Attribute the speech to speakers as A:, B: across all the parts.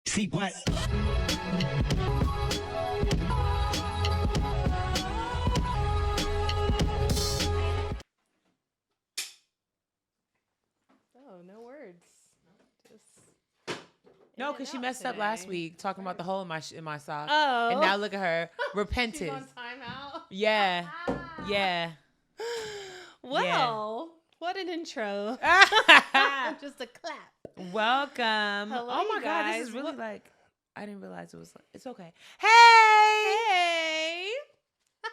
A: CWatt.
B: Oh, no words.
C: No, because she messed up last week talking about the hole in my sock.
B: Oh.
C: And now look at her, repented.
B: She's on timeout.
C: Yeah. Yeah.
B: Well, what an intro. Just a clap.
C: Welcome.
B: Hello,
C: oh my
B: you
C: God,
B: guys.
C: this is really
B: What-
C: like, I didn't realize it was, it's okay. Hey!
B: Hey.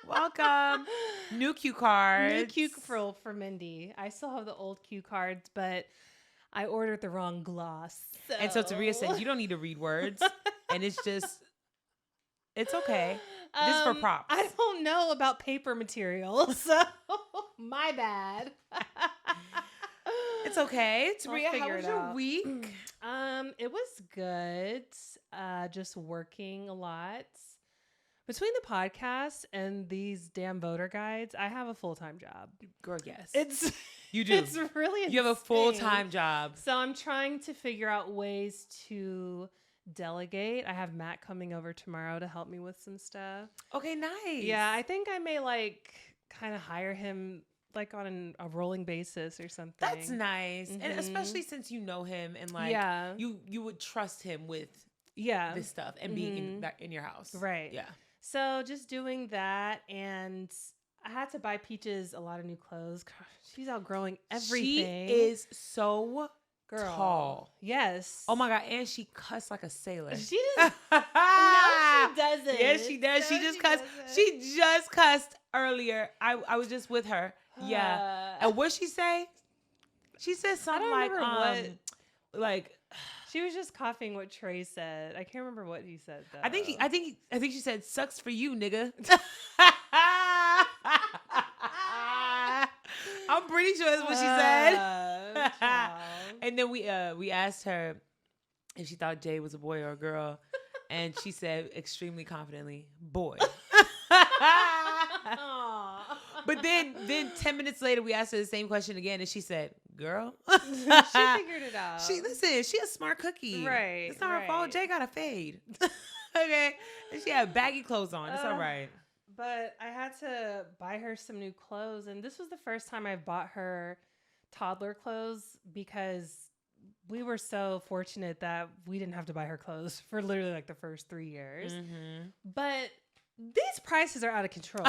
C: Welcome. New cue cards.
B: New cue for Mindy. I still have the old cue cards, but I ordered the wrong gloss.
C: And so Tabria said, you don't need to read words. And it's just, it's okay. This is for props.
B: I don't know about paper material, so my bad.
C: It's okay.
B: I'll
C: Tabria, how
B: figure
C: was
B: it
C: your
B: out.
C: week?
B: It was good. Just working a lot. Between the podcast and these damn voter guides, I have a full-time job.
C: Girl, yes.
B: It's
C: You do.
B: It's really insane.
C: You have a full-time job.
B: So I'm trying to figure out ways to delegate. I have Matt coming over tomorrow to help me with some stuff.
C: Okay, nice.
B: Yeah, I think I may like kind of hire him like on a rolling basis or something.
C: That's nice. And
B: Mhm.
C: especially since you know him and like
B: Yeah.
C: you would trust him with
B: Yeah.
C: this stuff and being in your house.
B: Right.
C: Yeah.
B: So just doing that, and I had to buy Peaches a lot of new clothes. Gosh, she's outgrowing everything.
C: She is so
B: Girl.
C: tall.
B: Yes.
C: Oh my God. And she cussed like a sailor.
B: She doesn't. No, she doesn't.
C: Yes, she does.
B: No,
C: She just cussed. She just cussed earlier. I was just with her. Yeah. And what she say? She said something like, like
B: she was just coughing what Trey said. I can't remember what he said though.
C: I think she said, "Sucks for you, nigga." I'm pretty sure that's what she said. And then we asked her if she thought Jay was a boy or a girl, and she said extremely confidently, "Boy." But then 10 minutes later, we asked her the same question again, and she said, "Girl."
B: She figured it out.
C: She a smart cookie.
B: Right.
C: It's not her fault. Jay got a fade. Okay. And she had baggy clothes on. It's all right.
B: But I had to buy her some new clothes, and this was the first time I bought her toddler clothes because we were so fortunate that we didn't have to buy her clothes for literally like the first 3 years.
C: Mm-hmm.
B: But these prices are out of control.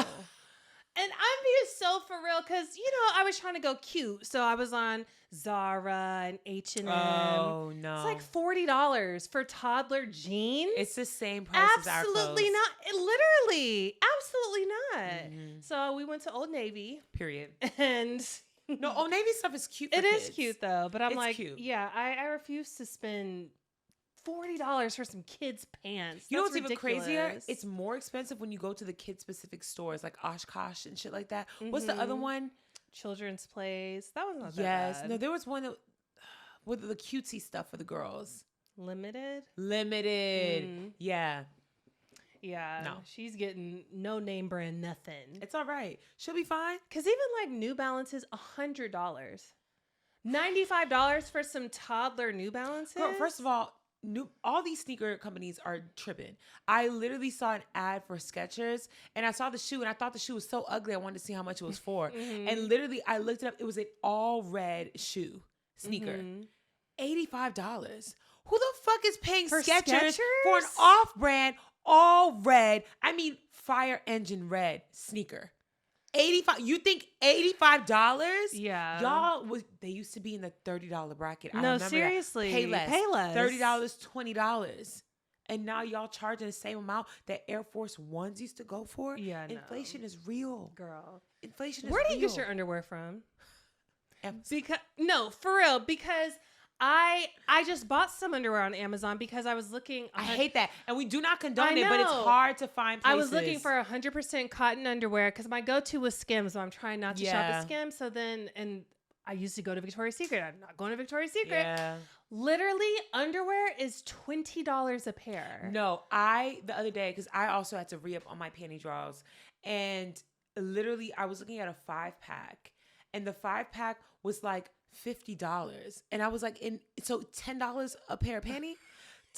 B: And I'm being so for real because, I was trying to go cute. So I was on Zara and H&M.
C: Oh, no.
B: It's like $40 for toddler jeans.
C: It's the same price as our clothes.
B: Absolutely not. Literally. Absolutely not.
C: Mhm.
B: So we went to Old Navy.
C: Period.
B: And
C: No, Old Navy stuff is cute for
B: it is
C: kids.
B: cute though. But I'm
C: It's
B: like,
C: cute.
B: yeah, I refuse to spend $40 for some kids' pants.
C: You know
B: That's
C: what's even crazier?
B: ridiculous.
C: It's more expensive when you go to the kid-specific stores like Oshkosh and shit like that. What's the other one?
B: Children's Place. That was not that
C: Yes.
B: bad.
C: No, there was one that, with the cutesy stuff for the girls.
B: Limited.
C: Yeah.
B: Yeah.
C: No.
B: She's getting no name brand nothing.
C: It's all right. She'll be fine.
B: Because even like New Balances, $100. $95 for some toddler New Balances?
C: Girl, first of all, all these sneaker companies are tripping. I literally saw an ad for Skechers, and I saw the shoe, and I thought the shoe was so ugly. I wanted to see how much it was for. And literally, I looked it up. It was an all red shoe sneaker. $85. Who the fuck is paying
B: For
C: Skechers
B: Skechers?
C: for an off-brand, all red, fire engine red sneaker? 85. You think $85?
B: Yeah.
C: Y'all they used to be in the $30 bracket. I
B: No,
C: remember that.
B: seriously.
C: Pay less.
B: Pay less.
C: $30, $20. And now y'all charging the same amount that Air Force Ones used to go for?
B: Yeah, no.
C: Inflation is real.
B: Girl.
C: Inflation is
B: Where do
C: real.
B: you get your underwear from?
C: Amazon.
B: No, for real. Because I just bought some underwear on Amazon because I was looking.
C: I hate that. And we do not condone
B: I
C: it, but it's
B: know.
C: hard to find places.
B: I was looking for 100% cotton underwear because my go-to was Skims, so I'm trying not to shop at Skims. So then, and I used to go to Victoria's Secret. I'm not going to Victoria's Secret.
C: Yeah.
B: Literally, underwear is $20 a pair.
C: No, the other day, because I also had to re-up on my panty drawers, and literally I was looking at a 5-pack, and the 5-pack was like $50. And I was like, so $10 a pair of panty?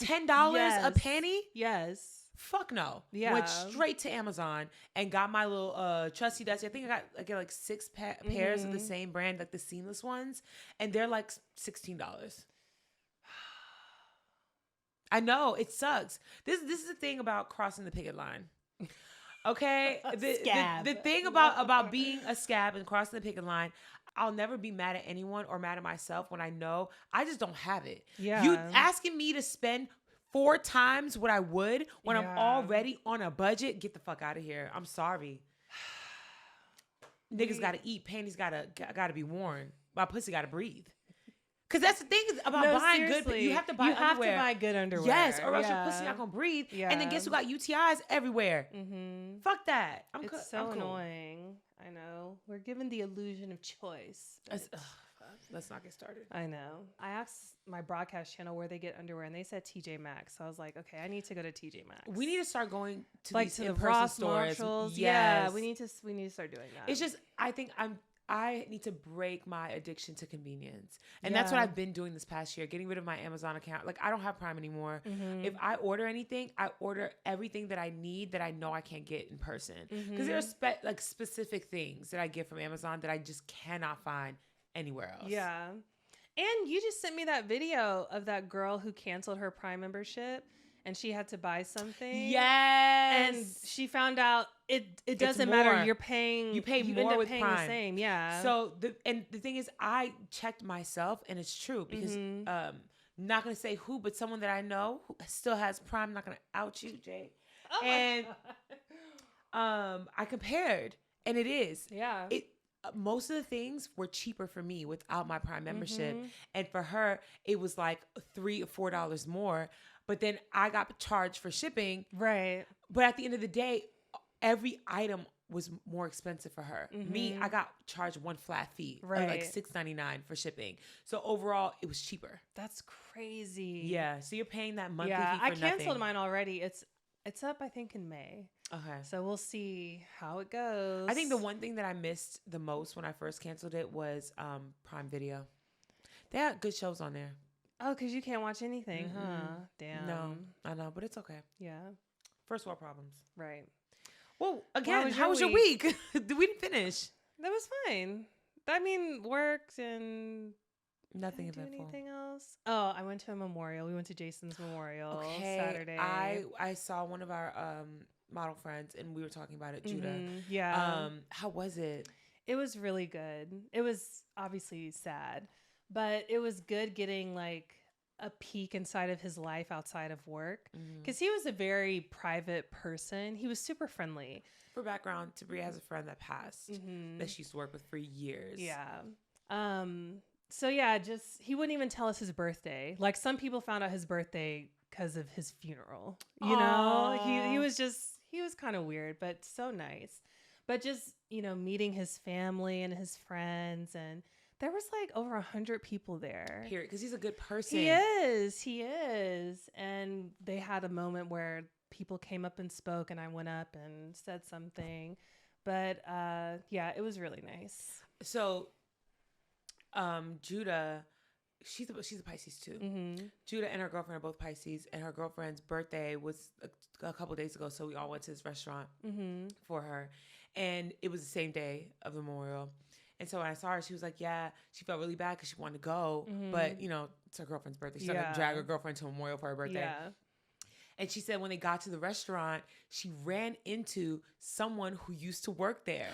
C: $10
B: Yes.
C: a panty?
B: Yes.
C: Fuck no.
B: Yeah.
C: Went straight to Amazon and got my little trusty dusty. I think I get like 6 pairs of the same brand, like the seamless ones, and they're like $16. I know it sucks. This is the thing about crossing the picket line. Okay, the thing about being a scab and crossing the picket line, I'll never be mad at anyone or mad at myself when I know I just don't have it.
B: Yeah.
C: You asking me to spend 4 times what I would when I'm already on a budget? Get the fuck out of here. I'm sorry. Niggas gotta eat. Panties gotta be worn. My pussy gotta breathe. Cause that's the thing about buying
B: seriously.
C: good. You have to buy underwear.
B: You have to buy good underwear.
C: Yes, or else your pussy not gonna breathe.
B: Yeah.
C: And then guess who got UTIs everywhere? Fuck that.
B: It's so annoying. I know. We're given the illusion of choice.
C: Let's not get started.
B: I know. I asked my broadcast channel where they get underwear, and they said TJ Maxx. So I was like, okay, I need to go to TJ Maxx.
C: We need to start going to
B: like
C: these
B: to the
C: in-person
B: Ross
C: stores.
B: Marshalls.
C: Yes.
B: Yeah, we need to start doing that.
C: It's just I think I need to break my addiction to convenience. And that's what I've been doing this past year, getting rid of my Amazon account. Like, I don't have Prime anymore. If I order anything, I order everything that I need that I know I can't get in person. Because there are like specific things that I get from Amazon that I just cannot find anywhere else.
B: Yeah. And you just sent me that video of that girl who canceled her Prime membership and she had to buy something.
C: Yes.
B: And she found out it doesn't matter. You pay more with Prime. The same. Yeah.
C: So the thing is, I checked myself and it's true because not gonna say who, but someone that I know who still has Prime. Not gonna out you, Jay.
B: Oh
C: and I compared, and it is.
B: Yeah.
C: Most of the things were cheaper for me without my Prime membership, and for her it was like $3 or $4 more. But then I got charged for shipping.
B: Right.
C: But at the end of the day, every item was more expensive for her. Me, I got charged one flat fee,
B: right,
C: like $6.99 for shipping. So overall, it was cheaper.
B: That's crazy.
C: Yeah. So you're paying that monthly fee for
B: I canceled
C: nothing.
B: mine already. It's up, I think, in May.
C: Okay.
B: So we'll see how it goes.
C: I think the one thing that I missed the most when I first canceled it was Prime Video. They had good shows on there.
B: Oh, because you can't watch anything, huh? Damn.
C: No, I know, but it's okay.
B: Yeah.
C: First world problems.
B: Right.
C: Well, again, how was your week? We didn't finish.
B: That was fine. I mean, worked and
C: nothing
B: didn't do
C: eventful.
B: anything else. Oh, I went to a memorial. We went to Jason's memorial Saturday.
C: I saw one of our model friends and we were talking about it, Judah.
B: Yeah.
C: How was it?
B: It was really good. It was obviously sad, but it was good getting like a peek inside of his life outside of work, because he was a very private person. He was super friendly.
C: For background, Tabria has a friend that passed that she used to work with for years.
B: Yeah. So yeah, just he wouldn't even tell us his birthday. Like some people found out his birthday because of his funeral. You know, he was kind of weird, but so nice. But just, you know, meeting his family and his friends, and there was like over 100 people there.
C: Period, because he's a good person.
B: He is. And they had a moment where people came up and spoke, and I went up and said something. But yeah, it was really nice.
C: So, Judah, she's a Pisces too. Judah and her girlfriend are both Pisces, and her girlfriend's birthday was a couple days ago. So we all went to this restaurant for her, and it was the same day of the memorial. And so when I saw her, she was like, yeah, she felt really bad because she wanted to go. But, you know, it's her girlfriend's birthday. She's not going to drag her girlfriend to a memorial for her birthday. Yeah. And she said when they got to the restaurant, she ran into someone who used to work there.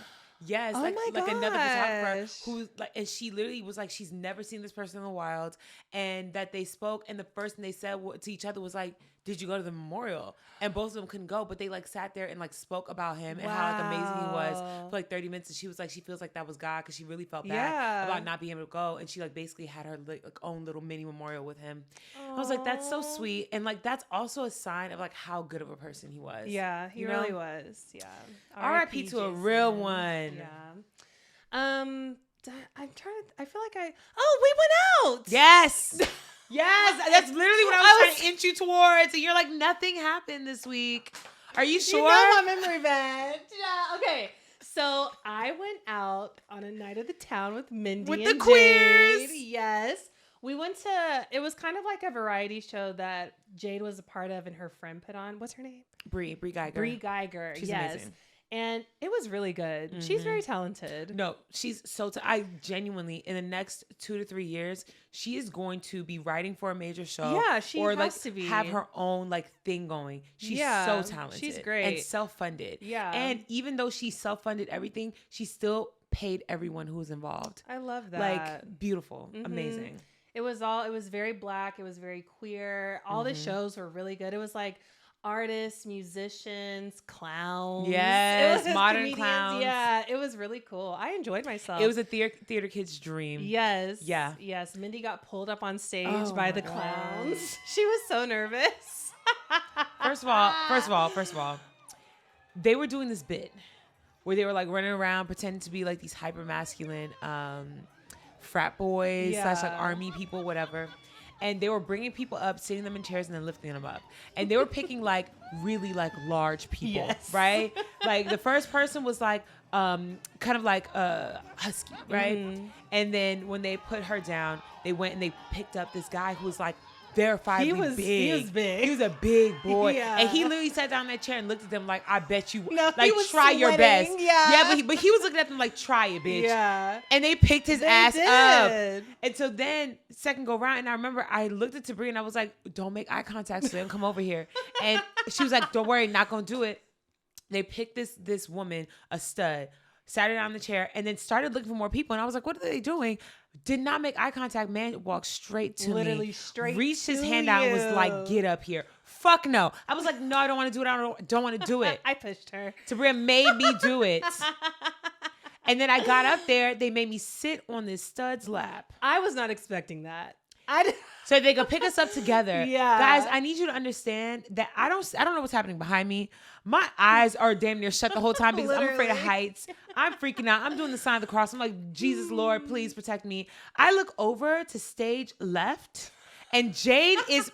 C: Yes,
B: oh
C: like another photographer
B: who
C: like, and she literally was like, she's never seen this person in the wild, and that they spoke, and the first thing they said to each other was like, did you go to the memorial? And both of them couldn't go, but they like sat there and like spoke about him and how like amazing he was for like 30 minutes. And she was like, she feels like that was God, because she really felt bad about not being able to go, and she like basically had her like own little mini memorial with him. I was like, that's so sweet, and like that's also a sign of like how good of a person he was.
B: Yeah, he really was. Yeah.
C: R.I.P. to a real one.
B: Yeah. I'm trying to. I feel like we went out.
C: Yes. Yes, that's literally what I was trying to inch you towards. And you're like, nothing happened this week. Are you sure?
B: You know my memory bad. Yeah. Okay. So I went out on a night of the town with Mindy
C: with
B: and
C: the queers.
B: Dave. Yes. We went to, it was kind of like a variety show that Jade was a part of and her friend put on. What's her name?
C: Brie Geiger.
B: Brie Geiger.
C: She's
B: yes.
C: amazing.
B: And it was really good. Mm-hmm. She's very talented.
C: No, she's so I genuinely, in the next 2 to 3 years, she is going to be writing for a major show.
B: Yeah, she
C: or
B: has
C: like
B: to be.
C: have her own like thing going. She's so talented.
B: She's great.
C: And self-funded.
B: Yeah.
C: And even though she self-funded everything, she still paid everyone who was involved.
B: I love that.
C: Like, beautiful.
B: Mm-hmm.
C: Amazing.
B: It was very black. It was very queer. All the shows were really good. It was like artists, musicians, clowns.
C: Yes, modern clowns.
B: Yeah, it was really cool. I enjoyed myself.
C: It was a theater kid's dream.
B: Yes.
C: Yeah.
B: Yes. Mindy got pulled up on stage by the clowns. She was so nervous.
C: First of all, they were doing this bit where they were like running around pretending to be like these hyper masculine frat boys / like army people, whatever. And they were bringing people up, sitting them in chairs, and then lifting them up. And they were picking like really like large people, right? Like the first person was like kind of like husky, right? Mm-hmm. And then when they put her down, they went and they picked up this guy who was like verifiably big. He was big. He was a big boy. Yeah. And he literally sat down in that chair and looked at them like, I bet you, like, try your best. Yeah, but he was looking at them like, try it, bitch. Yeah. And they picked his ass up. And so then, second go round, and I remember I looked at Tabria and I was like, don't make eye contact so they don't come over here. And she was like, don't worry, not gonna do it. They picked this woman, a stud, sat her down in the chair, and then started looking for more people. And I was like, what are they doing? Did not make eye contact. Man walked straight to me.
B: Literally straight
C: reached his hand out and was like, get up here. Fuck no. I was like, no, I don't want to do it. I don't want to do it.
B: I pushed her.
C: Tabria made me do it. And then I got up there. They made me sit on this stud's lap.
B: I was not expecting that.
C: So they could pick us up together.
B: Yeah.
C: Guys, I need you to understand that I don't know what's happening behind me. My eyes are damn near shut the whole time because I'm afraid of heights. I'm freaking out. I'm doing the sign of the cross. I'm like, Jesus, Lord, please protect me. I look over to stage left and Jade's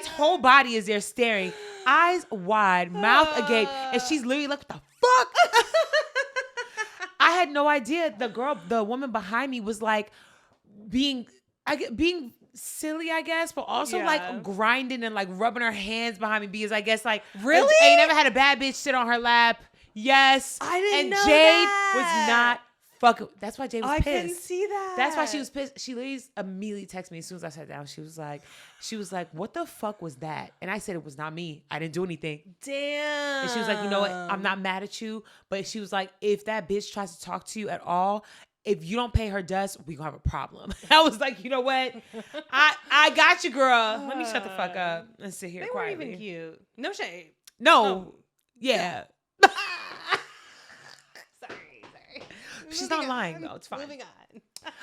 C: whole body is there staring, eyes wide, mouth agape. And she's literally like, what the fuck? I had no idea. The woman behind me was like being silly, I guess, but also like grinding and like rubbing her hands behind me because I guess like
B: really
C: ain't never had a bad bitch sit on her lap. Yes,
B: I didn't know
C: Jade
B: that.
C: was not fucking. That's why Jade was pissed.
B: I couldn't see that.
C: That's why she was pissed. She literally immediately texted me as soon as I sat down. She was like, what the fuck was that? And I said, it was not me. I didn't do anything.
B: Damn.
C: And she was like, you know what? I'm not mad at you, but she was like, if that bitch tries to talk to you at all, if you don't pay her dust, we gonna have a problem. I was like, you know what? I got you, girl. Let me shut the fuck up and sit here quietly.
B: They weren't even cute. No shade.
C: No.
B: Oh.
C: Yeah.
B: Sorry.
C: She's not lying though. It's fine.
B: Moving on.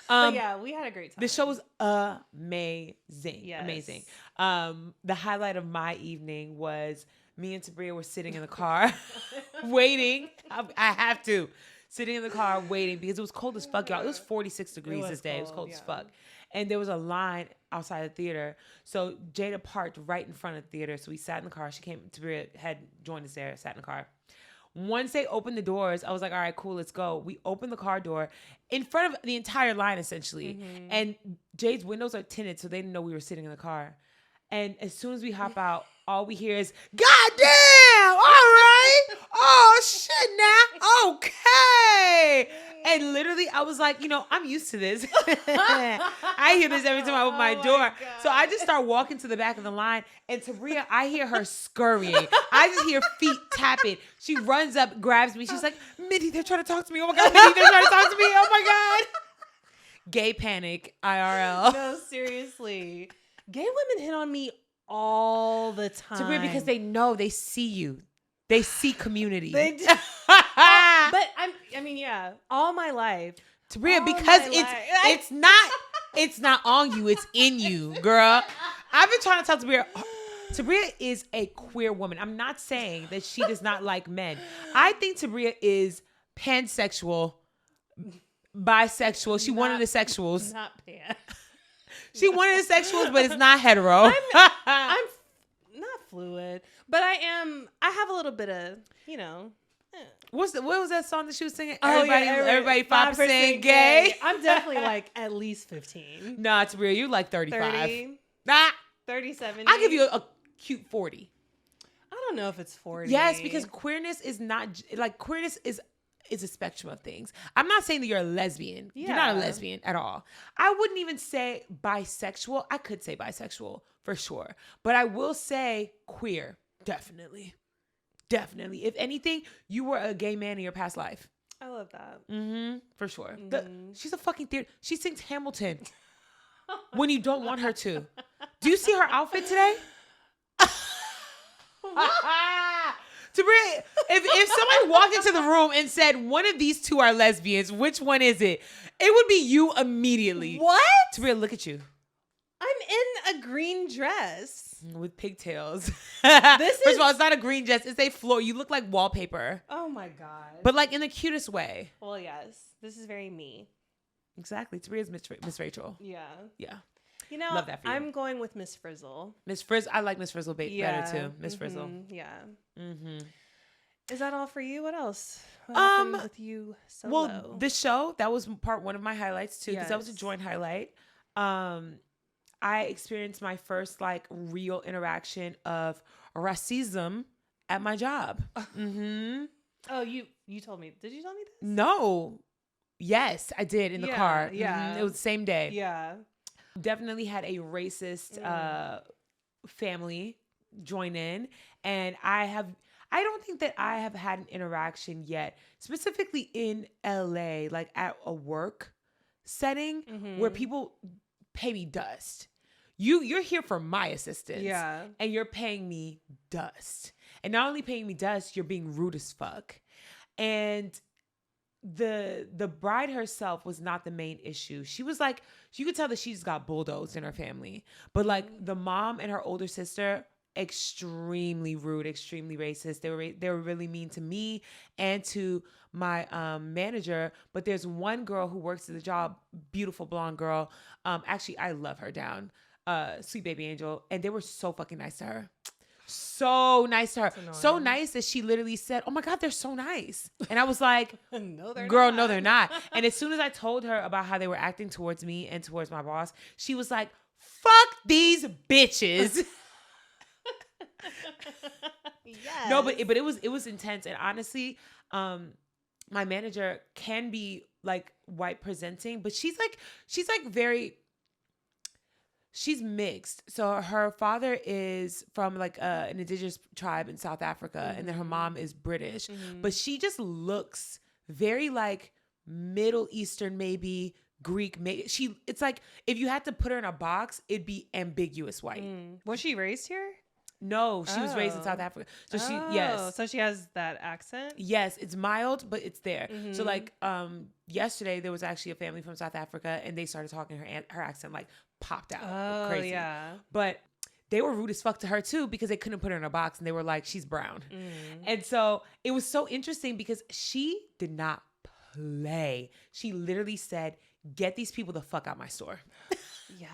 B: But yeah, we had a great time.
C: The show was amazing.
B: Yes.
C: Amazing. The highlight of my evening was me and Tabria were sitting in the car waiting. I have to. Sitting in the car waiting because it was cold as fuck, y'all. It was 46 degrees this day. It was cold as fuck. And there was a line outside the theater. So Jada parked right in front of the theater. So we sat in the car. Tabria had joined us there, sat in the car. Once they opened the doors, I was like, all right, cool, let's go. We opened the car door in front of the entire line, essentially. Mm-hmm. And Jade's windows are tinted, so they didn't know we were sitting in the car. And as soon as we hop out, all we hear is, God damn, all right. Oh, shit now. Okay. And literally, I was like, I'm used to this. I hear this every time I open my door. So I just start walking to the back of the line. And Tabria, I hear her scurrying. I just hear feet tapping. She runs up, grabs me. She's like, Mindy, they're trying to talk to me. Oh, my God, Mindy, they're trying to talk to me. Oh, my God. Gay panic, IRL.
B: No, seriously. Gay women hit on me all the time.
C: Tabria, because they know, they see you. They see community.
B: They do. But yeah, all my life.
C: Tabria, because it's not on you, it's in you, girl. I've been trying to tell Tabria. Tabria is a queer woman. I'm not saying that she does not like men. I think Tabria is pansexual, bisexual. She one of the sexuals.
B: Not pan.
C: She one of the sexuals, but it's not hetero.
B: I'm not fluid, but I have a little bit of,
C: What was that song that she was singing?
B: Oh,
C: Everybody 5% gay.
B: I'm definitely like at least 15.
C: Nah, it's real. You're like 35.
B: 30.
C: Nah.
B: 37.
C: I'll give you a cute 40.
B: I don't know if it's 40.
C: Yes, because queerness is not like queerness is a spectrum of things. I'm not saying that you're a lesbian. Yeah. You're not a lesbian at all. I wouldn't even say bisexual. I could say bisexual for sure. But I will say queer. Definitely. Definitely. If anything, you were a gay man in your past life.
B: I love that.
C: Mm-hmm. For sure. She's a fucking theater. She sings Hamilton when you don't want her to. Do you see her outfit today? Tabria, if somebody walked into the room and said one of these two are lesbians, which one is it? It would be you immediately.
B: What?
C: Tabria, look at you.
B: I'm in a green dress
C: with pigtails.
B: First
C: of all, it's not a green dress. It's a floor. You look like wallpaper.
B: Oh my god!
C: But like in the cutest way.
B: Well, yes, this is very me.
C: Exactly. Tabria's Miss Rachel.
B: Yeah.
C: Yeah.
B: You know,
C: love that for you.
B: I'm going with Miss Frizzle.
C: Miss Frizzle. I like Miss Frizzle better too. Miss Frizzle.
B: Yeah.
C: Mm-hmm.
B: Is that all for you? What else? What happened with you solo?
C: Well, the show, that was part one of my highlights too, because that was a joint highlight. I experienced my first like real interaction of racism at my job. Mm-hmm.
B: Oh, you told me. Did you tell me this?
C: No. Yes, I did in the car.
B: Yeah.
C: Mm-hmm. It was the same day.
B: Yeah.
C: Definitely had a racist family join in. And I don't think that I have had an interaction yet, specifically in LA, like at a work setting where people pay me dust. You're here for my assistance.
B: Yeah.
C: And you're paying me dust. And not only paying me dust, you're being rude as fuck. And the bride herself was not the main issue. She was like, you could tell that she's got bulldozed in her family. But like the mom and her older sister, extremely rude, extremely racist. They were really mean to me and to my manager. But there's one girl who works at the job, beautiful blonde girl. Actually, I love her down. Sweet baby angel. And they were so fucking nice to her. So nice to her. So nice that she literally said, "Oh my God, they're so nice." And I was like,
B: "No, they're
C: girl,
B: not.
C: no, they're not." And as soon as I told her about how they were acting towards me and towards my boss, she was like, "Fuck these bitches."
B: Yes.
C: No, but it was intense. And honestly, my manager can be like white presenting, but she's mixed. So her father is from like an indigenous tribe in South Africa, and then her mom is British. But she just looks very like Middle Eastern, maybe Greek. It's like if you had to put her in a box, it'd be ambiguous white.
B: Was she raised here?
C: No, she was raised in South Africa. So
B: so she has that accent?
C: Yes, it's mild, but it's there. So like yesterday there was actually a family from South Africa, and they started talking, her accent like popped out. Crazy. Yeah. But they were rude as fuck to her too, because they couldn't put her in a box, and they were like, she's brown. And so it was so interesting because she did not play. She literally said, "Get these people the fuck out my store."
B: Yes.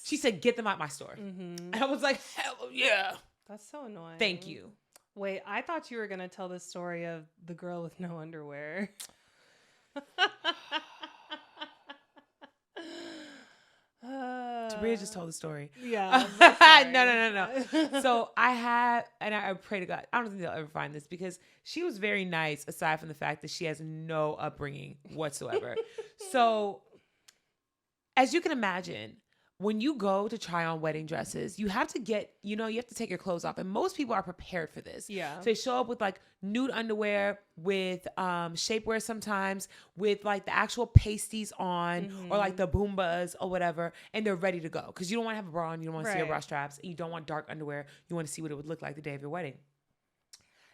C: She said, "Get them out my store." And I was like, hell yeah.
B: That's so annoying.
C: Thank you.
B: Wait, I thought you were going to tell the story of the girl with no underwear.
C: Tabria just told the story.
B: Yeah.
C: No. So I pray to God, I don't think they'll ever find this, because she was very nice, aside from the fact that she has no upbringing whatsoever. So as you can imagine, when you go to try on wedding dresses, you have to take your clothes off. And most people are prepared for this.
B: Yeah.
C: So they show up with like nude underwear, with shapewear sometimes, with like the actual pasties on, or like the Boombas or whatever. And they're ready to go. Because you don't want to have a bra on. You don't want to see your bra straps. And you don't want dark underwear. You want to see what it would look like the day of your wedding.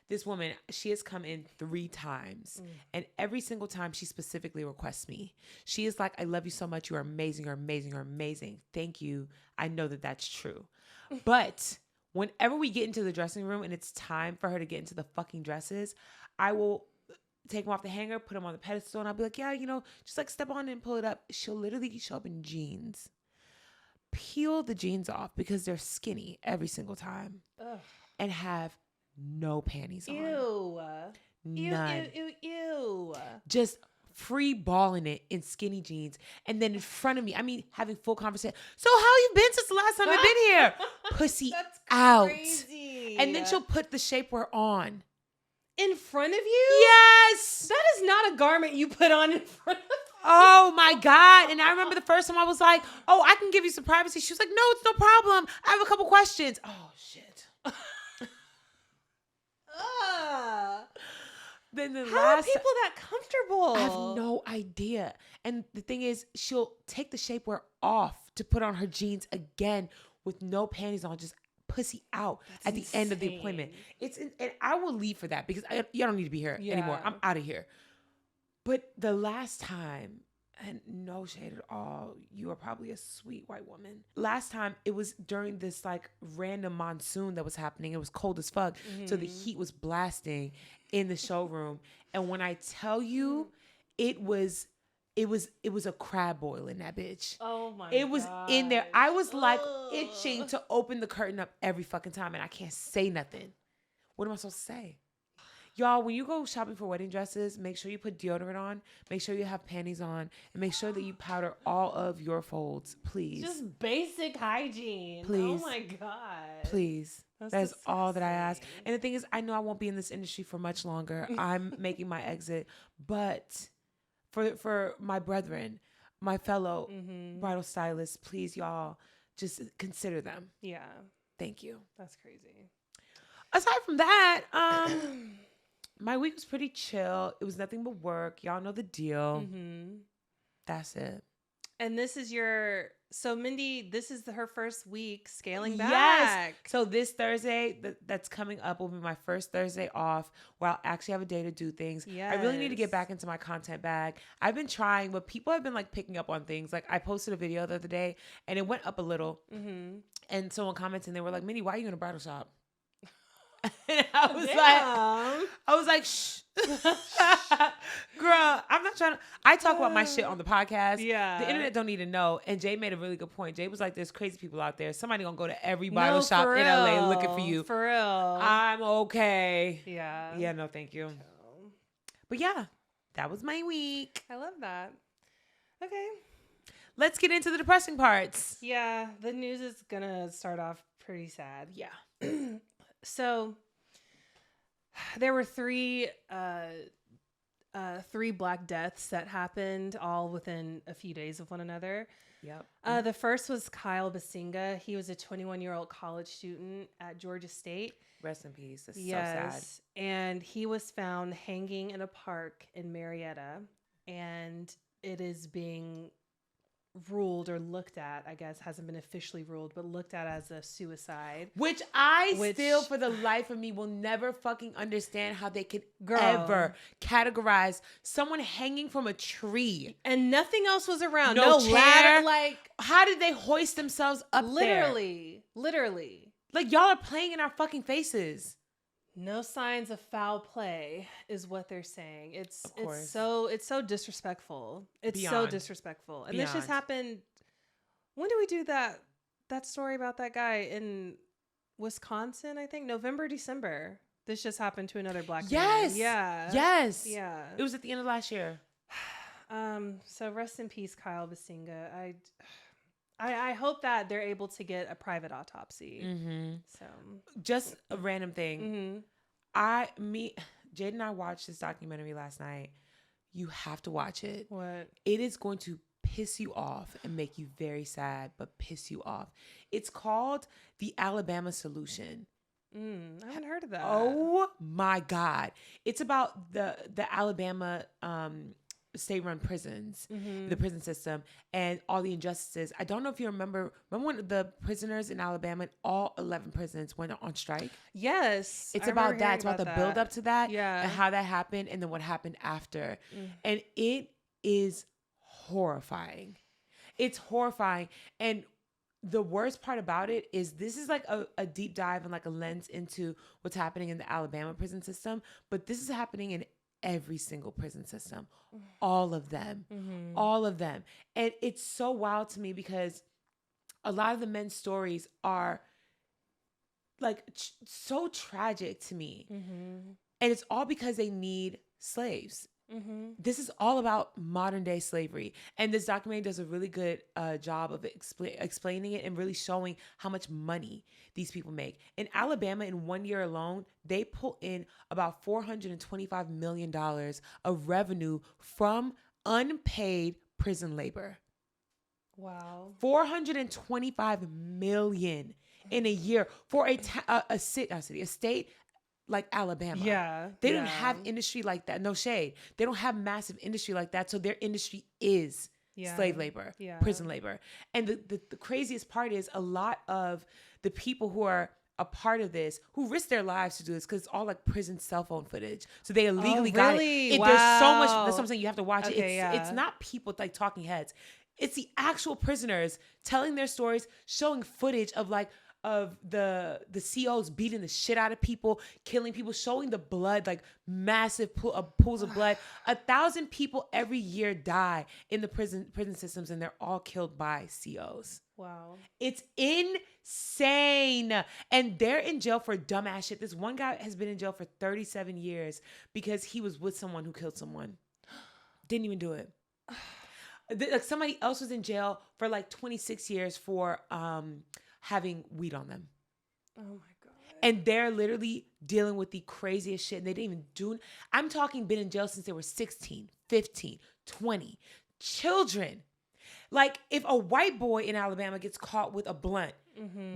C: This woman, she has come in 3 times. And every single time she specifically requests me. She is like, "I love you so much. You are amazing. You're amazing. You're amazing. Thank you. I know that that's true." But whenever we get into the dressing room and it's time for her to get into the fucking dresses, I will take them off the hanger, put them on the pedestal, and I'll be like, "Yeah, just like step on it and pull it up." She'll literally show up in jeans. Peel the jeans off because they're skinny every single time. Ugh. And have no panties on.
B: Ew.
C: None.
B: Ew.
C: Just free balling it in skinny jeans. And then in front of me, I mean, having full conversation. So how you been since the last time I've been here? Pussy
B: That's
C: out.
B: crazy.
C: And then she'll put the shapewear on.
B: In front of you?
C: Yes.
B: That is not a garment you put on in front of you.
C: Oh my God. And I remember the first time I was like, oh, I can give you some privacy. She was like, no, it's no problem. I have a couple questions. Oh, shit. Then
B: How are people that comfortable?
C: I have no idea. And the thing is, she'll take the shapewear off to put on her jeans again with no panties on, just pussy out at the end of the appointment. And I will leave for that because you don't need to be here anymore. I'm out of here. But the last time, and no shade at all, you are probably a sweet white woman. Last time, it was during this like random monsoon that was happening. It was cold as fuck. So the heat was blasting in the showroom. And when I tell you, it was a crab boil in that bitch.
B: Oh my God.
C: It was in there. I was like itching to open the curtain up every fucking time, and I can't say nothing. What am I supposed to say? Y'all, when you go shopping for wedding dresses, make sure you put deodorant on, make sure you have panties on, and make sure that you powder all of your folds, please.
B: Just basic hygiene.
C: Please.
B: Oh my God.
C: Please.
B: That's
C: That is all that I ask.
B: disgusting.
C: And the thing is, I know I won't be in this industry for much longer. I'm making my exit. But for my brethren, my fellow bridal stylists, please, y'all, just consider them.
B: Yeah.
C: Thank you.
B: That's crazy.
C: Aside from that, my week was pretty chill. It was nothing but work. Y'all know the deal. That's it.
B: And this is so Mindy, this is her first week scaling back.
C: Yes. So this Thursday that's coming up will be my first Thursday off where I'll actually have a day to do things.
B: Yes.
C: I really need to get back into my content bag. I've been trying, but people have been like picking up on things. Like I posted a video the other day and it went up a little. And someone commented and they were like, Mindy, why are you in a bridal shop? And I was like, shh. Girl, I'm not trying to. I talk about my shit on the podcast.
B: Yeah.
C: The internet don't need to know. And Jay made a really good point. Jay was like, there's crazy people out there. Somebody gonna go to every bridal shop in LA looking for you.
B: For real.
C: I'm okay.
B: Yeah.
C: Yeah, no, thank you. But yeah, that was my week.
B: I love that. Okay.
C: Let's get into the depressing parts.
B: Yeah, the news is gonna start off pretty sad.
C: Yeah.
B: So there were three Black deaths that happened all within a few days of one another.
C: Yep.
B: The first was Kyle Bassinga. He was a 21-year-old college student at Georgia State.
C: Rest in peace. This is so sad.
B: And he was found hanging in a park in Marietta, and it is being ruled or looked at, I guess, hasn't been officially ruled, but looked at as a suicide.
C: Which still, for the life of me, will never fucking understand how they could ever categorize someone hanging from a tree.
B: And nothing else was around.
C: No
B: No
C: chair.
B: ladder. Like,
C: how did they hoist themselves up there?
B: Literally.
C: Like, y'all are playing in our fucking faces.
B: No signs of foul play is what they're saying. It's
C: course.
B: so disrespectful. It's so
C: Beyond.
B: disrespectful. And this just happened. When did we do that story about that guy in Wisconsin? I think November, December. This just happened to another Black man. Yeah.
C: Yes.
B: Yeah.
C: It was at the end of last year.
B: So rest in peace, Kyle Bassinga. I hope that they're able to get a private autopsy. So
C: just a random thing. Jade and I watched this documentary last night. You have to watch it.
B: What?
C: It is going to piss you off and make you very sad, but piss you off. It's called The Alabama Solution.
B: I haven't heard of that.
C: Oh my God. It's about the Alabama state-run prisons, the prison system, and all the injustices. I don't know if you remember when the prisoners in Alabama, all 11 prisons went on strike?
B: Yes.
C: It's about that. It's about the build up to that,
B: yeah,
C: and how that happened, and then what happened after. And it is horrifying. It's horrifying. And the worst part about it is this is like a deep dive and like a lens into what's happening in the Alabama prison system, but this is happening in every single prison system, all of them. And it's so wild to me because a lot of the men's stories are so tragic to me.
B: Mm-hmm.
C: And it's all because they need slaves.
B: Mm-hmm.
C: This is all about modern day slavery. And this documentary does a really good job of explaining it and really showing how much money these people make. In Alabama, in 1 year alone, they pull in about $425 million of revenue from unpaid prison labor.
B: Wow.
C: $425 million in a year for a state like Alabama.
B: Yeah.
C: They don't have industry like that. No shade. They don't have massive industry like that. So their industry is slave labor, prison labor. And the craziest part is a lot of the people who are a part of this, who risk their lives to do this, because it's all like prison cell phone footage. So they illegally got it.
B: Wow.
C: There's so much. That's what I'm saying. You have to watch it.
B: Okay,
C: It's not people like talking heads. It's the actual prisoners telling their stories, showing footage of the COs beating the shit out of people, killing people, showing the blood, like massive pools of blood. 1,000 people every year die in the prison systems, and they're all killed by COs.
B: Wow.
C: It's insane. And they're in jail for dumbass shit. This one guy has been in jail for 37 years because he was with someone who killed someone. Didn't even do it. Like somebody else was in jail for like 26 years for having weed on them.
B: Oh my God.
C: And they're literally dealing with the craziest shit. And they didn't even do. I'm talking been in jail since they were 16, 15, 20. Children. Like if a white boy in Alabama gets caught with a blunt,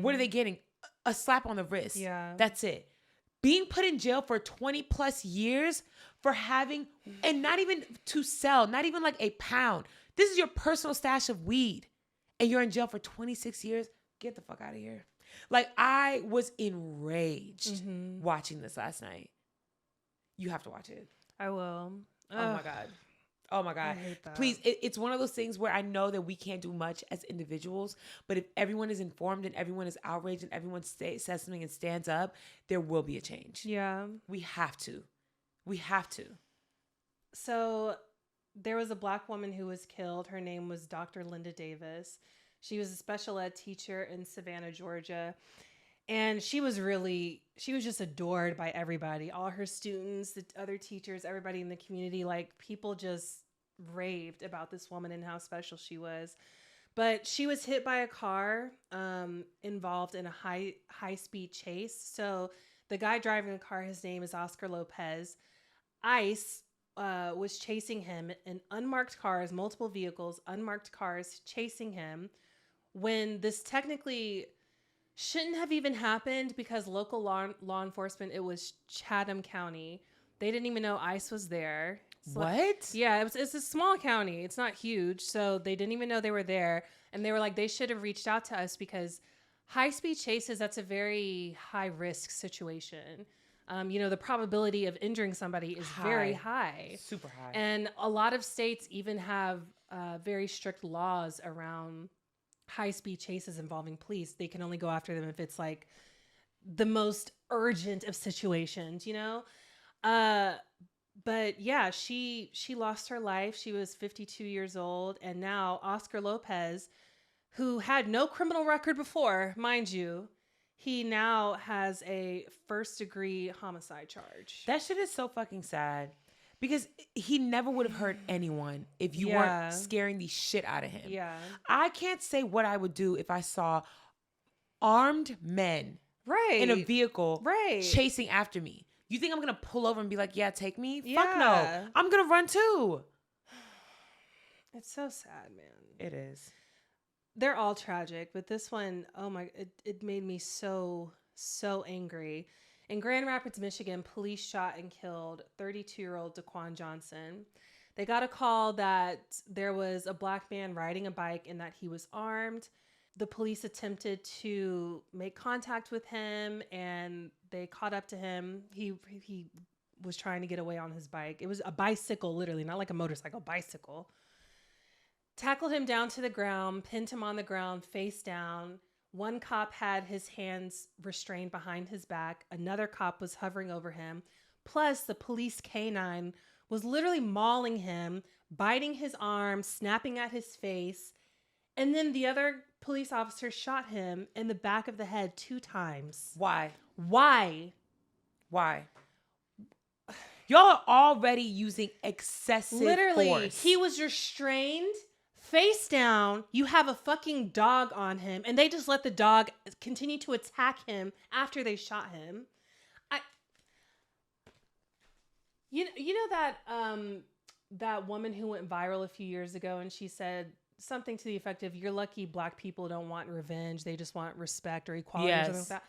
C: what are they getting? A slap on the wrist.
B: Yeah.
C: That's it. Being put in jail for 20 plus years for having, and not even to sell, not even like a pound. This is your personal stash of weed. And you're in jail for 26 years. Get the fuck out of here. Like, I was enraged watching this last night. You have to watch it.
B: I will.
C: Oh my God. Oh my God.
B: I hate that.
C: Please, it's one of those things where I know that we can't do much as individuals, but if everyone is informed and everyone is outraged and everyone says something and stands up, there will be a change.
B: Yeah.
C: We have to. We have to.
B: So there was a Black woman who was killed. Her name was Dr. Linda Davis. She was a special ed teacher in Savannah, Georgia. And she was just adored by everybody, all her students, the other teachers, everybody in the community. Like, people just raved about this woman and how special she was. But she was hit by a car involved in a high-speed chase. So the guy driving the car, his name is Oscar Lopez. ICE was chasing him in unmarked cars, multiple vehicles, unmarked cars chasing him, when this technically shouldn't have even happened because local law enforcement, it was Chatham County. They didn't even know ICE was there. So,
C: what?
B: Yeah, it's a small county. It's not huge. So they didn't even know they were there. And they were like, they should have reached out to us because high-speed chases, that's a very high-risk situation. The probability of injuring somebody is very high.
C: Super high.
B: And a lot of states even have very strict laws around high-speed chases involving police. They can only go after them if it's like the most urgent of situations, But yeah, she lost her life. She was 52 years old. And now Oscar Lopez, who had no criminal record before, mind you, he now has a first-degree homicide charge.
C: That shit is so fucking sad. Because he never would have hurt anyone if you weren't scaring the shit out of him.
B: Yeah.
C: I can't say what I would do if I saw armed men in a vehicle chasing after me. You think I'm going to pull over and be like, yeah, take me?
B: Yeah.
C: Fuck no. I'm going to run too.
B: It's so sad, man.
C: It is.
B: They're all tragic, but this one, it made me so angry. In Grand Rapids, Michigan, police shot and killed 32-year-old DaQuain Johnson. They got a call that there was a Black man riding a bike and that he was armed. The police attempted to make contact with him and they caught up to him. He was trying to get away on his bike. It was a bicycle, literally, not like a motorcycle, bicycle. Tackled him down to the ground, pinned him on the ground, face down. One cop had his hands restrained behind his back. Another cop was hovering over him. Plus, the police canine was literally mauling him, biting his arm, snapping at his face. And then the other police officer shot him in the back of the head 2 times.
C: Why?
B: Why?
C: Y'all are already using excessive force.
B: He was restrained, face down. You have a fucking dog on him, and they just let the dog continue to attack him after they shot him. You know that that woman who went viral a few years ago, and she said something to the effect of, "You're lucky Black people don't want revenge; they just want respect or equality." Yes. Or something like that.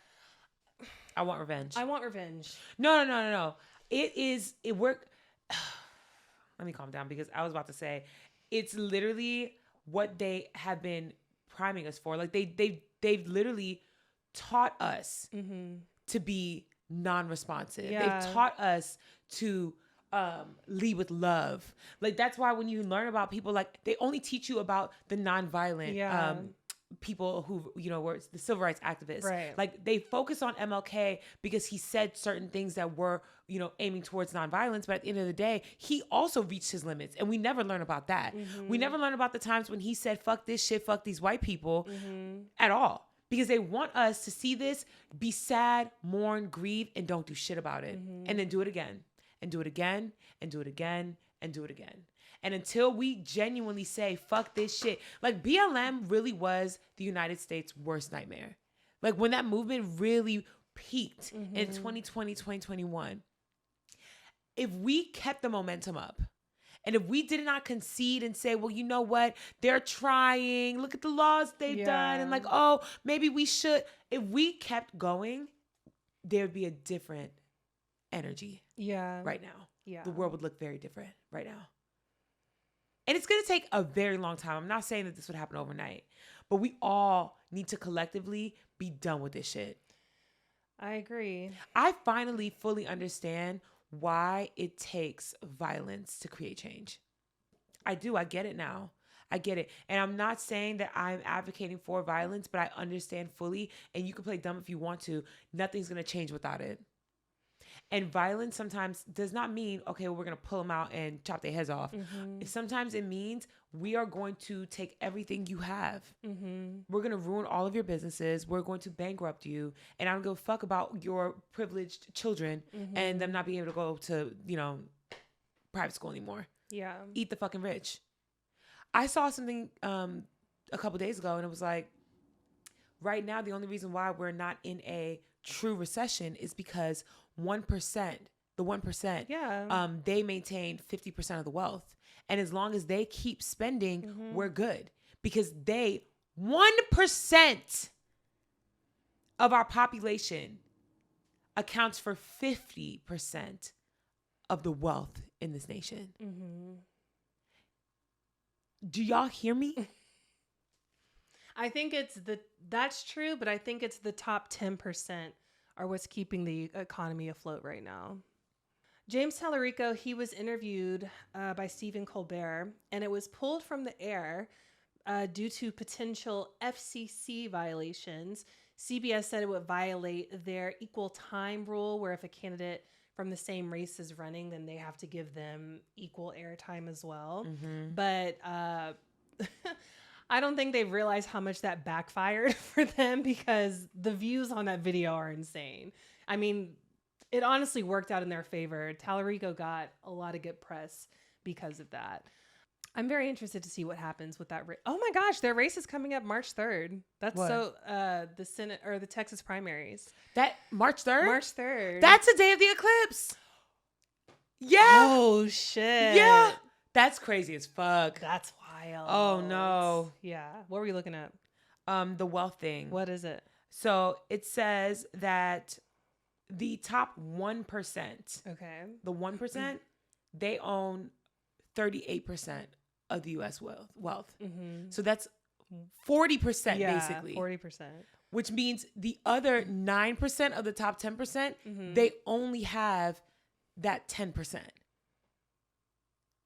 C: I want revenge. No. It worked. Let me calm down, because I was about to say, it's literally what they have been priming us for. Like they've literally taught us to be non-responsive. Yeah. They've taught us to lead with love. Like that's why when you learn about people, like they only teach you about the non-violent people who, you know, were the civil rights activists. Right. Like they focus on MLK because he said certain things that were, you know, aiming towards nonviolence. But at the end of the day, he also reached his limits. And we never learn about that. We never learn about the times when he said, fuck this shit, fuck these white people at all. Because they want us to see this, be sad, mourn, grieve, and don't do shit about it. And then do it again. And do it again. And do it again. And do it again. And until we genuinely say, fuck this shit. Like BLM really was the United States' worst nightmare. Like when that movement really peaked in 2020, 2021. If we kept the momentum up, and if we did not concede and say, well, you know what? They're trying. Look at the laws they've done. And like, oh, maybe we should. If we kept going, there would be a different energy right now. Yeah. The world would look very different right now. And it's going to take a very long time. I'm not saying that this would happen overnight, but we all need to collectively be done with this shit.
B: I agree.
C: I finally fully understand why it takes violence to create change. I do. I get it now. I get it. And I'm not saying that I'm advocating for violence, but I understand fully, and you can play dumb if you want to. Nothing's going to change without it. And violence sometimes does not mean, okay, well, we're going to pull them out and chop their heads off. Sometimes it means we are going to take everything you have. We're going to ruin all of your businesses. We're going to bankrupt you. And I don't give a fuck about your privileged children and them not being able to go to, you know, private school anymore. Yeah. Eat the fucking rich. I saw something a couple days ago, and it was like, right now, the only reason why we're not in a true recession is because 1%, the 1%, they maintain 50% of the wealth. And as long as they keep spending, we're good. Because 1% of our population accounts for 50% of the wealth in this nation. Do y'all hear me?
B: I think that's true, but I think it's the top 10% are what's keeping the economy afloat right now. James Talarico, he was interviewed by Stephen Colbert, and it was pulled from the air due to potential FCC violations. CBS said it would violate their equal time rule, where if a candidate from the same race is running, then they have to give them equal airtime as well. But I don't think they've realized how much that backfired for them, because the views on that video are insane. I mean, it honestly worked out in their favor. Talarico got a lot of good press because of that. I'm very interested to see what happens with that. Oh my gosh, their race is coming up March 3rd. That's what? So the Senate or the Texas primaries.
C: That March 3rd?
B: March 3rd.
C: That's the day of the eclipse. Yeah.
B: Oh shit.
C: Yeah. That's crazy as fuck.
B: That's wild.
C: Oh no.
B: Yeah. What were you looking at?
C: The wealth thing.
B: What is it?
C: So it says that the top 1%.
B: Okay.
C: The 1%, they own 38% of the U.S. wealth. So that's 40% basically.
B: 40%.
C: Which means the other 9% of the top 10%, they only have that 10%.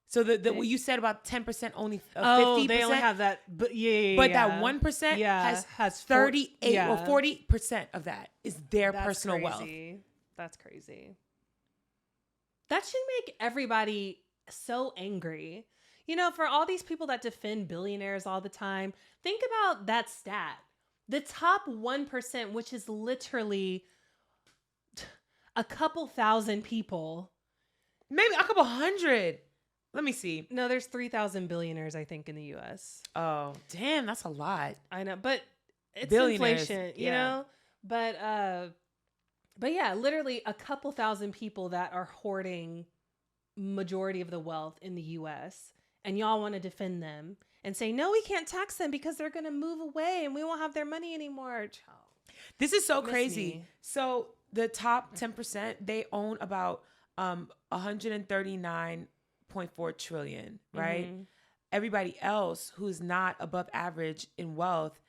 C: So what you said about 10% only 50%.
B: They only have that, but
C: But that 1% has 38 or 40% of that is their personal wealth.
B: That's crazy. That should make everybody so angry. You know, for all these people that defend billionaires all the time, think about that stat. The top 1%, which is literally a couple thousand people.
C: Maybe a couple hundred. Let me see.
B: No, there's 3,000 billionaires, I think, in the U.S.
C: Oh, damn, that's a lot.
B: I know, but it's
C: Billionaires,
B: inflation, you know? But yeah, literally a couple thousand people that are hoarding majority of the wealth in the U.S. and y'all want to defend them and say, no, we can't tax them because they're going to move away and we won't have their money anymore.
C: This is so crazy. So the top 10%, they own about 139.4 trillion, right? Mm-hmm. Everybody else who's not above average in wealth,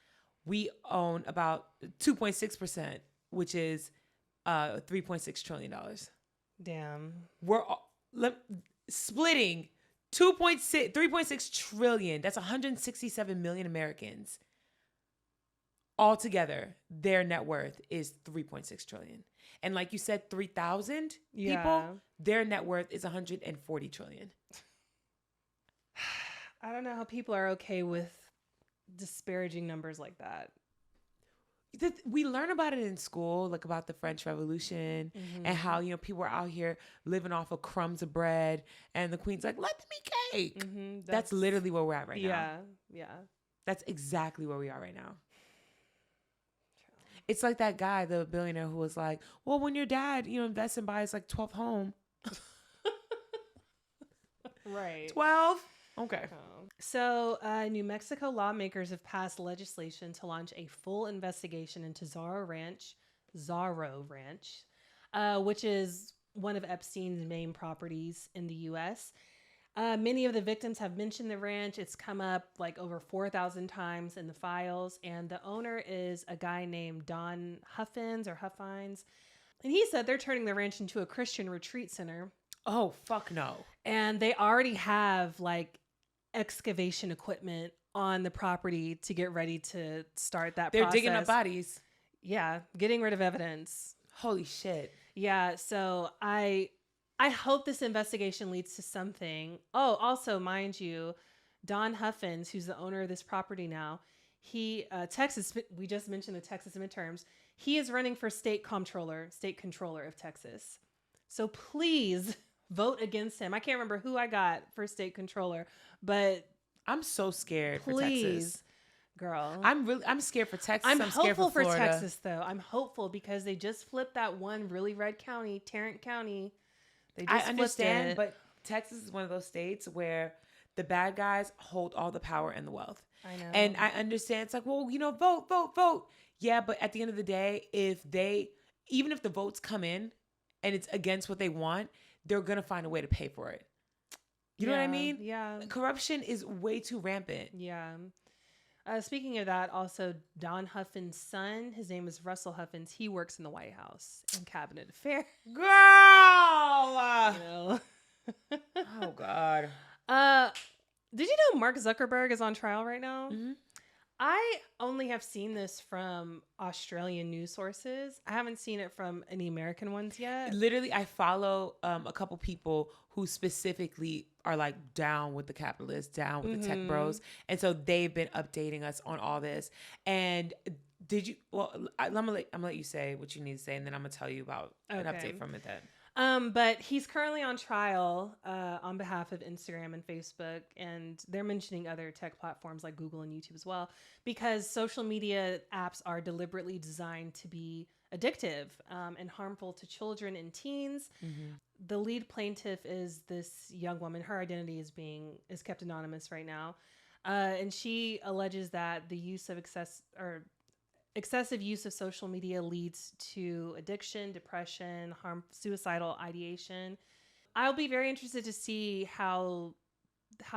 C: we own about 2.6%, which is $3.6 trillion.
B: Damn.
C: We're splitting 3.6 trillion. That's 167 million Americans. Altogether, their net worth is 3.6 trillion. And like you said, 3,000 people, their net worth is 140 trillion.
B: I don't know how people are okay with disparaging numbers like that.
C: We learn about it in school, like about the French Revolution and how, you know, people are out here living off of crumbs of bread and the queen's like, let them eat cake. That's literally where we're at right now.
B: Yeah.
C: That's exactly where we are right now. It's like that guy, the billionaire who was like, well, when your dad, you know, invests and buys like 12 home.
B: Right.
C: 12? Okay.
B: So New Mexico lawmakers have passed legislation to launch a full investigation into Zorro Ranch, which is one of Epstein's main properties in the U.S. Many of the victims have mentioned the ranch. It's come up like over 4,000 times in the files. And the owner is a guy named Don Huffines. And he said they're turning the ranch into a Christian retreat center.
C: Oh, fuck no.
B: And they already have like excavation equipment on the property to get ready to start that process.
C: They're digging up bodies.
B: Yeah, getting rid of evidence.
C: Holy shit.
B: Yeah, so I hope this investigation leads to something. Oh, also, mind you, Don Huffines, who's the owner of this property now, we just mentioned the Texas midterms. He is running for state controller of Texas. So please vote against him. I can't remember who I got for state controller, but
C: I'm so scared for
B: Texas.
C: Please,
B: girl.
C: I'm scared for Texas.
B: I'm
C: scared
B: hopeful
C: for Florida.
B: Texas, though. I'm hopeful because they just flipped that one really red county, Tarrant County.
C: I understand, but Texas is one of those states where the bad guys hold all the power and the wealth.
B: I know.
C: And I understand. It's like, well, you know, vote. Yeah, but at the end of the day, even if the votes come in and it's against what they want, they're going to find a way to pay for it. You know what I mean?
B: Yeah.
C: Corruption is way too rampant.
B: Yeah. Speaking of that, also Don Huffins' son, his name is Russell Huffins. He works in the White House in cabinet affairs.
C: Girl!
B: You know.
C: Oh, God.
B: Did you know Mark Zuckerberg is on trial right now?
C: Mm-hmm.
B: I only have seen this from Australian news sources. I haven't seen it from any American ones yet.
C: Literally, I follow a couple people who specifically are like down with the capitalists, down with the tech bros. And so they've been updating us on all this. And did you, well, I'm gonna let you say what you need to say, and then I'm gonna tell you about an update from it then.
B: But he's currently on trial on behalf of Instagram and Facebook, and they're mentioning other tech platforms like Google and YouTube as well, because social media apps are deliberately designed to be addictive and harmful to children and teens. Mm-hmm. The lead plaintiff is this young woman. Her identity is kept anonymous right now, and she alleges that the use of excessive use of social media leads to addiction, depression, suicidal ideation. I'll be very interested to see how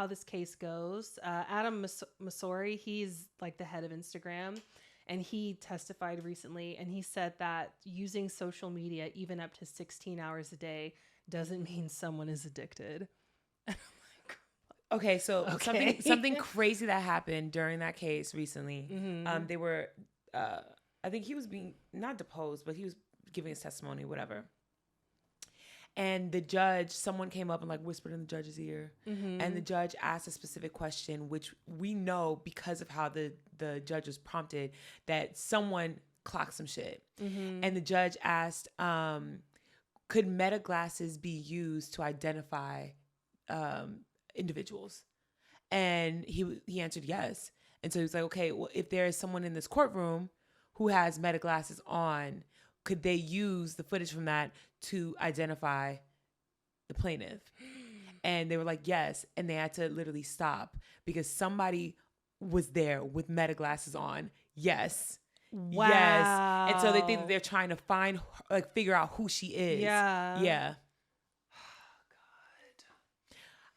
B: this case goes. Adam Masori, he's like the head of Instagram, and he testified recently, and he said that using social media even up to 16 hours a day doesn't mean someone is addicted.
C: Okay, so something crazy that happened during that case recently. Mm-hmm. They were I think he was being not deposed, but he was giving his testimony, whatever. And the judge, someone came up and like whispered in the judge's ear.
B: Mm-hmm.
C: And the judge asked a specific question, which we know because of how the judge was prompted that someone clocked some shit.
B: Mm-hmm.
C: And the judge asked, could meta glasses be used to identify individuals? And he answered yes. And so he was like, okay, well, if there is someone in this courtroom who has meta glasses on, could they use the footage from that to identify the plaintiff? And they were like, yes. And they had to literally stop because somebody was there with meta glasses on. Yes.
B: Wow.
C: Yes. And so they think that they're trying to find, like, figure out who she is.
B: Yeah.
C: Yeah.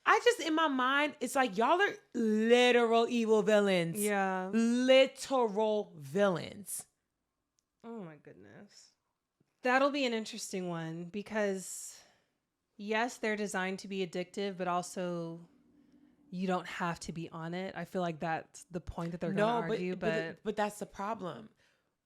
C: I just, in my mind, it's like y'all are literal evil villains.
B: Yeah.
C: Literal villains.
B: Oh my goodness. That'll be an interesting one because, yes, they're designed to be addictive, but also you don't have to be on it. I feel like that's the point that they're going to argue.
C: But that's the problem.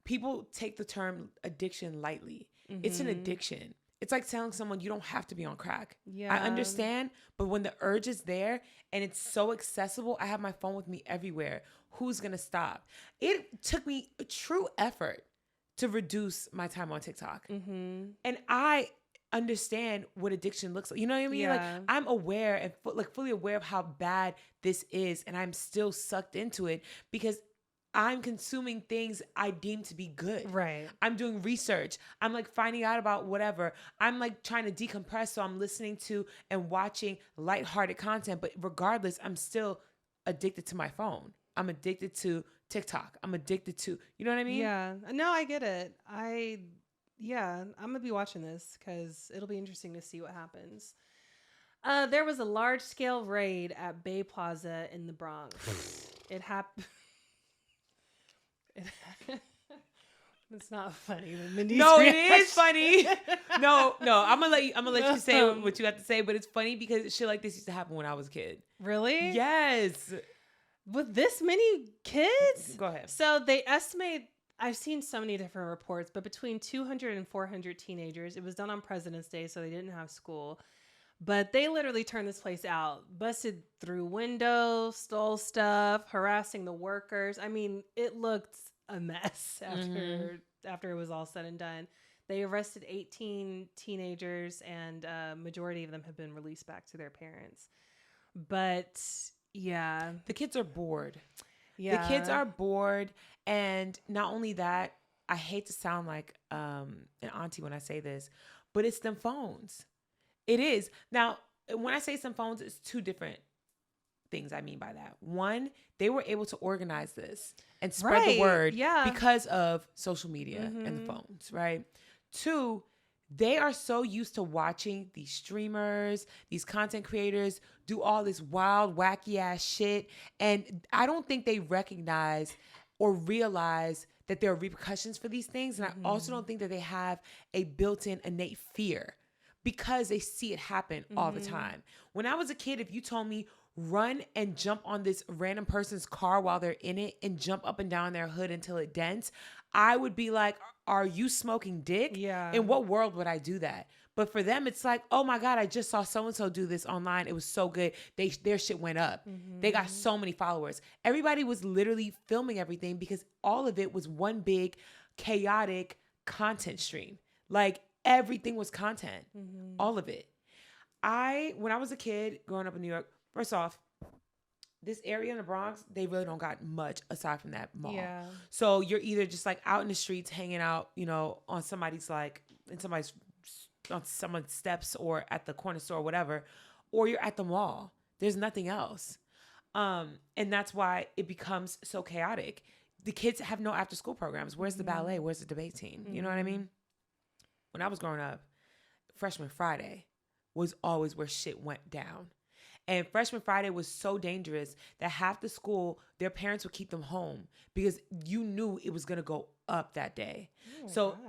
C: People take the term addiction lightly. Mm-hmm. It's an addiction. It's like telling someone you don't have to be on crack.
B: Yeah.
C: I understand, but when the urge is there and it's so accessible, I have my phone with me everywhere. Who's going to stop? It took me a true effort to reduce my time on TikTok.
B: Mm-hmm.
C: And I understand what addiction looks like. You know what I mean?
B: Yeah.
C: Like, I'm aware and fully aware of how bad this is, and I'm still sucked into it because I'm consuming things I deem to be good.
B: Right.
C: I'm doing research. I'm like finding out about whatever. I'm like trying to decompress. So I'm listening to and watching lighthearted content. But regardless, I'm still addicted to my phone. I'm addicted to TikTok. I'm addicted to, you know what I mean?
B: Yeah. No, I get it. I'm going to be watching this because it'll be interesting to see what happens. There was a large scale raid at Bay Plaza in the Bronx. It happened. It's not funny.
C: No, it is funny. No, I'm gonna let you say what you have to say, but it's funny because shit like this used to happen when I was a kid.
B: Really?
C: Yes.
B: With this many kids?
C: Go ahead.
B: So they estimate, I've seen so many different reports, but between 200 and 400 teenagers. It was done on President's Day, so they didn't have school. But they literally turned this place out, busted through windows, stole stuff, harassing the workers. I mean, it looked a mess after it was all said and done. They arrested 18 teenagers, and majority of them have been released back to their parents. But yeah,
C: the kids are bored.
B: Yeah,
C: the kids are bored, and not only that, I hate to sound like an auntie when I say this, but it's them phones. It is. Now, when I say some phones, it's two different things I mean by that. One, they were able to organize this and spread the word because of social media and the phones, right? Two, they are so used to watching these streamers, these content creators do all this wild, wacky ass shit. And I don't think they recognize or realize that there are repercussions for these things. And I also don't think that they have a built-in innate fear, because they see it happen all the time. When I was a kid, if you told me run and jump on this random person's car while they're in it and jump up and down their hood until it dents, I would be like, are you smoking dick?
B: Yeah.
C: In what world would I do that? But for them, it's like, oh my God, I just saw so-and-so do this online. It was so good. Their shit went up. They got so many followers. Everybody was literally filming everything because all of it was one big chaotic content stream. Like, everything was content. All of it. When I was a kid growing up in New York, first off, this area in the Bronx, they really don't got much aside from that mall.
B: Yeah.
C: So you're either just like out in the streets hanging out, on someone's steps or at the corner store or whatever, or you're at the mall. There's nothing else. And that's why it becomes so chaotic. The kids have no after school programs. Where's the ballet? Where's the debate team? You know what I mean? When I was growing up, Freshman Friday was always where shit went down. And Freshman Friday was so dangerous that half the school, their parents would keep them home because you knew it was going to go up that day.
B: Oh
C: so
B: gosh.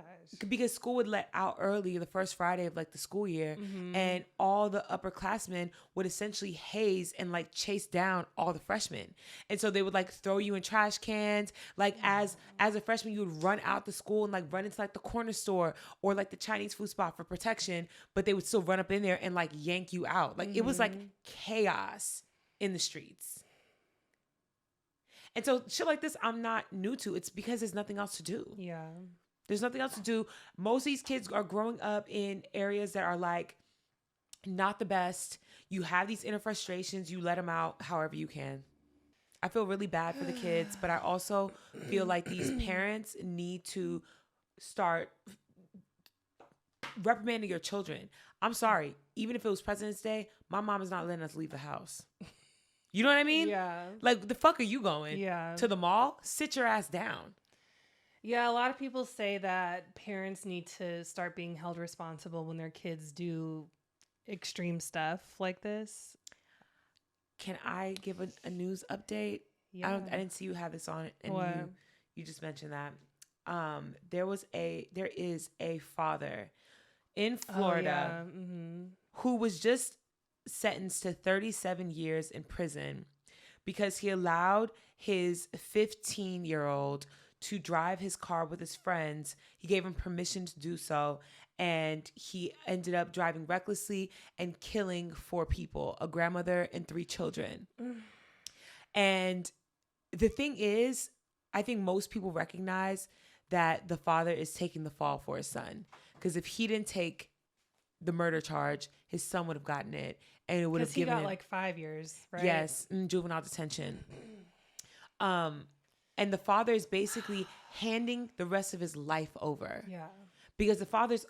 C: Because school would let out early the first Friday of like the school year, and all the upperclassmen would essentially haze and like chase down all the freshmen. And so they would like throw you in trash cans. Like as a freshman, you would run out the school and like run into like the corner store or like the Chinese food spot for protection, but they would still run up in there and like yank you out. Like it was like chaos in the streets. And so shit like this, I'm not new to. It's because there's nothing else to do.
B: Yeah.
C: There's nothing else to do. Most of these kids are growing up in areas that are like not the best. You have these inner frustrations. You let them out however you can. I feel really bad for the kids, but I also feel like these parents need to start reprimanding your children. I'm sorry. Even if it was President's Day, my mom is not letting us leave the house. You know what I mean?
B: Yeah.
C: Like, the fuck are you going?
B: Yeah.
C: To the mall? Sit your ass down.
B: Yeah, a lot of people say that parents need to start being held responsible when their kids do extreme stuff like this.
C: Can I give a news update?
B: Yeah.
C: I didn't see you have this on, and
B: What?
C: you just mentioned that. There is a father in Florida who was just sentenced to 37 years in prison because he allowed his 15-year-old to drive his car with his friends. He gave him permission to do so, and he ended up driving recklessly and killing 4 people, a grandmother and 3 children. And the thing is, I think most people recognize that the father is taking the fall for his son, because if he didn't take the murder charge, his son would have gotten it, and it would have given him
B: like 5 years, right?
C: Yes, in juvenile detention. And the father is basically handing the rest of his life over.
B: Yeah.
C: Because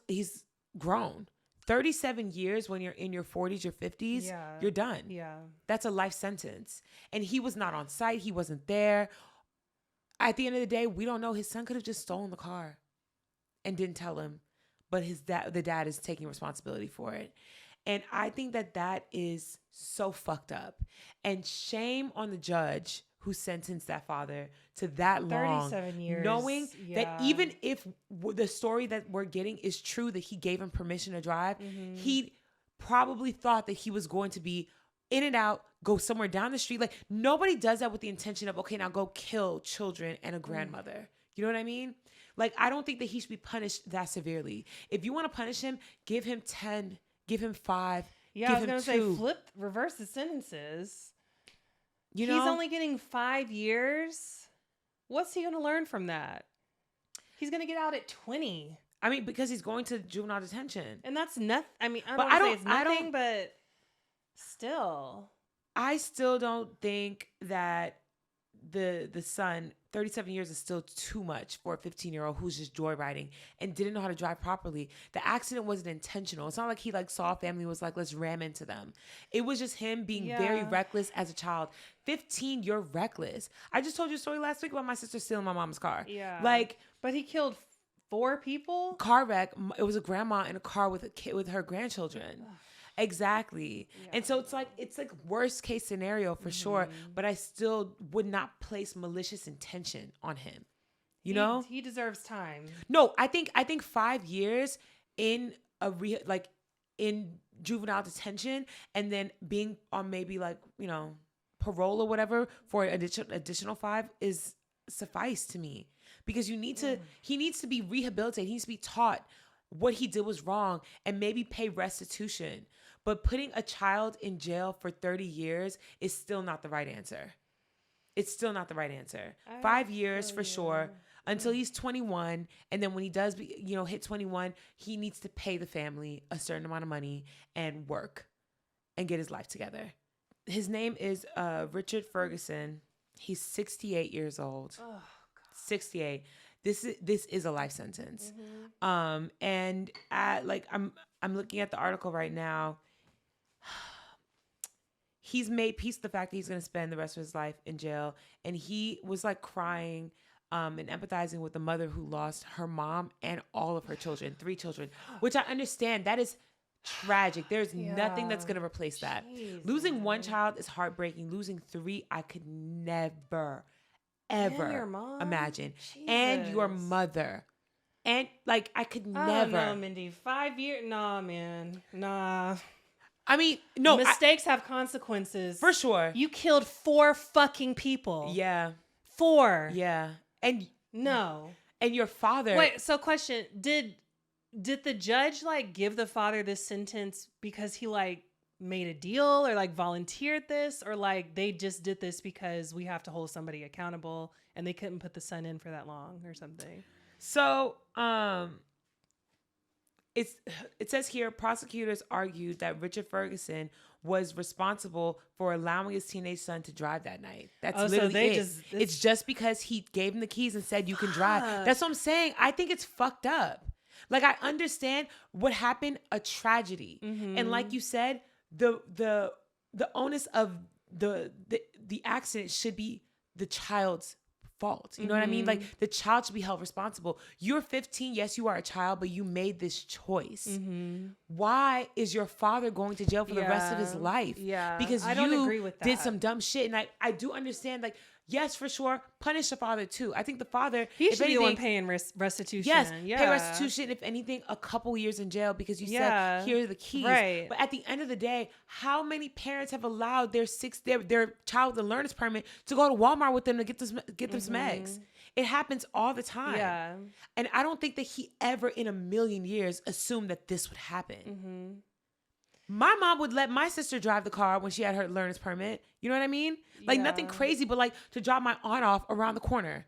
C: he's grown. 37 years when you're in your 40s or 50s, you're done.
B: Yeah.
C: That's a life sentence. And he was not on site. He wasn't there. At the end of the day, we don't know. His son could have just stolen the car and didn't tell him. But the dad is taking responsibility for it. And I think that is so fucked up. And shame on the judge who sentenced that father to that
B: 37 years.
C: Knowing that even if the story that we're getting is true, that he gave him permission to drive, he probably thought that he was going to be in and out, go somewhere down the street. Like, nobody does that with the intention of, okay, now go kill children and a grandmother. You know what I mean? Like, I don't think that he should be punished that severely. If you want to punish him, give him 10, give him 5.
B: Yeah, I was going to say, reverse the sentences. You know? He's only getting 5 years. What's he going to learn from that? He's going to get out at 20.
C: I mean, because he's going to juvenile detention.
B: And that's nothing. I mean, I don't want to say it's nothing, but still.
C: I still don't think that the son, 37 years is still too much for a 15-year-old who's just joyriding and didn't know how to drive properly. The accident wasn't intentional. It's not like he like saw a family and was like, let's ram into them. It was just him being very reckless as a child. 15, you're reckless. I just told you a story last week about my sister stealing my mom's car.
B: Yeah.
C: Like,
B: but he killed 4 people?
C: Car wreck. It was a grandma in a car with a kid with her grandchildren. Exactly. Yeah. And so it's like worst case scenario for sure, but I still would not place malicious intention on him. You know?
B: He deserves time.
C: No, I think 5 years in in juvenile detention and then being on maybe like, you know, parole or whatever for additional 5 is suffice to me. Because he needs to be rehabilitated. He needs to be taught what he did was wrong and maybe pay restitution. But putting a child in jail for 30 years is still not the right answer. It's still not the right answer. 5 years for sure until he's 21. And then when he does, hit 21, he needs to pay the family a certain amount of money and work and get his life together. His name is Richard Ferguson. He's 68 years old. Oh, God. 68. This is a life sentence. And I'm looking at the article right now. He's made peace with the fact that he's going to spend the rest of his life in jail. And he was like crying and empathizing with the mother who lost her mom and all of her children, 3 children, which I understand. That is tragic. There's nothing that's going to replace that. Jesus. Losing 1 child is heartbreaking. Losing 3, I could never, ever imagine. Jesus. And your mother. And like, I could
B: Oh,
C: never.
B: no, Mindy. 5 years? Nah, man. Nah.
C: I mean, no.
B: Mistakes have consequences.
C: For sure.
B: You killed 4 fucking people.
C: Yeah.
B: 4.
C: Yeah. And
B: no.
C: And your father.
B: Wait, so question. Did the judge like give the father this sentence because he like made a deal or like volunteered this, or like they just did this because we have to hold somebody accountable and they couldn't put the son in for that long or something?
C: So, it says here, prosecutors argued that Richard Ferguson was responsible for allowing his teenage son to drive that night. That's literally it. It's just because he gave him the keys and said you can drive. That's what I'm saying. I think it's fucked up. Like, I understand what happened, a tragedy. Mm-hmm. And like you said, the onus of the accident should be the child's fault. You know what I mean? Like, the child should be held responsible. You're 15. Yes, you are a child, but you made this choice. Mm-hmm. Why is your father going to jail for the rest of his life?
B: Yeah.
C: Because
B: I don't agree with that.
C: Did some dumb shit. And I do understand, like, yes, for sure, punish the father too. I think the father,
B: he should be the one paying restitution.
C: Yes, pay restitution. If anything, a couple years in jail because you said, here are the keys.
B: Right.
C: But at the end of the day, how many parents have allowed their child with a learner's permit to go to Walmart with them to get them some eggs? It happens all the time. Yeah. And I don't think that he ever in a million years assumed that this would happen. Mm-hmm. My mom would let my sister drive the car when she had her learner's permit. You know what I mean? Like, nothing crazy, but like to drop my aunt off around the corner.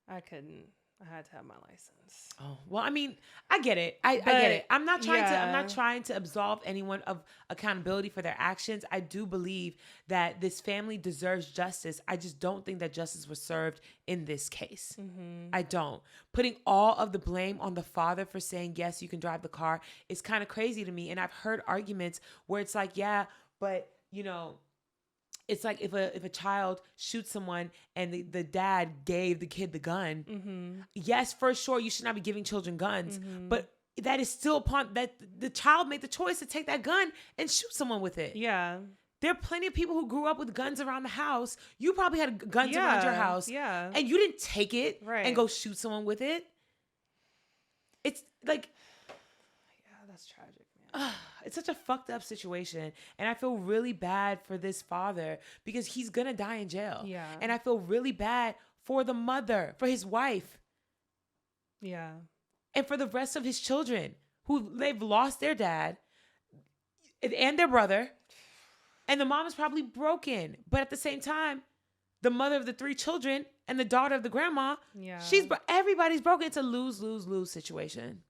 B: I couldn't. I had to have my license.
C: Oh, well, I mean, I get it. I get it. I'm not trying to absolve anyone of accountability for their actions. I do believe that this family deserves justice. I just don't think that justice was served in this case. Mm-hmm. I don't. Putting all of the blame on the father for saying, yes, you can drive the car is kind of crazy to me. And I've heard arguments where it's like, yeah, but you know, it's like if a child shoots someone and the dad gave the kid the gun, mm-hmm. yes, for sure, you should not be giving children guns. Mm-hmm. But that is still upon that the child made the choice to take that gun and shoot someone with it. Yeah. There are plenty of people who grew up with guns around the house. You probably had guns around your house. Yeah. And you didn't take it and go shoot someone with it. It's like... Yeah, that's tragic, man. It's such a fucked up situation. And I feel really bad for this father because he's going to die in jail. Yeah. And I feel really bad for the mother, for his wife. Yeah. And for the rest of his children who they've lost their dad and their brother. And the mom is probably broken. But at the same time, the mother of the 3 children and the daughter of the grandma, everybody's broken. It's a lose-lose-lose situation.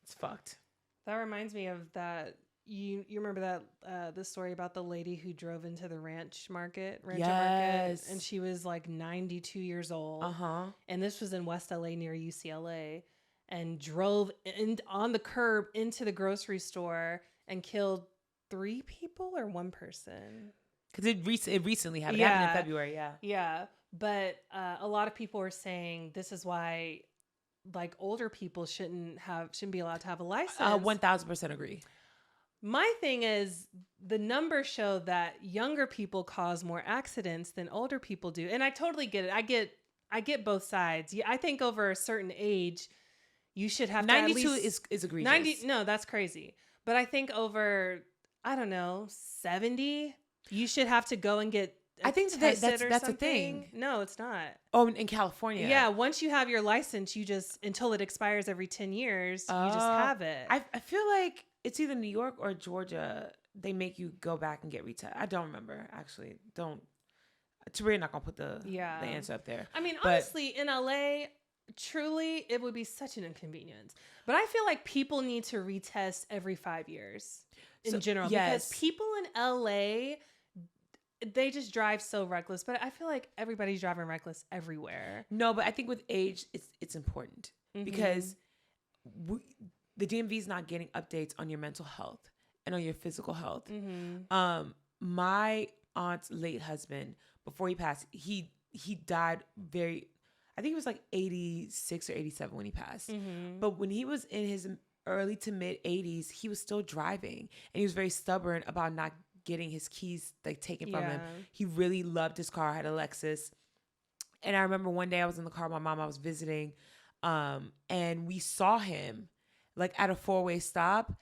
C: It's fucked.
B: That reminds me of that. You remember that the story about the lady who drove into the rancher market, and she was like 92 years old. And this was in West LA near UCLA, and drove on the curb into the grocery store and killed 3 people or 1 person.
C: Because it recently happened. It happened in February.
B: Yeah. But a lot of people were saying this is why, like, older people shouldn't be allowed to have a license.
C: 1000% agree.
B: My thing is, the numbers show that younger people cause more accidents than older people do, and I totally get it. I get both sides. Yeah, I think over a certain age, you should have
C: 92
B: to at least,
C: is egregious.
B: 90. No, that's crazy. But I think over, I don't know, 70, you should have to go and get.
C: I think that's a thing.
B: No, it's not.
C: Oh, in California.
B: Yeah, once you have your license, you just, until it expires every 10 years, you just have it.
C: I feel like it's either New York or Georgia. They make you go back and get retested. I don't remember, actually. Tabria not going to put the answer up there.
B: I mean, honestly, in LA, truly, it would be such an inconvenience. But I feel like people need to retest every 5 years in general. Yes. Because people in LA... they just drive so reckless, but I feel like everybody's driving reckless everywhere.
C: No, but I think with age, it's important because the DMV is not getting updates on your mental health and on your physical health. Mm-hmm. My aunt's late husband, before he passed, he died I think it was like 86 or 87 when he passed. Mm-hmm. But when he was in his early to mid 80s, he was still driving, and he was very stubborn about not getting his keys like taken from him. He really loved his car, had a Lexus. And I remember one day I was in the car with my mom. I was visiting And we saw him like at a 4-way stop,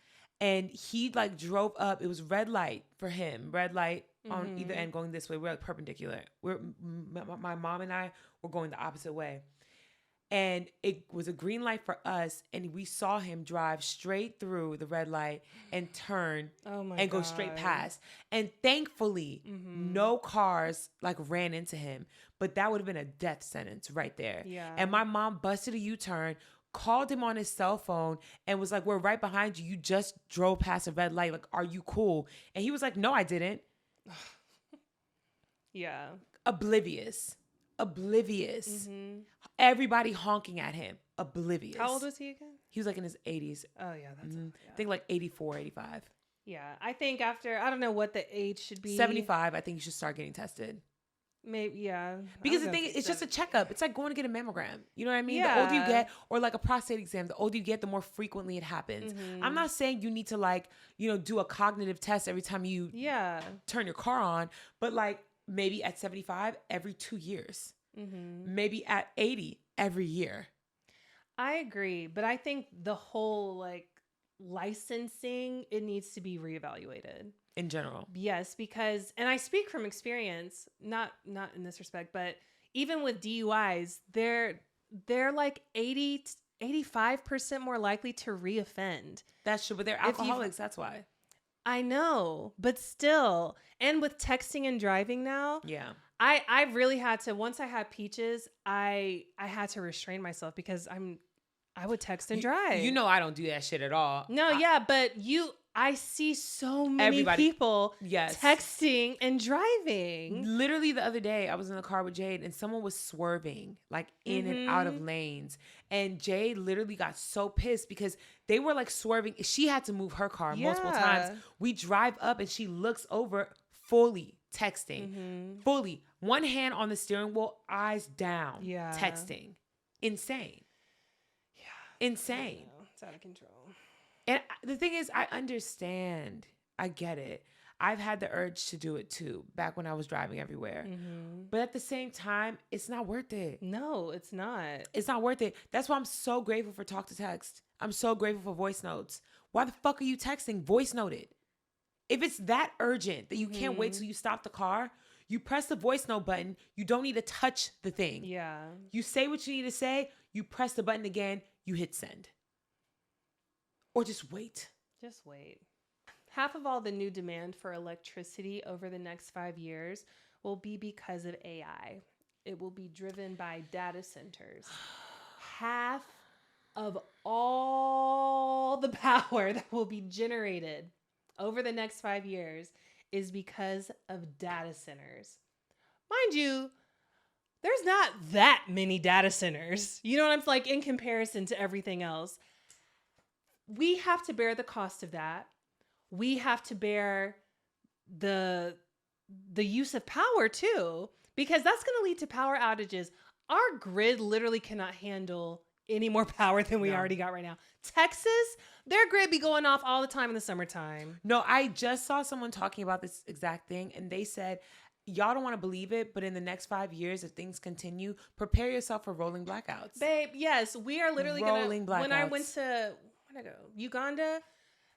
C: and he like drove up. It was red light for him, red light on either end going this way. We're like perpendicular. My mom and I were going the opposite way. And it was a green light for us, and we saw him drive straight through the red light and turn and go straight past. And thankfully, no cars like ran into him, but that would have been a death sentence right there.
B: Yeah.
C: And my mom busted a U-turn, called him on his cell phone, and was like, "We're right behind you. You just drove past a red light. Like, are you cool?" And he was like, "No, I didn't."
B: Yeah.
C: Oblivious. Everybody honking at him. Oblivious.
B: How old was he again?
C: He was like in his 80s.
B: Oh, yeah. That's
C: I think like 84, 85.
B: Yeah. I think after, I don't know what the age should be.
C: 75, I think you should start getting tested.
B: Maybe, yeah.
C: Because the thing is, it's just a checkup. It's like going to get a mammogram. You know what I mean?
B: Yeah.
C: The older you get, or like a prostate exam, the older you get, the more frequently it happens. I'm not saying you need to like, do a cognitive test every time you turn your car on, but like maybe at 75, every 2 years. Maybe at 80, every year.
B: I agree. But I think the whole like licensing, it needs to be reevaluated.
C: In general.
B: Yes, because, and I speak from experience, not in this respect, but even with DUIs, they're like 85% more likely to reoffend.
C: That's true, but they're alcoholics, that's why.
B: I know, but still. And with texting and driving now.
C: Yeah.
B: I really had to, once I had Peaches, I had to restrain myself because I would text and drive.
C: I don't do that shit at all.
B: No, but I see so many people texting and driving.
C: Literally the other day, I was in the car with Jade and someone was swerving like in and out of lanes. And Jade literally got so pissed because they were like swerving. She had to move her car multiple times. We drive up and she looks over, fully texting. Fully. One hand on the steering wheel, eyes down. Texting. Insane. Insane.
B: It's out of control.
C: And the thing is, I understand. I get it. I've had the urge to do it too, back when I was driving everywhere. But at the same time, it's not worth it.
B: No, it's not.
C: It's not worth it. That's why I'm so grateful for talk to text. I'm so grateful for voice notes. Why the fuck are you texting? Voice note it. If it's that urgent that you can't wait till you stop the car, you press the voice note button. You don't need to touch the thing.
B: Yeah.
C: You say what you need to say. You press the button again. You hit send. Or just wait.
B: Just wait. Half of all the new demand for electricity over the next 5 years will be because of AI. It will be driven by data centers. Half of all the power that will be generated over the next 5 years is because of data centers. Mind you, there's not that many data centers. You know what I'm saying? Like in comparison to everything else. We have to bear the cost of that. We have to bear the use of power too, because that's going to lead to power outages. Our grid literally cannot handle any more power than we already got right now. Texas, their grid be going off all the time in the summertime.
C: No, I just saw someone talking about this exact thing, and they said, y'all don't want to believe it, but in the next 5 years, if things continue, prepare yourself for rolling blackouts.
B: Babe, yes, we are literally
C: rolling blackouts.
B: When I went to, where'd I go? Uganda,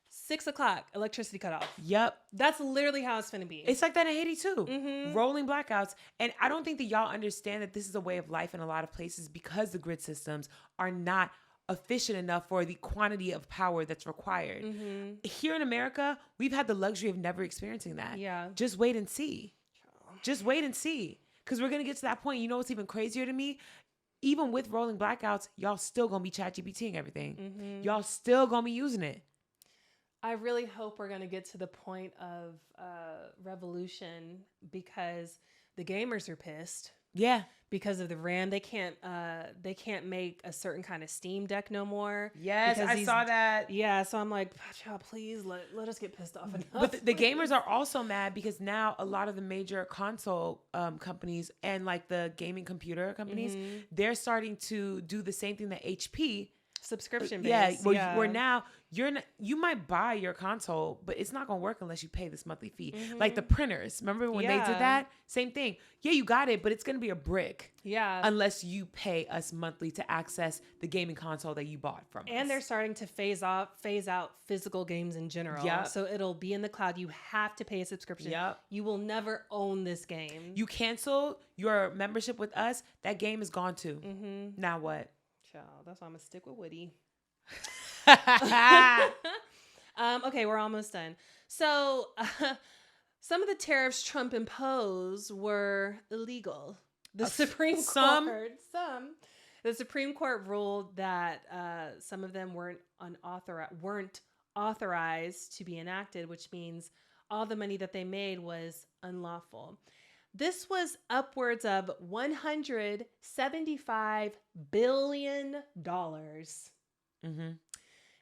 B: 6 o'clock, electricity cut off.
C: Yep.
B: That's literally how it's going to be.
C: It's like that in Haiti too. Rolling blackouts. And I don't think that y'all understand that this is a way of life in a lot of places because the grid systems are not efficient enough for the quantity of power that's required. Here in America, we've had the luxury of never experiencing that.
B: Yeah.
C: Just wait and see. Just wait and see. Because we're going to get to that point. You know what's even crazier to me? Even with rolling blackouts, y'all still going to be ChatGPTing everything. Y'all still going to be using it.
B: I really hope we're going to get to the point of revolution because the gamers are pissed.
C: Yeah.
B: Because of the RAM. They can't make a certain kind of Steam Deck no more.
C: Yes, I saw that.
B: Yeah, so I'm like, child, please let us get pissed off enough.
C: But the gamers are also mad because now a lot of the major console companies and like the gaming computer companies, they're starting to do the same thing that HP
B: subscription
C: Yeah,
B: based.
C: where now you might buy your console, but it's not gonna work unless you pay this monthly fee. Like the printers, remember when they did that? Same thing. Yeah, you got it, but it's gonna be a brick.
B: Yeah,
C: unless you pay us monthly to access the gaming console that you bought from us.
B: And they're starting to phase out physical games in general.
C: Yep.
B: So it'll be in the cloud. You have to pay a subscription.
C: Yep.
B: You will never own this game.
C: You cancel your membership with us, that game is gone too. Now what?
B: Child, that's why I'm gonna stick with Woody. Okay, we're almost done. So some of the tariffs Trump imposed were illegal. The Supreme Court ruled that some of them weren't authorized to be enacted, which means all the money that they made was unlawful. This was upwards of $175 billion.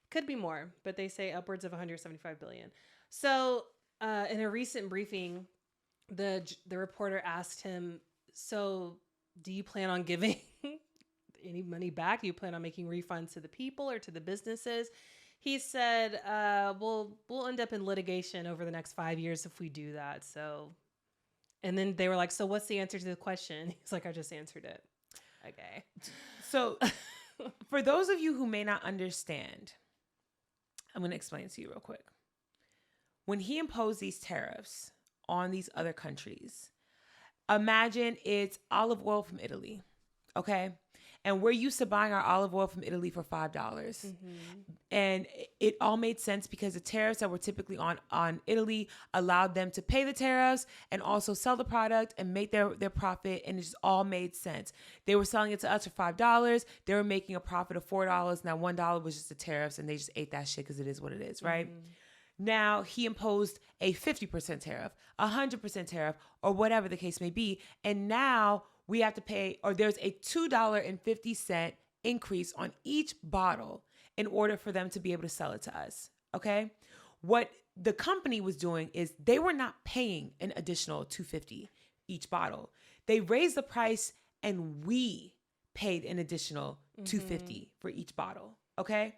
B: Could be more, but they say upwards of 175 billion. So in a recent briefing, the reporter asked him, so do you plan on giving any money back? Do you plan on making refunds to the people or to the businesses? He said, we'll end up in litigation over the next 5 years if we do that. So, and then they were like, so what's the answer to the question? He's like, I just answered it. Okay.
C: So for those of you who may not understand, I'm going to explain it to you real quick. When he imposed these tariffs on these other countries, imagine it's olive oil from Italy, okay? And we're used to buying our olive oil from Italy for $5. And it all made sense because the tariffs that were typically on Italy allowed them to pay the tariffs and also sell the product and make their profit. And it just all made sense. They were selling it to us for $5. They were making a profit of $4. Now $1 was just the tariffs and they just ate that shit because it is what it is, right? Now he imposed a 50% tariff, 100% tariff, or whatever the case may be. And now we have to pay, or there's a $2.50 increase on each bottle in order for them to be able to sell it to us. Okay. What the company was doing is they were not paying an additional $2.50 each bottle. They raised the price and we paid an additional $2.50 for each bottle. Okay.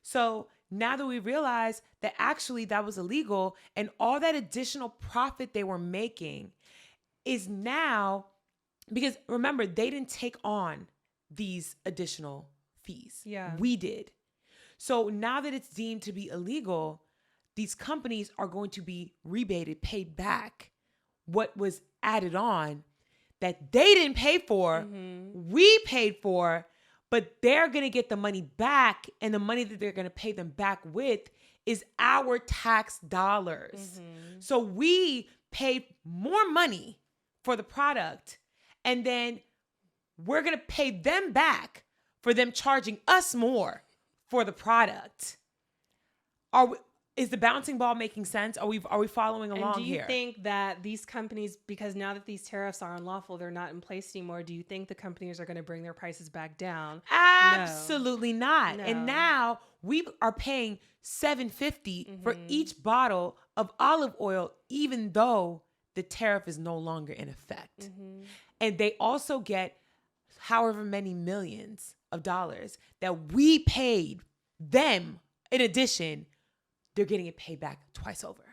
C: So now that we realize that actually that was illegal and all that additional profit they were making is now, because remember, they didn't take on these additional fees.
B: Yeah.
C: We did. So now that it's deemed to be illegal, these companies are going to be rebated, paid back what was added on that they didn't pay for, we paid for, but they're going to get the money back, and the money that they're going to pay them back with is our tax dollars. So we paid more money for the product, and then we're going to pay them back for them charging us more for the product. Is the bouncing ball making sense? Are we following along here?
B: And do you think that these companies, because now that these tariffs are unlawful, they're not in place anymore, do you think the companies are going to bring their prices back down?
C: Absolutely not.
B: No.
C: And now we are paying $7.50 for each bottle of olive oil, even though the tariff is no longer in effect. And they also get however many millions of dollars that we paid them in addition. They're getting it paid back twice over.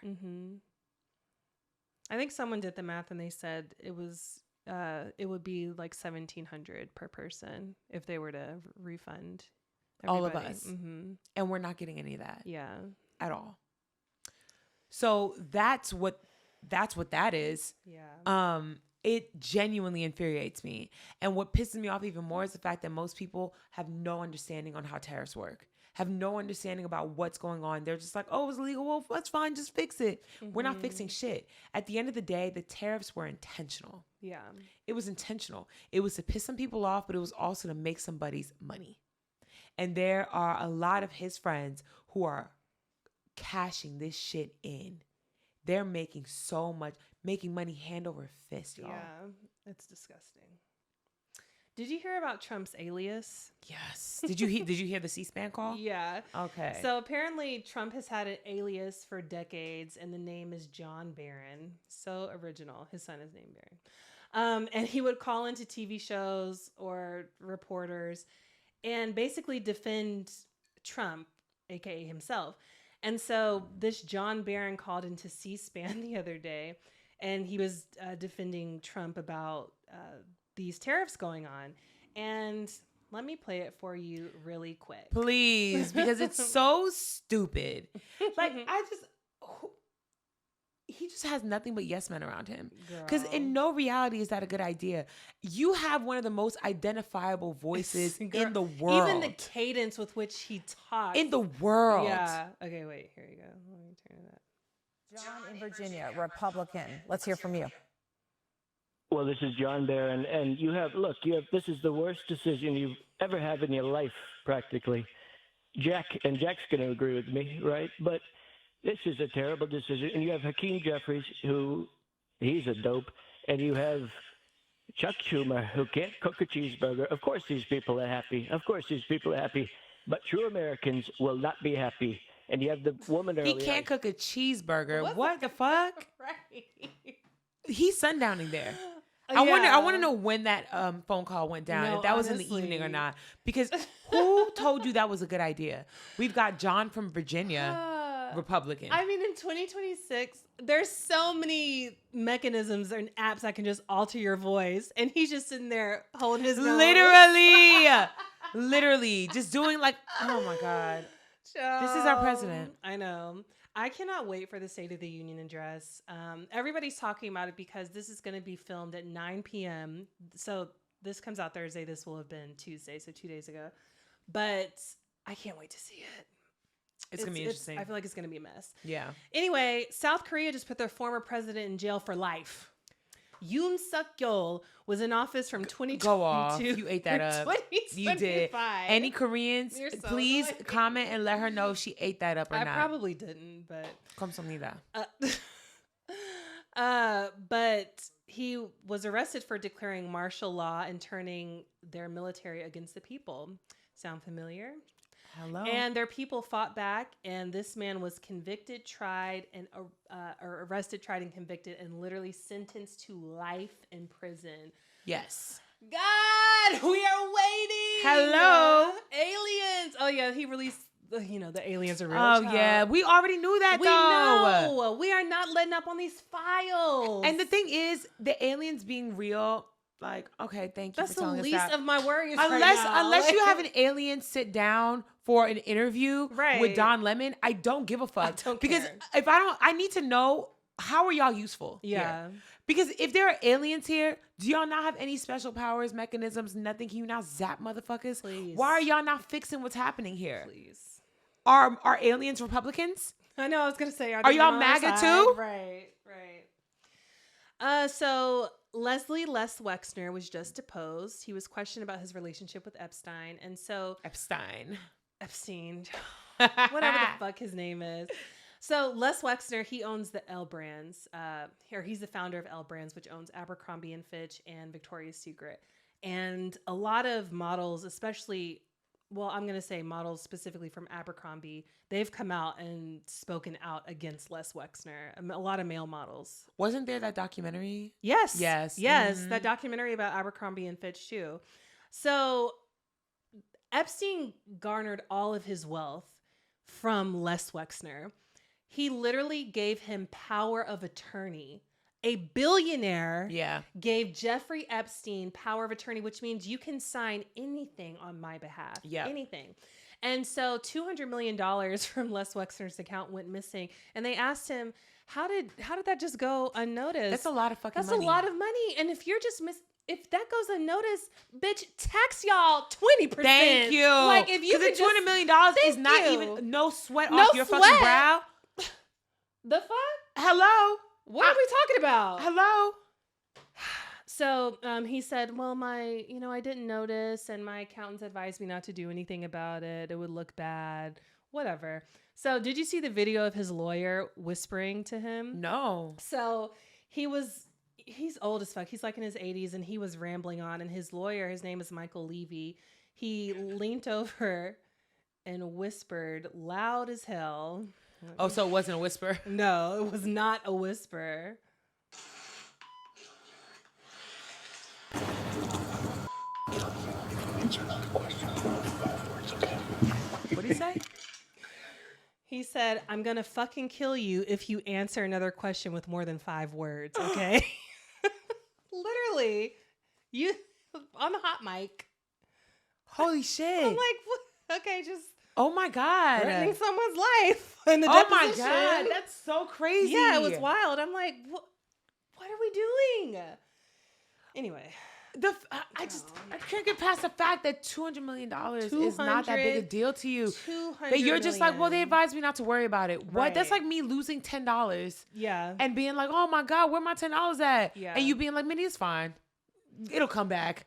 B: I think someone did the math and they said it would be like $1,700 per person if they were to refund everybody.
C: All of us. And we're not getting any of that.
B: Yeah.
C: At all. So that's what that is.
B: Yeah.
C: It genuinely infuriates me. And what pisses me off even more is the fact that most people have no understanding on how tariffs work. Have no understanding about what's going on. They're just like, oh, it's illegal. Well, that's fine. Just fix it. We're not fixing shit. At the end of the day, the tariffs were intentional.
B: Yeah.
C: It was intentional. It was to piss some people off, but it was also to make somebody's money. And there are a lot of his friends who are cashing this shit in. They're making so much, making money hand over fist, y'all.
B: Yeah. It's disgusting. Did you hear about Trump's alias?
C: Yes. Did you hear the C-SPAN call?
B: Yeah.
C: Okay.
B: So apparently Trump has had an alias for decades, and the name is John Barron. So original. His son is named Barron. And he would call into TV shows or reporters and basically defend Trump, aka himself. And so this John Barron called into C-SPAN the other day, and he was defending Trump about these tariffs going on. And let me play it for you really quick.
C: Please, because it's so stupid. Like, he just has nothing but yes men around him. Because in no reality is that a good idea. You have one of the most identifiable voices in the world.
B: Even the cadence with which he talks.
C: In the world.
B: Yeah. Okay, wait. Here you go. Let me turn it up.
A: John in Virginia, Republican. Let's hear from you.
D: Well, this is John Barron, and this is the worst decision you've ever had in your life, practically. Jack's going to agree with me, right? But this is a terrible decision. And you have Hakeem Jeffries, he's a dope, and you have Chuck Schumer, who can't cook a cheeseburger. Of course these people are happy. But true Americans will not be happy. And you have the woman earlier.
C: He can't cook a cheeseburger. What the fuck?
B: Right.
C: He's sundowning there. I want to know when that phone call went down, if that was in the evening or not. Because who told you that was a good idea? We've got John from Virginia, Republican.
B: I mean, in 2026, there's so many mechanisms and apps that can just alter your voice. And he's just sitting there holding his nose.
C: Literally. Just doing like, oh my God. This is our president.
B: I know. I cannot wait for the State of the Union address. Everybody's talking about it because this is going to be filmed at 9 p.m. So this comes out Thursday. This will have been Tuesday, so 2 days ago. But I can't wait to see it.
C: It's going to be interesting.
B: I feel like it's going to be a mess.
C: Yeah.
B: Anyway, South Korea just put their former president in jail for life. Yoon Suk-yeol was in office from 2022.
C: Go off. You ate that up. You did. Any Koreans,
B: so
C: please
B: annoying.
C: comment and let her know if she ate that up or not.
B: I probably didn't, but...
C: Kamsahamnida.
B: But he was arrested for declaring martial law and turning their military against the people. Sound familiar?
C: Hello.
B: And their people fought back, and this man was convicted, tried, and arrested, tried, and convicted, and literally sentenced to life in prison.
C: Yes.
B: God, we are waiting.
C: Hello.
B: Aliens. Oh yeah, he released. The aliens are real.
C: Oh yeah, we already knew that.
B: We know. We are not letting up on these files.
C: And the thing is, the aliens being real. Like, okay, thank you for telling us that.
B: That's the least of my worries
C: Unless you have an alien sit down for an interview with Don Lemon, I don't give a fuck.
B: I don't
C: because
B: care.
C: if I need to know, how are y'all useful?
B: Yeah.
C: Here? Because if there are aliens here, do y'all not have any special powers, mechanisms, nothing? Can you not zap motherfuckers?
B: Please.
C: Why are y'all not fixing what's happening here?
B: Please.
C: Are aliens Republicans?
B: I know. I was gonna say,
C: are y'all MAGA too?
B: Right. So Leslie Les Wexner was just deposed. He was questioned about his relationship with Epstein, and so Epstein, whatever the fuck his name is. So Les Wexner, he owns the L Brands. He's the founder of L Brands, which owns Abercrombie and Fitch and Victoria's Secret. And a lot of models, especially, well, I'm going to say models specifically from Abercrombie, they've come out and spoken out against Les Wexner. A lot of male models.
C: Wasn't there that documentary?
B: Yes.
C: Mm-hmm.
B: That documentary about Abercrombie and Fitch too. So Epstein garnered all of his wealth from Les Wexner. He literally gave him power of attorney. A billionaire gave Jeffrey Epstein power of attorney, which means you can sign anything on my behalf.
C: Yeah.
B: Anything. And so $200 million from Les Wexner's account went missing. And they asked him, how did that just go unnoticed?
C: That's a lot of fucking money.
B: That's a lot of money. And if you're just if that goes unnoticed, bitch, tax y'all 20%.
C: Thank you.
B: Like if you
C: could $200 million is not even no sweat off your fucking brow.
B: The fuck?
C: Hello.
B: What are we talking about?
C: Hello.
B: So he said, well, I didn't notice, and my accountants advised me not to do anything about it. It would look bad. Whatever. So did you see the video of his lawyer whispering to him?
C: No.
B: So he's old as fuck. He's like in his 80s, and he was rambling on. And his lawyer, his name is Michael Levy, he leaned over and whispered loud as hell.
C: Oh, so it wasn't a whisper?
B: No, it was not a whisper.
E: Answer another question.
C: What did he say?
B: He said, I'm going to fucking kill you if you answer another question with more than 5 words, okay? Literally. You on the hot mic.
C: Holy shit.
B: I'm like, what? Okay, just
C: oh my God.
B: threatening someone's life in the
C: Oh my
B: deposition.
C: God. That's so crazy.
B: Yeah, it was wild. I'm like, what are we doing? Anyway.
C: I can't get past the fact that $200 million is not that big a deal to you. That you're just like, well, they advised me not to worry about it. What?
B: Right.
C: That's like me losing $10.
B: Yeah.
C: And being like, oh my God, where my $10 at?
B: Yeah.
C: And you being like, Mindy, it's fine. It'll come back.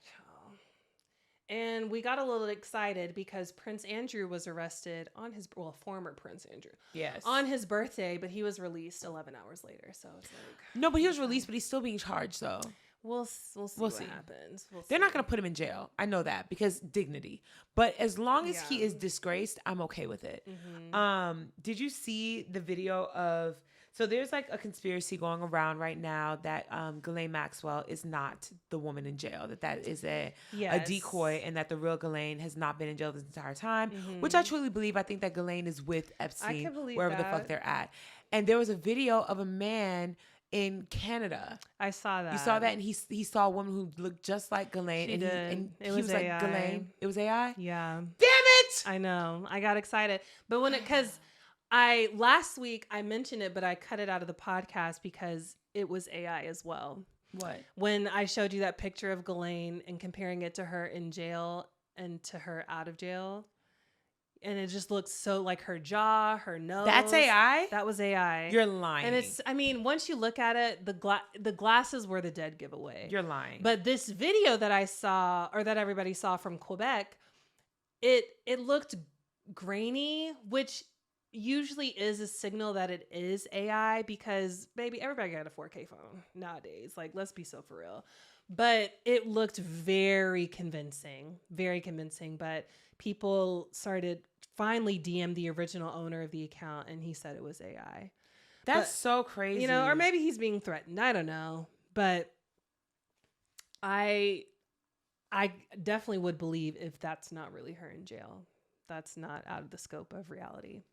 B: And we got a little excited because Prince Andrew was arrested on his, former Prince Andrew.
C: Yes.
B: On his birthday, but he was released 11 hours later. So it's like.
C: No, but he was released, but he's still being charged though.
B: We'll see what happens.
C: They're not going to put him in jail. I know that because dignity. But as long as he is disgraced, I'm okay with it. Mm-hmm. Did you see the video of... So there's like a conspiracy going around right now that Ghislaine Maxwell is not the woman in jail, that is a decoy, and that the real Ghislaine has not been in jail this entire time, which I truly believe. I think that Ghislaine is with Epstein, wherever the fuck they're at. And there was a video of a man in Canada.
B: I saw that.
C: You saw that, and he saw a woman who looked just like Ghislaine, and he was
B: AI.
C: like, Ghislaine. It was AI?
B: Yeah.
C: Damn it!
B: I know. I got excited. But because last week I mentioned it, but I cut it out of the podcast because it was AI as well.
C: What?
B: When I showed you that picture of Ghislaine and comparing it to her in jail and to her out of jail. And it just looks so like her jaw, her nose.
C: That's AI?
B: That was AI.
C: You're lying.
B: And it's, I mean, once you look at it, the glasses were the dead giveaway.
C: You're lying.
B: But this video that I saw, or that everybody saw from Quebec, it looked grainy, which usually is a signal that it is AI because, baby, everybody got a 4K phone nowadays. Like, let's be so for real. But it looked very convincing, but people started finally DM the original owner of the account, and he said it was AI.
C: That's so crazy.
B: You know, or maybe he's being threatened. I don't know. But I definitely would believe if that's not really her in jail. That's not out of the scope of reality.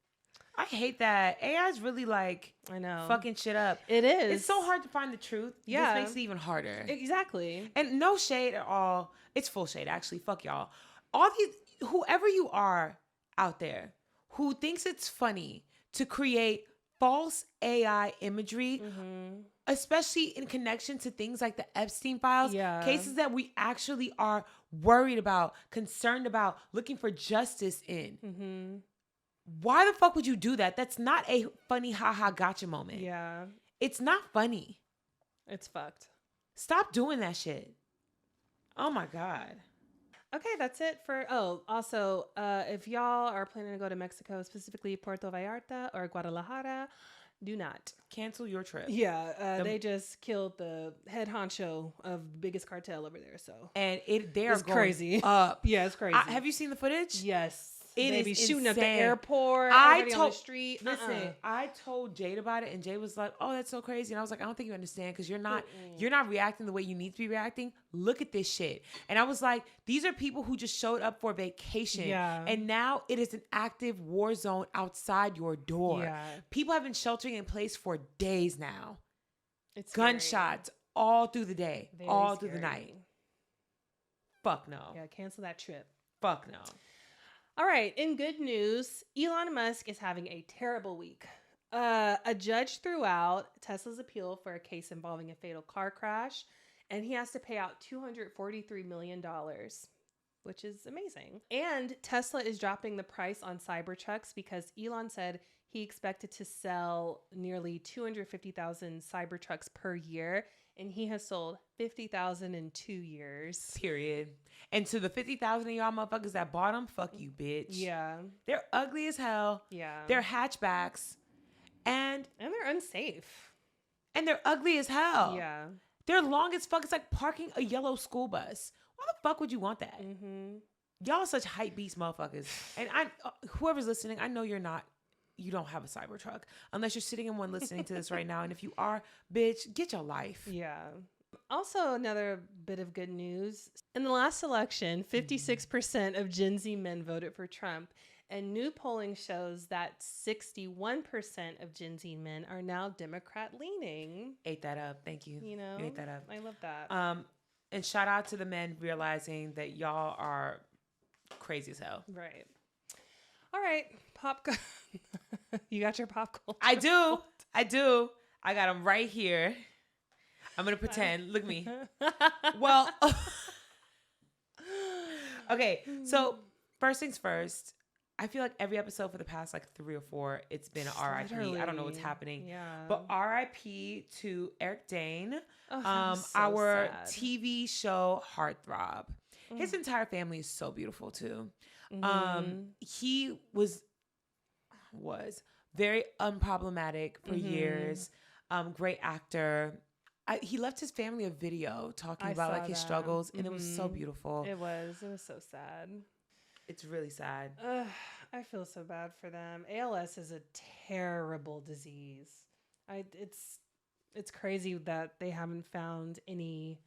C: I hate that. AI is really like,
B: I know,
C: fucking shit up.
B: It is.
C: It's so hard to find the truth.
B: Yeah.
C: This makes it even harder.
B: Exactly.
C: And no shade at all. It's full shade, actually. Fuck y'all. All these, whoever you are out there who thinks it's funny to create false AI imagery, especially in connection to things like the Epstein files, cases that we actually are worried about, concerned about, looking for justice in. Why the fuck would you do that? That's not a funny haha gotcha moment.
B: Yeah.
C: It's not funny.
B: It's fucked.
C: Stop doing that shit. Oh my God.
B: Okay, that's it for... Oh, also, if y'all are planning to go to Mexico, specifically Puerto Vallarta or Guadalajara, do not.
C: Cancel your trip.
B: Yeah, they just killed the head honcho of the biggest cartel over there, so...
C: And they are going
B: crazy.
C: up.
B: Yeah, it's crazy.
C: Have you seen the footage?
B: Yes.
C: It
B: be
C: is
B: shooting up the
C: insane.
B: airport,
C: I
B: everybody on the street.
C: Listen, I told Jade about it, and Jade was like, "Oh, that's so crazy." And I was like, "I don't think you understand because you're not reacting the way you need to be reacting. Look at this shit." And I was like, "These are people who just showed up for vacation, and now it is an active war zone outside your door.
B: Yeah.
C: People have been sheltering in place for days now.
B: It's
C: gunshots all through the day, all through the
B: scary.
C: night. Fuck no.
B: Yeah, cancel that trip.
C: Fuck no."
B: All right, in good news, Elon Musk is having a terrible week. A judge threw out Tesla's appeal for a case involving a fatal car crash, and he has to pay out $243 million, which is amazing. And Tesla is dropping the price on Cybertrucks because Elon said he expected to sell nearly 250,000 Cybertrucks per year, and he has sold 50,000 in 2 years.
C: Period. And to the 50,000 of y'all motherfuckers that bought them, fuck you, bitch.
B: Yeah.
C: They're ugly as hell.
B: Yeah.
C: They're hatchbacks. And
B: they're unsafe.
C: And they're ugly as hell.
B: Yeah.
C: They're long as fuck. It's like parking a yellow school bus. Why the fuck would you want that? Y'all are such hype beast motherfuckers. And whoever's listening, I know you don't have a Cybertruck unless you're sitting in one listening to this right now. And if you are, bitch, get your life.
B: Yeah. Also, another bit of good news. In the last election, 56% of Gen Z men voted for Trump. And new polling shows that 61% of Gen Z men are now Democrat leaning.
C: Ate that up. Thank you.
B: You know,
C: You ate that up.
B: I love that.
C: And shout out to the men realizing that y'all are crazy as hell.
B: Right. All right. You got your pop culture.
C: I do. I got them right here. I'm going to pretend. Look at me. Well, okay. So first things first, I feel like every episode for the past like 3 or 4, it's been an RIP. I don't know what's happening.
B: Yeah.
C: But RIP to Eric Dane,
B: So
C: our
B: sad.
C: TV show heartthrob. His entire family is so beautiful too. He was very unproblematic for years. Great actor. He left his family a video talking about like his struggles, and it was so beautiful.
B: It was so sad.
C: It's really sad.
B: I feel so bad for them. ALS is a terrible disease. It's crazy that they haven't found any.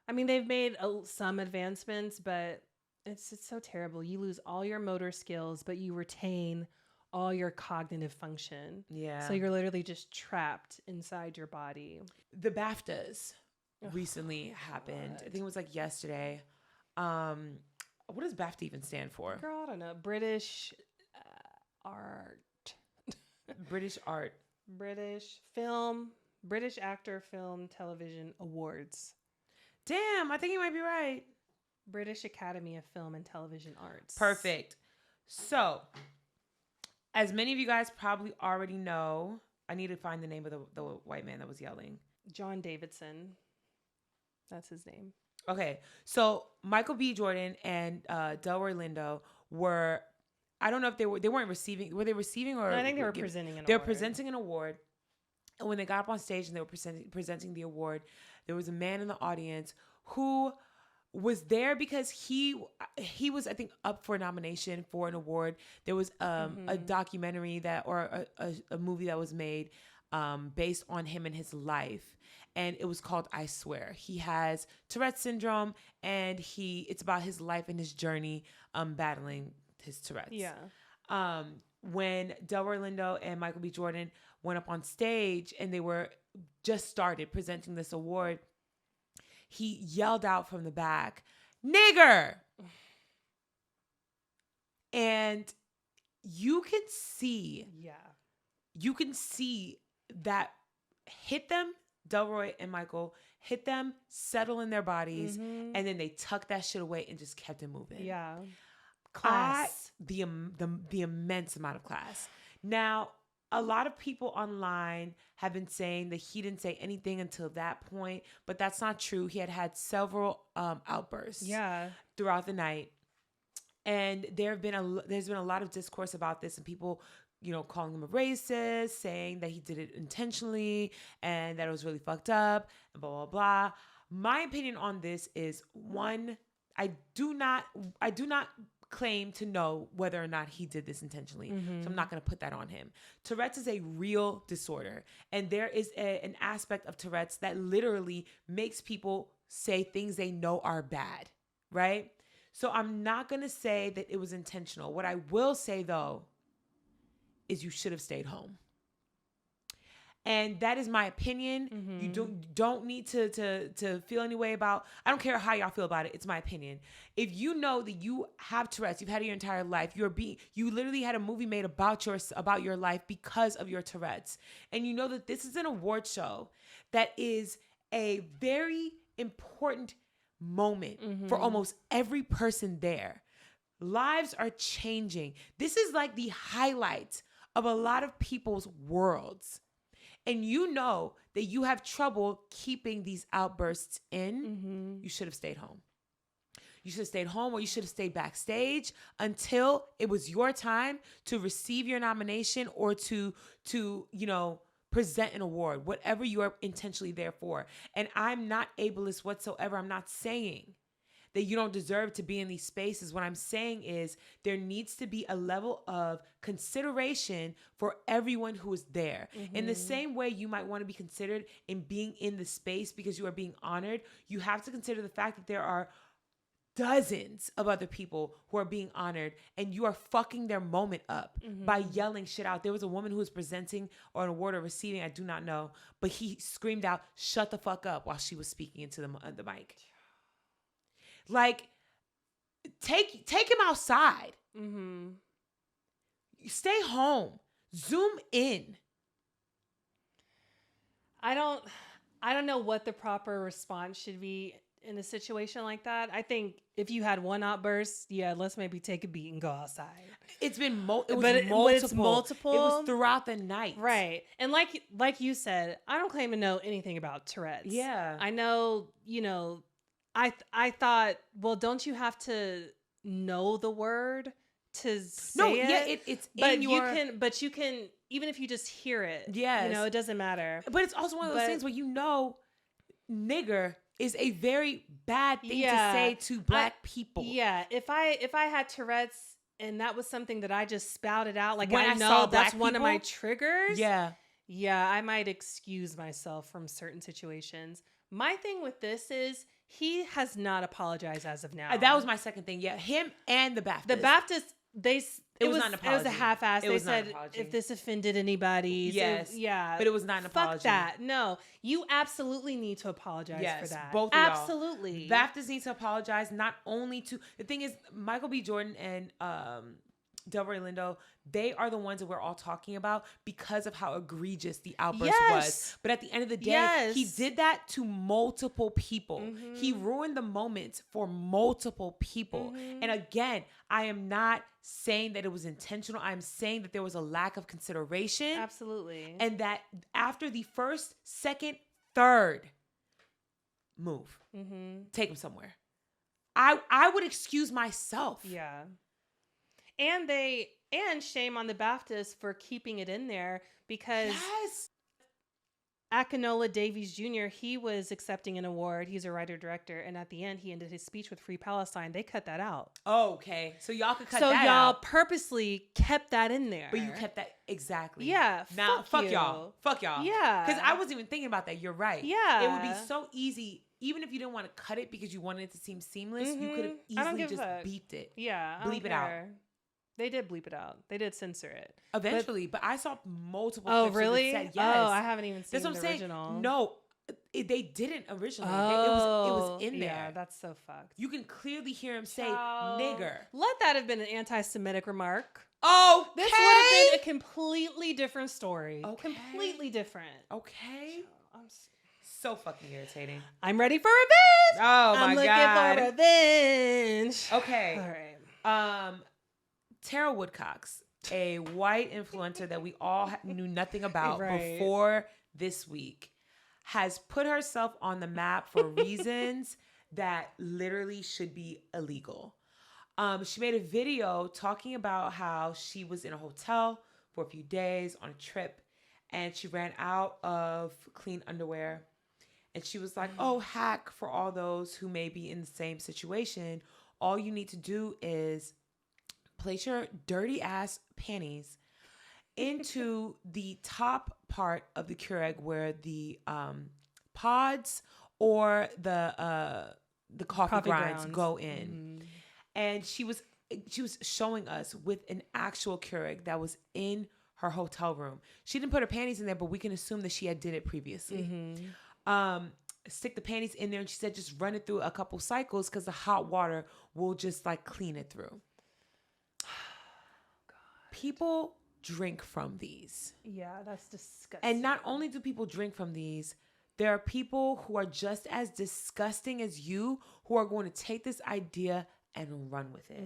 B: I mean, they've made some advancements, but it's so terrible. You lose all your motor skills, but you retain all your cognitive function.
C: Yeah.
B: So you're literally just trapped inside your body.
C: The BAFTAs recently happened. I think it was like yesterday. What does BAFTA even stand for?
B: Girl, I don't know. British art.
C: British art.
B: British film. British Actor Film Television Awards.
C: Damn, I think you might be right.
B: British Academy of Film and Television Arts.
C: Perfect. So, as many of you guys probably already know, I need to find the name of the white man that was yelling.
B: John Davidson. That's his name.
C: Okay, so Michael B. Jordan and Delroy Lindo were, I don't know if they weren't receiving, were they receiving or?
B: No, I think they were presenting an award.
C: They were presenting an award. And when they got up on stage and they were presenting the award, there was a man in the audience who was there because he was, I think, up for a nomination for an award. There was a documentary or a movie that was made based on him and his life. And it was called I Swear. He has Tourette's syndrome, and it's about his life and his journey battling his Tourette's.
B: Yeah.
C: When Delroy Lindo and Michael B. Jordan went up on stage and they were just started presenting this award, he yelled out from the back, "Nigger!" And you can see that hit them. Delroy and Michael hit them, settle in their bodies, and then they tucked that shit away and just kept it moving.
B: Yeah. Class.
C: The immense amount of class. Now, a lot of people online have been saying that he didn't say anything until that point, but that's not true. He had several outbursts throughout the night. And there's been a lot of discourse about this, and people, calling him a racist, saying that he did it intentionally and that it was really fucked up and blah, blah, blah. My opinion on this is, one, I do not claim to know whether or not he did this intentionally. So I'm not going to put that on him. Tourette's is a real disorder. And there is an aspect of Tourette's that literally makes people say things they know are bad, right? So I'm not going to say that it was intentional. What I will say, though, is you should have stayed home. And that is my opinion. You don't need to feel any way about, I don't care how y'all feel about it. It's my opinion. If you know that you have Tourette's, you've had it your entire life, you literally had a movie made about your life because of your Tourette's. And you know that this is an award show that is a very important moment for almost every person there. Lives are changing. This is like the highlight of a lot of people's worlds. And you know that you have trouble keeping these outbursts in, you should have stayed home. You should have stayed home, or you should have stayed backstage until it was your time to receive your nomination or to present an award, whatever you are intentionally there for. And I'm not ableist whatsoever. I'm not saying that you don't deserve to be in these spaces. What I'm saying is there needs to be a level of consideration for everyone who is there. In the same way you might want to be considered in being in the space because you are being honored, you have to consider the fact that there are dozens of other people who are being honored, and you are fucking their moment up by yelling shit out. There was a woman who was presenting or an award or receiving, I do not know, but he screamed out, "Shut the fuck up," while she was speaking into the mic. Like, take him outside. Stay home. Zoom in.
B: I don't know what the proper response should be in a situation like that. I think if you had one outburst, yeah, let's maybe take a beat and go outside.
C: It's been multiple.
B: It's multiple.
C: It was throughout the night.
B: Right. And like you said, I don't claim to know anything about Tourette's.
C: Yeah.
B: I know, I thought, well, don't you have to know the word to say it?
C: Yeah, it's
B: but
C: in your...
B: but you can, even if you just hear it.
C: Yes.
B: It doesn't matter.
C: But it's also one of those things where nigger is a very bad thing to say to black people.
B: Yeah. If I had Tourette's and that was something that I just spouted out, like
C: when
B: I know that's one of my triggers.
C: Yeah.
B: Yeah, I might excuse myself from certain situations. My thing with this is he has not apologized as of now.
C: That was my second thing. Yeah, him and the BAFTAs.
B: The BAFTAs, it was not an apology. It was a half-ass. They said if this offended anybody.
C: Yes.
B: But
C: it was not an apology.
B: Fuck that. No, you absolutely need to apologize for that.
C: Both of
B: absolutely.
C: Y'all. BAFTAs need to apologize not only to... The thing is, Michael B. Jordan and Delroy Lindo, they are the ones that we're all talking about because of how egregious the outburst was. But at the end of the day, he did that to multiple people. He ruined the moment for multiple people. And again, I am not saying that it was intentional. I'm saying that there was a lack of consideration.
B: Absolutely.
C: And that after the first, second, third move, take him somewhere. I would excuse myself.
B: Yeah. And shame on the BAFTAs for keeping it in there because Akinola Davies Jr., he was accepting an award. He's a writer-director. And at the end, he ended his speech with Free Palestine. They cut that out.
C: Oh, okay. So y'all could cut that out.
B: So y'all purposely kept that in there.
C: But you kept that, exactly.
B: Yeah.
C: Now, fuck y'all. Fuck y'all.
B: Yeah.
C: Because I wasn't even thinking about that. You're right.
B: Yeah.
C: It would be so easy, even if you didn't want to cut it because you wanted it to seem seamless, you could have easily just beeped it.
B: Yeah.
C: Bleep it out.
B: They did bleep it out. They did censor it.
C: Eventually, but I saw multiple
B: clips.
C: Oh,
B: really?
C: That said yes.
B: Oh, I haven't even seen the original.
C: Saying. No, they didn't originally. It was in there.
B: Yeah, that's so fucked.
C: You can clearly hear him say nigger.
B: Let that have been an anti-Semitic remark.
C: Oh,
B: this would have been a completely different story.
C: Okay.
B: Completely different.
C: Okay. I'm so fucking irritating.
B: I'm ready for revenge.
C: Oh my God.
B: I'm looking for revenge.
C: Okay.
B: All right.
C: Tara Woodcox, a white influencer that we all knew nothing about before this week, has put herself on the map for reasons that literally should be illegal. She made a video talking about how she was in a hotel for a few days on a trip and she ran out of clean underwear. And she was like, oh, hack for all those who may be in the same situation. All you need to do is place your dirty ass panties into the top part of the Keurig where the pods or the coffee grinds go in. And she was showing us with an actual Keurig that was in her hotel room. She didn't put her panties in there, but we can assume that she had did it previously. Stick the panties in there, and she said just run it through a couple cycles because the hot water will just like clean it through. People drink from these.
B: Yeah, that's disgusting.
C: And not only do people drink from these, there are people who are just as disgusting as you who are going to take this idea and run with it.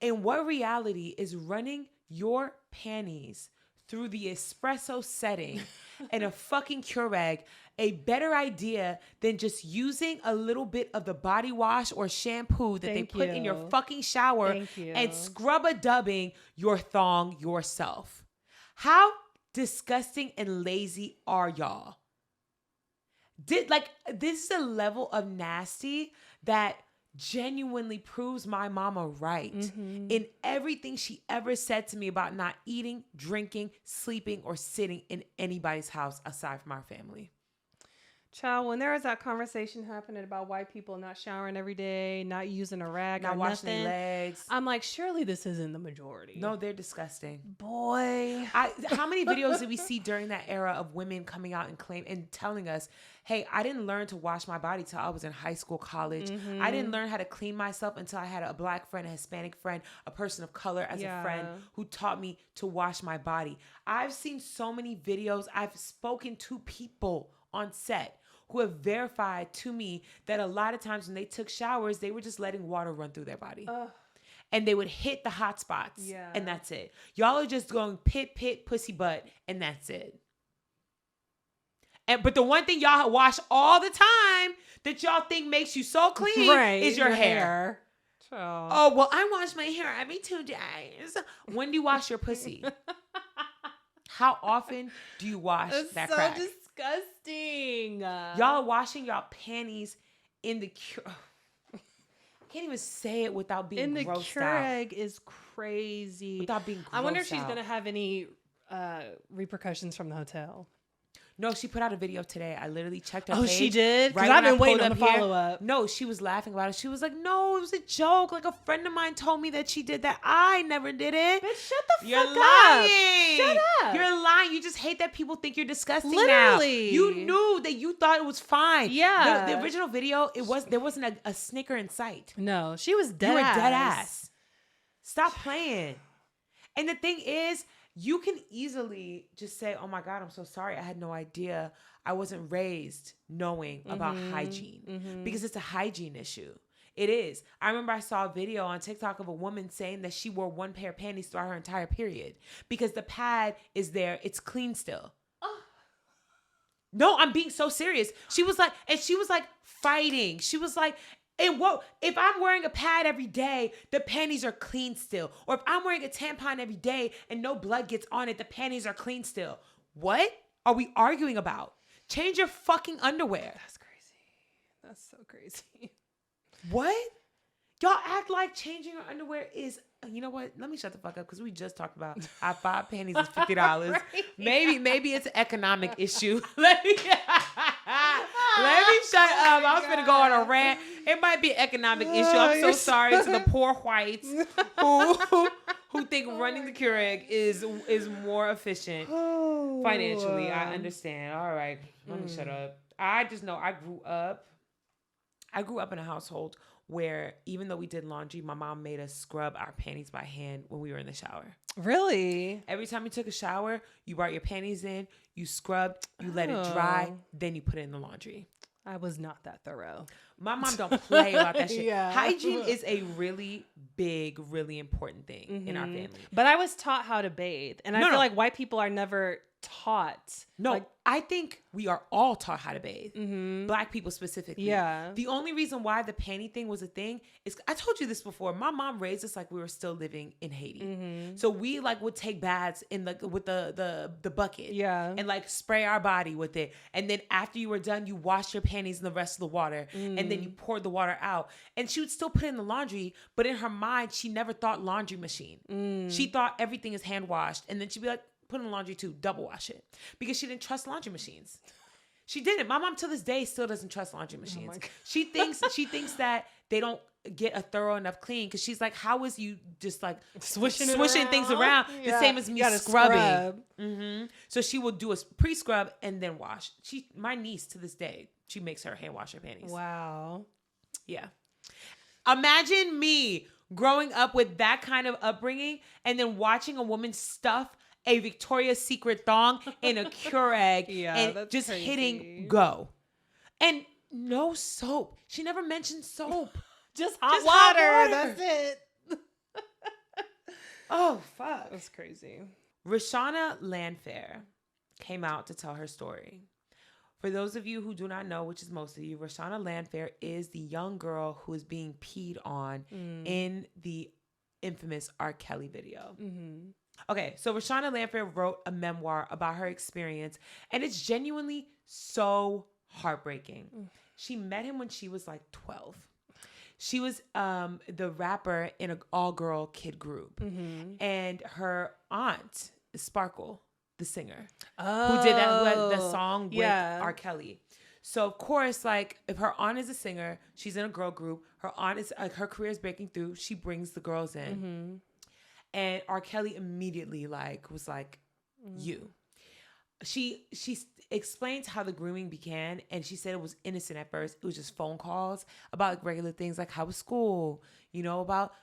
C: And what reality is running your panties through the espresso setting in a fucking Keurig a better idea than just using a little bit of the body wash or shampoo that they put in your fucking shower and scrub-a-dubbing your thong yourself? How disgusting and lazy are y'all? This is a level of nasty that genuinely proves my mama right in everything she ever said to me about not eating, drinking, sleeping, or sitting in anybody's house aside from our family.
B: Child, when there was that conversation happening about white people not showering every day, not using a rag,
C: Not
B: or
C: washing
B: nothing,
C: their legs.
B: I'm like, surely this isn't the majority.
C: No, they're disgusting.
B: Boy.
C: How many videos did we see during that era of women coming out and telling us, hey, I didn't learn to wash my body till I was in high school, college. I didn't learn how to clean myself until I had a black friend, a Hispanic friend, a person of color as a friend who taught me to wash my body. I've seen so many videos. I've spoken to people on set who have verified to me that a lot of times when they took showers, they were just letting water run through their body. And they would hit the hot spots.
B: Yeah.
C: And that's it. Y'all are just going pit, pit, pussy, butt, and that's it. But the one thing y'all wash all the time that y'all think makes you so clean is your hair. Oh, well, I wash my hair every 2 days. When do you wash your pussy? How often do you wash that crack?
B: So disgusting.
C: Y'all are washing y'all panties in the I can't even say it without being grossed out.
B: In the Keurig is crazy.
C: Without being grossed
B: I wonder if she's
C: out.
B: going to have any repercussions from the hotel.
C: No, she put out a video today. I literally checked her
B: Oh,
C: page.
B: she did? Because
C: Right
B: I've
C: when I
B: been waiting
C: pulled
B: on the
C: up here.
B: follow-up.
C: No, she was laughing about it. She was like, no, it was a joke. Like, a friend of mine told me that she did that. I never did it.
B: Bitch, shut the
C: You're
B: fuck
C: lying.
B: up. Shut up.
C: You're lying. You just hate that people think you're disgusting now.
B: Literally.
C: You knew that you thought it was fine.
B: Yeah.
C: The original video, there wasn't a snicker in sight.
B: No, she was dead
C: You were
B: ass.
C: dead ass. Stop playing. And the thing is, you can easily just say, oh my God, I'm so sorry. I had no idea. I wasn't raised knowing about hygiene because it's a hygiene issue. It is. I remember I saw a video on TikTok of a woman saying that she wore one pair of panties throughout her entire period because the pad is there. It's clean still. No, I'm being so serious. She was like fighting. She was like, and what if I'm wearing a pad every day, the panties are clean still. Or if I'm wearing a tampon every day and no blood gets on it, the panties are clean still. What are we arguing about? Change your fucking underwear.
B: That's crazy. That's so crazy.
C: What? Y'all act like changing your underwear is, you know what? Let me shut the fuck up because we just talked about our 5 panties is $50.
B: Right.
C: Maybe it's an economic issue. Let me shut up. I was gonna go on a rant. It might be an economic issue. I'm so sorry to the poor whites who think running the Keurig is more efficient financially. I understand. All right, let me shut up. I just know I grew up in a household where even though we did laundry, my mom made us scrub our panties by hand when we were in the shower.
B: Really?
C: Every time you took a shower, you brought your panties in, you scrubbed, you let it dry, then you put it in the laundry.
B: I was not that thorough.
C: My mom don't play about that shit.
B: Yeah.
C: Hygiene is a really big, really important thing in our family.
B: But I was taught how to bathe. And I feel like white people are never taught.
C: No,
B: Like,
C: I think we are all taught how to bathe. Black people specifically.
B: Yeah.
C: The only reason why the panty thing was a thing is, I told you this before, my mom raised us like we were still living in Haiti. So we like would take baths in with the bucket.
B: Yeah.
C: And like spray our body with it. And then after you were done, you washed your panties in the rest of the water. And then you poured the water out. And she would still put it in the laundry, but in her mind, she never thought laundry machine. She thought everything is hand washed. And then she'd be like, put in the laundry too, double wash it, because she didn't trust laundry machines. She didn't. My mom to this day still doesn't trust laundry machines. She thinks that they don't get a thorough enough clean, because she's like, how is you just like swishing things around the same as me scrubbing? So she will do a pre-scrub and then wash. My niece to this day, she makes her hand wash her panties.
B: wow.
C: Yeah. Imagine me growing up with that kind of upbringing and then watching a woman stuff a Victoria's Secret thong in a Keurig and just
B: crazy.
C: hitting go. And no soap. She never mentioned soap.
B: Just hot water. That's it.
C: Oh, fuck.
B: That's crazy.
C: Reshona Landfair came out to tell her story. For those of you who do not know, which is most of you, Reshona Landfair is the young girl who is being peed on in the infamous R. Kelly video. Okay, so Reshona Landfair wrote a memoir about her experience, and it's genuinely so heartbreaking. She met him when she was like 12. She was the rapper in an all-girl kid group, and her aunt, Sparkle, the singer, who did that song with R. Kelly. So of course, like if her aunt is a singer, she's in a girl group. Her aunt is like her career is breaking through. She brings the girls in, and R. Kelly immediately like was like, you. She explained how the grooming began, and she said it was innocent at first. It was just phone calls about like regular things like how was school, you know, about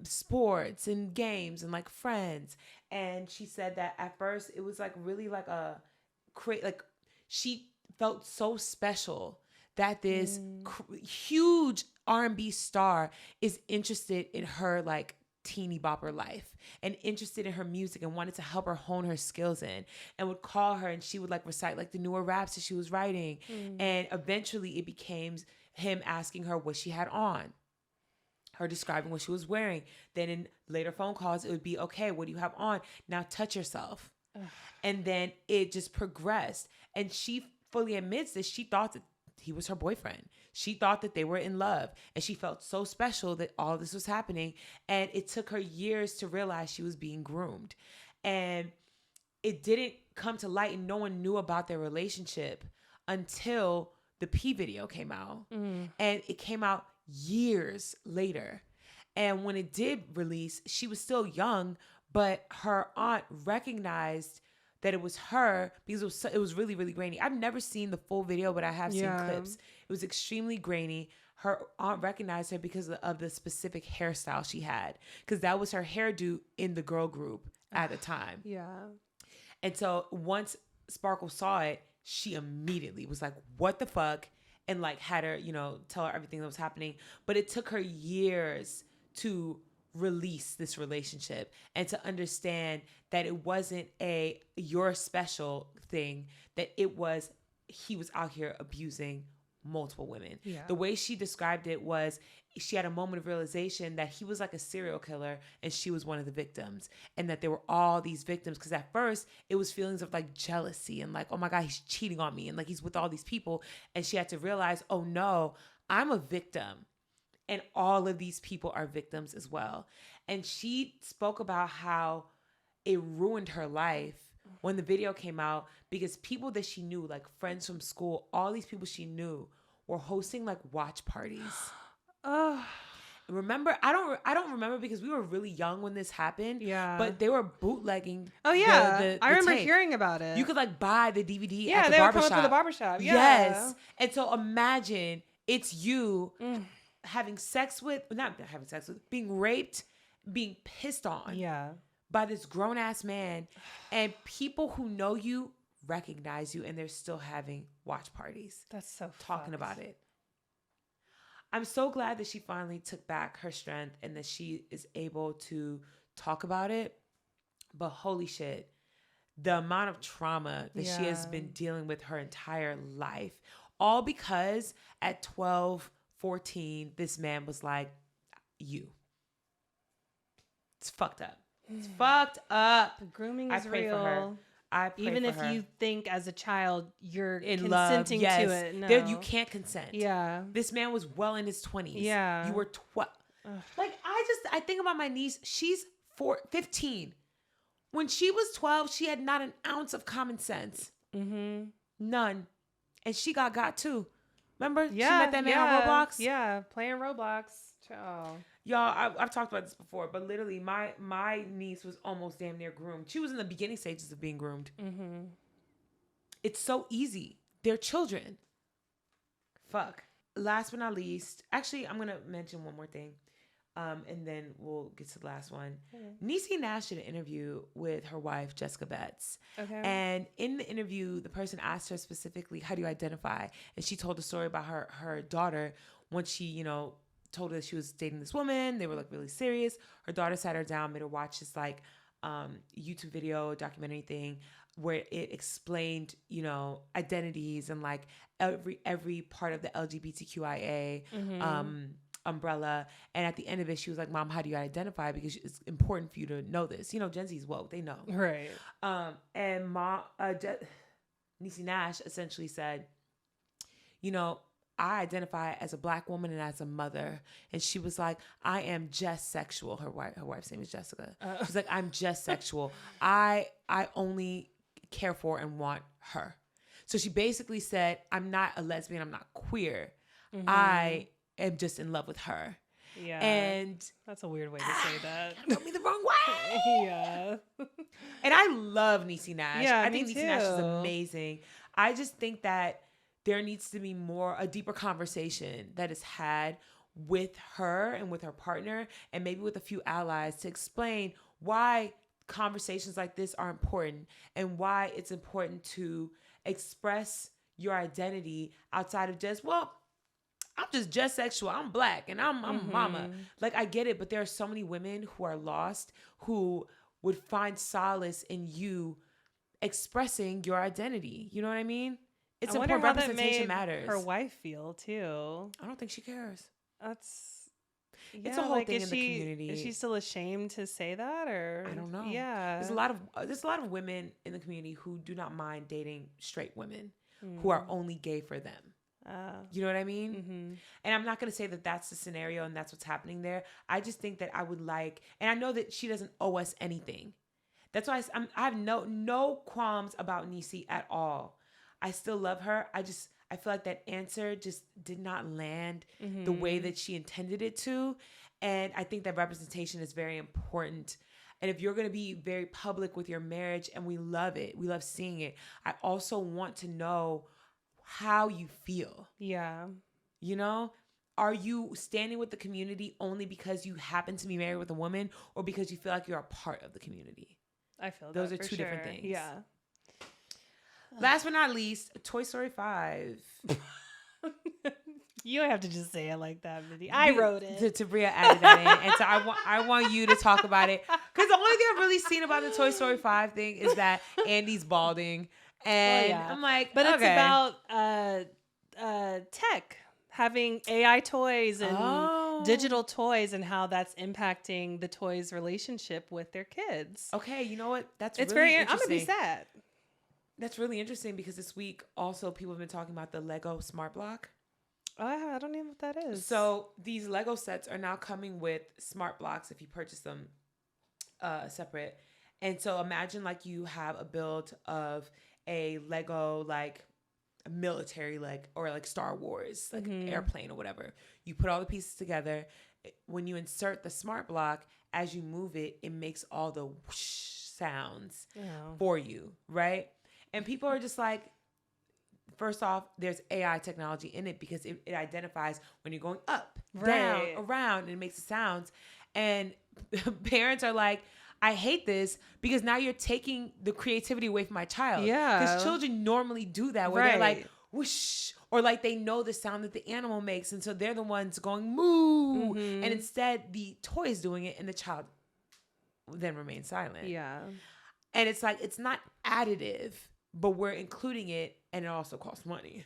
C: sports and games and like friends. And she said that at first it was like really like like she felt so special that this huge R&B star is interested in her like teeny bopper life and interested in her music and wanted to help her hone her skills in, and would call her and she would like recite like the newer raps that she was writing. And eventually it became him asking her what she had on, her describing what she was wearing. Then in later phone calls, it would be, okay, what do you have on? Now touch yourself. And then it just progressed. And she fully admits this. She thought that he was her boyfriend. She thought that they were in love, and she felt so special that all this was happening. And it took her years to realize she was being groomed. And it didn't come to light, and no one knew about their relationship until the P video came out. And it came out years later. And when it did release, she was still young, but her aunt recognized that it was her because it was really, really grainy. I've never seen the full video, but I have seen clips. It was extremely grainy. Her aunt recognized her because of the specific hairstyle she had, because that was her hairdo in the girl group at the time.
B: Yeah.
C: And so once Sparkle saw it, she immediately was like, what the fuck? And like had her, you know, tell her everything that was happening. But it took her years to release this relationship and to understand that it wasn't a you're special thing, that it was he was out here abusing multiple women. The way she described it was she had a moment of realization that he was like a serial killer and she was one of the victims, and that there were all these victims, because at first it was feelings of like jealousy and like, oh my God, he's cheating on me and like he's with all these people. And she had to realize, oh no, I'm a victim. And all of these people are victims as well. And she spoke about how it ruined her life when the video came out, because people that she knew, like friends from school, all these people she knew were hosting like watch parties. Remember, I don't remember because we were really young when this happened.
B: Yeah.
C: But they were bootlegging.
B: Oh yeah.
C: the
B: I remember
C: tape.
B: hearing about it.
C: You could like buy the DVD
B: yeah,
C: at the
B: they would
C: barbershop.
B: come up to the barbershop. Yeah.
C: Yes. And so imagine it's you having sex with, not having sex with, being raped, being pissed on by this grown ass man, and people who know you recognize you, and they're still having watch parties.
B: That's so
C: talking
B: fucked.
C: about it. I'm so glad that she finally took back her strength and that she is able to talk about it. But holy shit, the amount of trauma that she has been dealing with her entire life, all because at 12, 14, this man was like, you. It's fucked up. It's fucked up.
B: The grooming
C: I
B: is
C: pray
B: real.
C: for her. I pray
B: Even
C: for
B: if
C: her.
B: you think as a child you're
C: In love,
B: consenting
C: yes.
B: to it. No.
C: There, you can't consent.
B: Yeah.
C: This man was well in his 20s.
B: Yeah.
C: You were 12. Like, I think about my niece. She's 15. When she was 12, she had not an ounce of common sense. None. And she got too. Remember?
B: Yeah.
C: She met that man on Roblox?
B: Yeah. Playing Roblox. Oh.
C: Y'all, I've talked about this before, but literally my niece was almost damn near groomed. She was in the beginning stages of being groomed. It's so easy. They're children. Fuck. Last but not least, actually, I'm going to mention one more thing. And then we'll get to the last one. Niecy Nash did an interview with her wife, Jessica Betts.
B: Okay.
C: And in the interview, the person asked her specifically, how do you identify? And she told a story about her daughter. Once she, told her that she was dating this woman, they were like really serious. Her daughter sat her down, made her watch this like YouTube video, documentary thing, where it explained, identities and like every part of the LGBTQIA umbrella. And at the end of it, she was like, Mom, how do you identify? Because it's important for you to know this. Gen Z's woke, they know.
B: Right.
C: And Niecy Nash essentially said, I identify as a Black woman and as a mother. And she was like, I am just sexual. Her wife's name is Jessica. She's like, I'm just sexual. I only care for and want her. So she basically said, I'm not a lesbian. I'm not queer.
B: Mhm.
C: I am just in love with her.
B: Yeah.
C: And
B: that's a weird way to say that.
C: rub me the wrong way.
B: Yeah.
C: And I love Niecy Nash.
B: Yeah,
C: I
B: me
C: think Niecy Nash is
B: too.
C: amazing. I just think that there needs to be a deeper conversation that is had with her and with her partner and maybe with a few allies to explain why conversations like this are important and why it's important to express your identity outside of just, well, I'm just sexual. I'm black and I'm mama. Like, I get it, but there are so many women who are lost who would find solace in you expressing your identity. You know what I mean? It's
B: I wonder
C: important.
B: how that
C: Representation
B: made
C: matters.
B: her wife feel too.
C: I don't think she cares.
B: That's
C: It's a whole thing in the community.
B: Is she still ashamed to say that, or
C: I don't know.
B: Yeah,
C: There's a lot of women in the community who do not mind dating straight women who are only gay for them. You know what I mean?
B: Mm-hmm.
C: And I'm not going to say that that's the scenario and that's what's happening there. I just think that I would like, and I know that she doesn't owe us anything. That's why I have no qualms about Niecy at all. I still love her. I feel like that answer just did not land the way that she intended it to. And I think that representation is very important. And if you're going to be very public with your marriage, and we love it, we love seeing it, I also want to know how you feel.
B: Yeah.
C: You know, are you standing with the community only because you happen to be married with a woman, or because you feel like you're a part of the community?
B: I feel
C: Those
B: that
C: are
B: for
C: two different
B: sure.
C: things.
B: Yeah.
C: Last but not least, Toy Story 5.
B: You don't have to just say it like that, Mindy. I wrote it.
C: Tabria added that in, and so I want you to talk about it, because the only thing I've really seen about the Toy Story 5 thing is that Andy's balding, and I'm like,
B: but
C: okay.
B: it's about tech, having AI toys and digital toys, and how that's impacting the toys' relationship with their kids.
C: Okay, you know what? It's
B: It's
C: really
B: very. I'm
C: interesting.
B: gonna be sad.
C: That's really interesting, because this week also people have been talking about the Lego Smart Block.
B: Oh, I don't even know what that is.
C: So these Lego sets are now coming with smart blocks if you purchase them separate. And so imagine like you have a build of a Lego like military or like Star Wars, like an airplane or whatever. You put all the pieces together. When you insert the smart block, as you move it, it makes all the whoosh sounds for you, right? And people are just like, first off, there's AI technology in it, because it identifies when you're going up, down, around, and it makes the sounds. And parents are like, I hate this, because now you're taking the creativity away from my child.
B: Yeah.
C: Because children normally do that, where they're like, whoosh, or like they know the sound that the animal makes. And so they're the ones going moo. And instead the toy is doing it, and the child then remains silent.
B: Yeah.
C: And it's like, it's not additive, but we're including it, and it also costs money.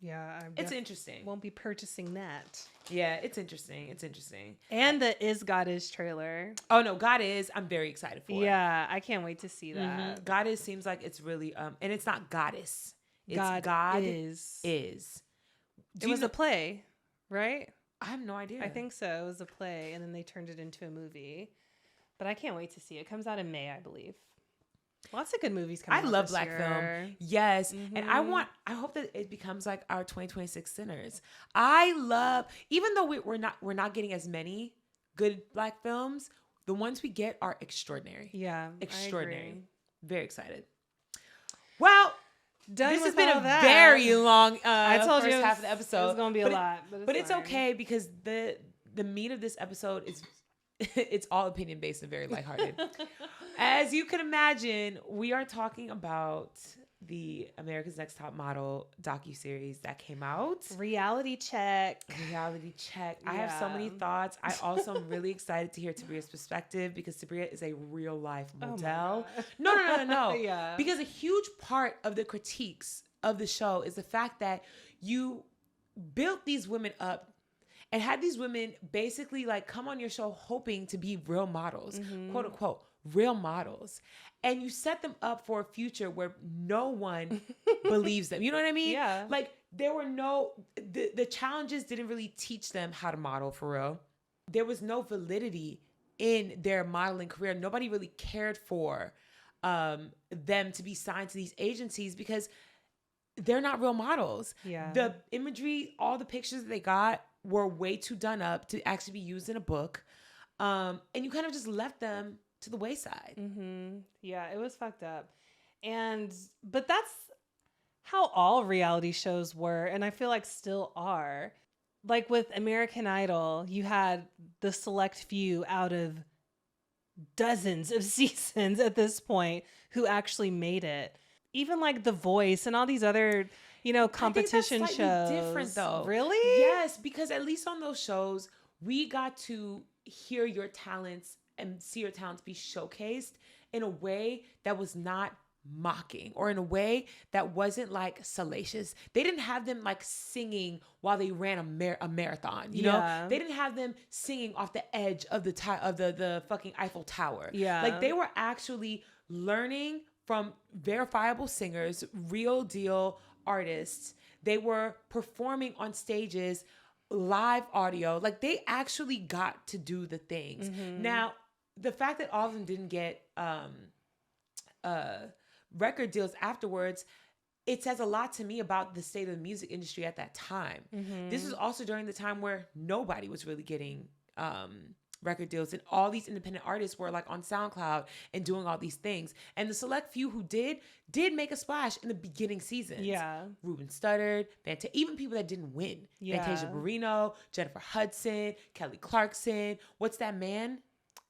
B: Yeah.
C: It's interesting.
B: Won't be purchasing that.
C: Yeah, it's interesting. It's interesting.
B: And the Is God Is trailer.
C: Oh no, God Is, I'm very excited for.
B: Yeah, I can't wait to see that.
C: God Is seems like it's really and it's not goddess. It's
B: God is.
C: Is.
B: It was a play, right?
C: I have no idea.
B: I think so. It was a play, and then they turned it into a movie. But I can't wait to see it. It comes out in May, I believe. Lots of good movies coming out
C: I love
B: this
C: black
B: year.
C: film. Yes. And I hope that it becomes like our 2026 Sinners. I love, even though we're not getting as many good black films, the ones we get are extraordinary.
B: Yeah.
C: Extraordinary.
B: I agree.
C: Very excited. Well,
B: Done
C: this has
B: with
C: been
B: all
C: a
B: that.
C: very long
B: I told
C: first
B: you
C: half of the episode.
B: It was going to be a lot.
C: But it's
B: fine.
C: okay, because the meat of this episode is it's all opinion based and very lighthearted. As you can imagine, we are talking about the America's Next Top Model docuseries that came out.
B: Reality check.
C: Reality check. I have so many thoughts. I also am really excited to hear Tabria's perspective, because Tabria is a real life model. No.
B: Yeah.
C: Because a huge part of the critiques of the show is the fact that you built these women up and had these women basically like come on your show hoping to be real models, quote unquote, real models. And you set them up for a future where no one believes them. You know what I mean?
B: Yeah.
C: Like there were the challenges didn't really teach them how to model for real. There was no validity in their modeling career. Nobody really cared for them to be signed to these agencies, because they're not real models.
B: Yeah.
C: The imagery, all the pictures that they got were way too done up to actually be used in a book. And you kind of just left them to the wayside.
B: Mm-hmm. Yeah, it was fucked up. But that's how all reality shows were. And I feel like still are. Like with American Idol, you had the select few out of dozens of seasons at this point who actually made it. Even like The Voice and all these other, competition
C: I think that's
B: shows.
C: different though.
B: Really?
C: Yes, because at least on those shows, we got to hear your talents and see your talents be showcased in a way that was not mocking, or in a way that wasn't like salacious. They didn't have them like singing while they ran a marathon. You know, they didn't have them singing off the edge of the fucking Eiffel Tower.
B: Yeah,
C: like they were actually learning from verifiable singers, real deal artists. They were performing on stages, live audio. Like they actually got to do the things.
B: Mm-hmm.
C: Now, the fact that all of them didn't get record deals afterwards, it says a lot to me about the state of the music industry at that time.
B: Mm-hmm.
C: This was also during the time where nobody was really getting record deals, and all these independent artists were like on SoundCloud and doing all these things. And the select few who did make a splash in the beginning seasons.
B: Yeah.
C: Ruben Studdard, even people that didn't win.
B: Yeah.
C: Fantasia Barrino, Jennifer Hudson, Kelly Clarkson. What's that man?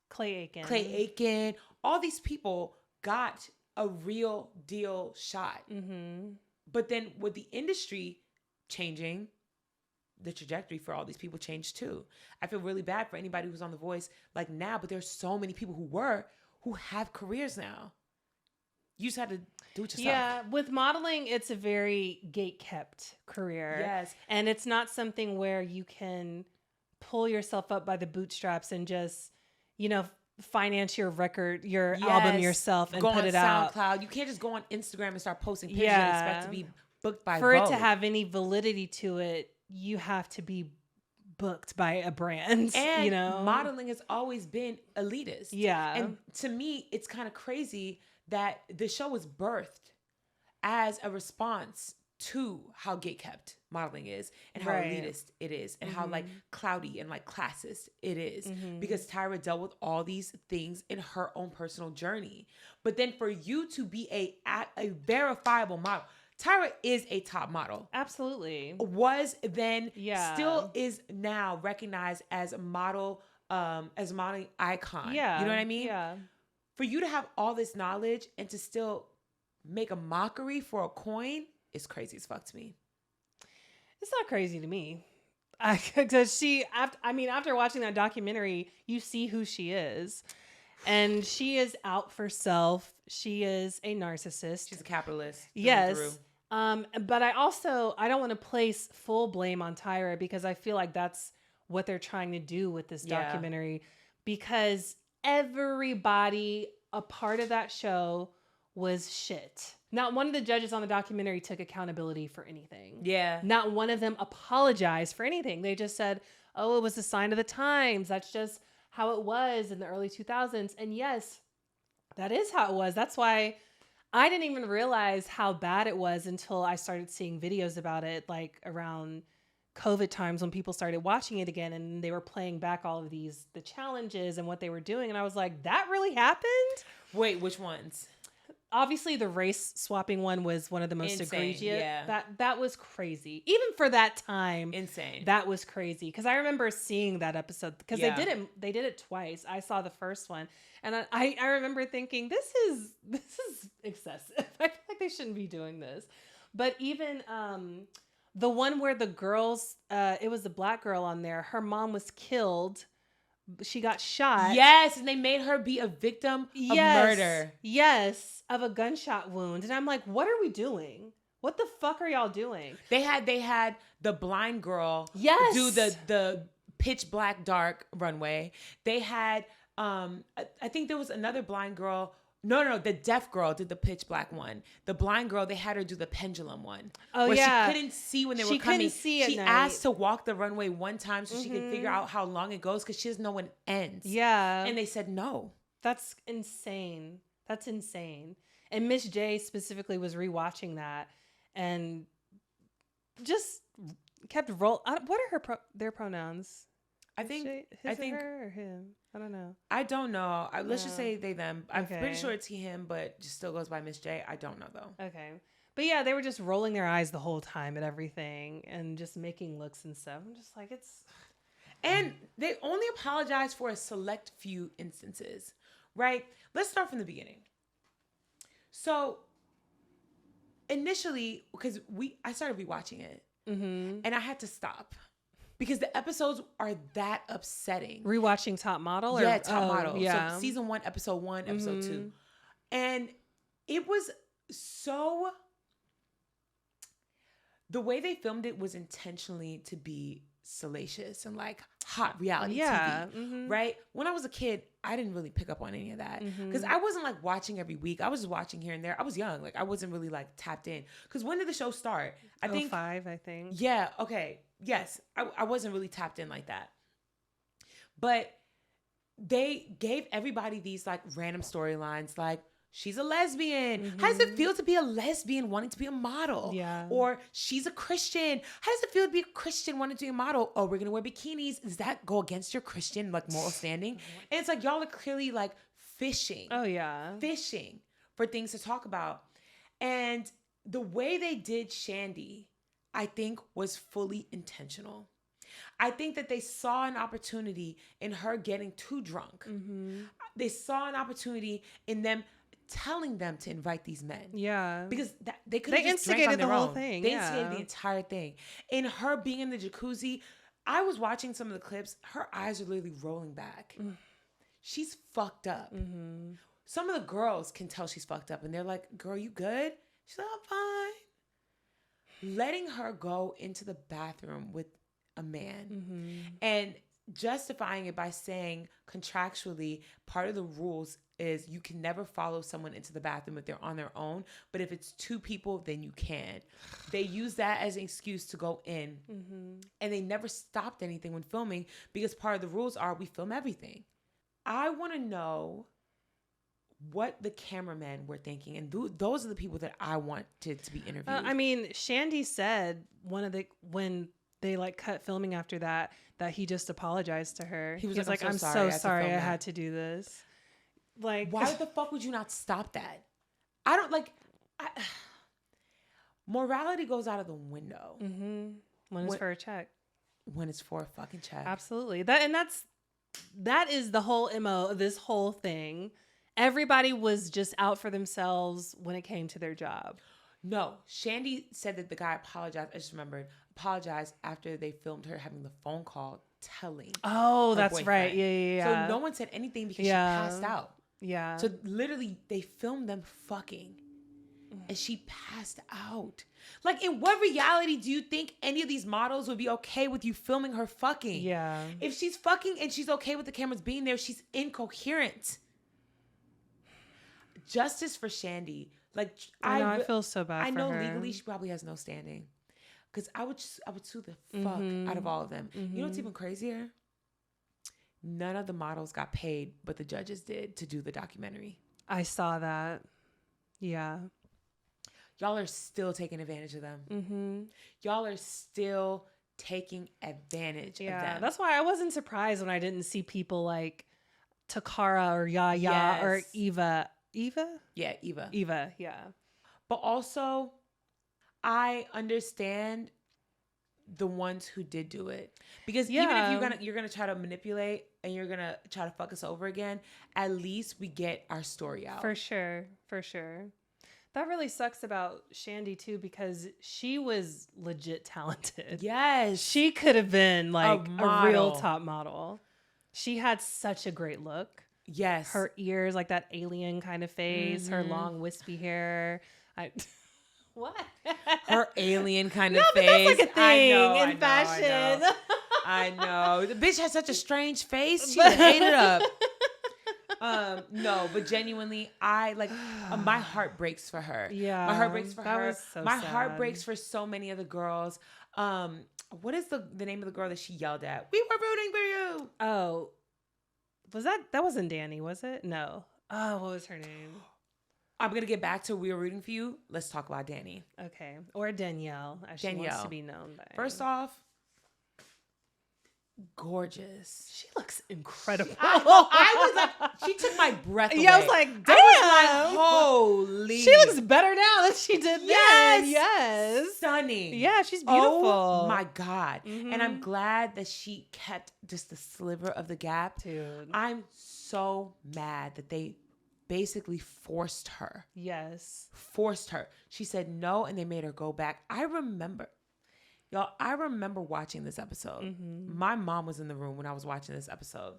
B: Clay
C: Aiken. All these people got a real deal shot.
B: Mm-hmm.
C: But then with the industry changing, the trajectory for all these people changed too. I feel really bad for anybody who's on The Voice like now, but there's so many people who have careers now. You just had to do it yourself.
B: Yeah, with modeling, it's a very gate-kept career.
C: Yes.
B: And it's not something where you can pull yourself up by the bootstraps and just, finance your record, your album yourself and
C: go
B: put
C: on
B: it out.
C: SoundCloud. You can't just go on Instagram and start posting pictures
B: Yeah.
C: and expect to be booked by
B: For
C: Vogue.
B: it to have any validity to it, you have to be booked by a brand.
C: And modeling has always been elitist.
B: Yeah.
C: And to me, it's kind of crazy that the show was birthed as a response to how gatekept modeling is and how elitist it is and how like cloudy and like classist it is, because Tyra dealt with all these things in her own personal journey. But then for you to be a verifiable model, Tyra is a top model.
B: Absolutely.
C: Was then,
B: Yeah.
C: still is now recognized as a model, as a modeling icon.
B: Yeah.
C: You know what I mean?
B: Yeah.
C: For you to have all this knowledge and to still make a mockery for a coin is crazy as fuck to me.
B: It's not crazy to me. Because after watching that documentary, you see who she is. And she is out for self. She is a narcissist.
C: She's a capitalist.
B: Yes. But I don't want to place full blame on Tyra, because I feel like that's what they're trying to do with this documentary, because everybody a part of that show was shit. Not one of the judges on the documentary took accountability for anything.
C: Yeah.
B: Not one of them apologized for anything. They just said, oh, it was a sign of the times. That's just how it was in the early 2000s. And yes, that is how it was. That's why I didn't even realize how bad it was until I started seeing videos about it, like around COVID times when people started watching it again and they were playing back all of the challenges and what they were doing. And I was like, that really happened?
C: Wait, which ones?
B: Obviously, the race swapping one was one of the most
C: Insane,
B: egregious.
C: yeah.
B: That was crazy. Even for that time.
C: Insane.
B: That was crazy. Because I remember seeing that episode. Because
C: Yeah.
B: they did it twice. I saw the first one. And I remember thinking, this is excessive. I feel like they shouldn't be doing this. But even the one where the girls, it was the black girl on there. Her mom was killed. She got shot.
C: Yes, and they made her be a victim of murder.
B: Yes, of a gunshot wound. And I'm like, what are we doing? What the fuck are y'all doing?
C: They had the blind girl do the pitch black dark runway. They had I think there was another blind girl. No, the deaf girl did the pitch black one. The blind girl, they had her do the pendulum one.
B: Oh,
C: where
B: yeah.
C: she couldn't see when they were
B: She
C: coming.
B: couldn't see at
C: She
B: night.
C: asked to walk the runway one time so she could figure out how long it goes, because she doesn't know when it ends.
B: Yeah.
C: And they said no.
B: That's insane. That's insane. And Miss J specifically was rewatching that. and just kept roll. What are their pronouns?
C: I think
B: her or him. I don't know.
C: I don't know. Let's just say they them. I'm
B: Okay.
C: pretty sure it's he him, but just still goes by Miss J. I don't know though.
B: Okay. But yeah, they were just rolling their eyes the whole time at everything and just making looks and stuff. I'm just like, it's.
C: And they only apologize for a select few instances, right? Let's start from the beginning. So initially, because I started rewatching it, and I had to stop because the episodes are that upsetting.
B: Rewatching Top Model?
C: Yeah, Top Model.
B: Yeah.
C: So season 1, episode 1, episode 2. And it was so... The way they filmed it was intentionally to be salacious and like hot reality TV, right? When I was a kid, I didn't really pick up on any of that because I wasn't like watching every week. I was just watching here and there. I was young. Like I wasn't really like tapped in. Because when did the show start? I think
B: 05, I think.
C: Yeah. Okay. Yes. I wasn't really tapped in like that. But they gave everybody these like random storylines like, she's a lesbian. How does it feel to be a lesbian wanting to be a model?
B: Yeah.
C: Or she's a Christian. How does it feel to be a Christian wanting to be a model? Oh, we're going to wear bikinis. Does that go against your Christian like moral standing? And it's like y'all are clearly like fishing.
B: Oh, yeah.
C: Fishing for things to talk about. And the way they did Shandy, I think was fully intentional. I think that they saw an opportunity in her getting too drunk. They saw an opportunity in them telling them to invite these men.
B: Yeah.
C: Because they could have just drank
B: instigated
C: on their
B: the whole
C: own.
B: thing.
C: They instigated the entire thing. In her being in the jacuzzi, I was watching some of the clips. Her eyes are literally rolling back. She's fucked up. Some of the girls can tell she's fucked up and they're like, girl, you good? She's like, I'm fine. Letting her go into the bathroom with a man and justifying it by saying contractually part of the rules is you can never follow someone into the bathroom if they're on their own, but if it's 2 people then you can. They use that as an excuse to go in and they never stopped anything when filming because part of the rules are we film everything. I want to know what the cameramen were thinking, and those are the people that I wanted to be interviewed.
B: I mean, Shandy said when they like cut filming after that he just apologized to her. He was like, I'm so sorry I had to do this. Like,
C: why the fuck would you not stop that? I don't like. Morality goes out of the window
B: when it's for a check.
C: When it's for a fucking check.
B: Absolutely. That is the whole MO of this whole thing. Everybody was just out for themselves when it came to their job.
C: No, Shandy said that the guy apologized. I just remembered. Apologized after they filmed her having the phone call telling.
B: Oh, that's
C: boyfriend.
B: right. Yeah.
C: So no one said anything because she passed out.
B: Yeah.
C: So literally they filmed them fucking and she passed out. Like, in what reality do you think any of these models would be okay with you filming her fucking?
B: Yeah.
C: If she's fucking and she's okay with the cameras being there, she's incoherent. Justice for Shandy. Like,
B: I feel so bad
C: I
B: for
C: know
B: her.
C: legally she probably has no standing. Because I would sue the fuck out of all of them. You know what's even crazier? None of the models got paid, but the judges did to do the documentary.
B: I saw that. Yeah.
C: Y'all are still taking advantage of them. Y'all are still taking advantage of them.
B: That's why I wasn't surprised when I didn't see people like Takara or Yaya or Eva. Eva?
C: Yeah, Eva.
B: Eva, yeah.
C: But also, I understand the ones who did do it, because even if you're gonna try to manipulate and you're gonna try to fuck us over again, at least we get our story out.
B: For sure. That really sucks about Shandy too, because she was legit talented.
C: Yes,
B: she could have been like a real top model. She had such a great look.
C: Yes,
B: her ears, like that alien kind of face, her long wispy hair. What?
C: Her alien kind of face.
B: That's like a thing in fashion.
C: I know. The bitch has such a strange face. She ate it up. No, but genuinely, my heart breaks for her.
B: Yeah.
C: My heart breaks for
B: that
C: her.
B: Was so
C: my
B: sad.
C: heart breaks for so many of the girls. What is the name of the girl that she yelled at? We were rooting for you.
B: Oh. Was that wasn't Danny, was it? No. Oh, what was her name?
C: I'm going to get back to We Are Rooting For You. Let's talk about Danny.
B: Okay. Or Danielle, as she wants to be known by.
C: First off, gorgeous.
B: She looks incredible.
C: I was like, she took my breath away.
B: Yeah, I was like, damn.
C: I was like, holy.
B: She looks better now than she did then. Yes.
C: Stunning.
B: Yeah, she's beautiful.
C: Oh my God. And I'm glad that she kept just the sliver of the gap.
B: Dude.
C: I'm so mad that they basically forced her.
B: Yes.
C: Forced her. She said no, and they made her go back. I remember watching this episode. My mom was in the room when I was watching this episode.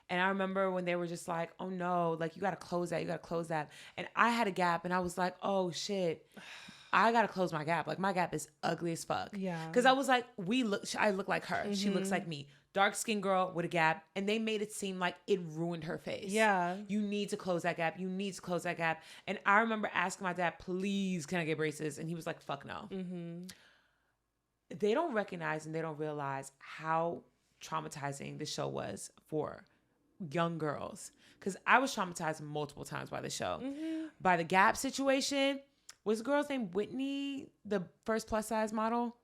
C: And I remember when they were just like, oh no, like you got to close that. You got to close that. And I had a gap and I was like, oh shit, I got to close my gap. Like my gap is ugly as fuck.
B: Yeah.
C: Cause I was like, I look like her. She looks like me. Dark skinned girl with a gap. And they made it seem like it ruined her face.
B: Yeah.
C: You need to close that gap. You need to close that gap. And I remember asking my dad, please, can I get braces? And he was like, fuck no. They don't recognize and they don't realize how traumatizing the show was for young girls. Because I was traumatized multiple times by the show. By the gap situation. Was the girl's name Whitney, the first plus size model?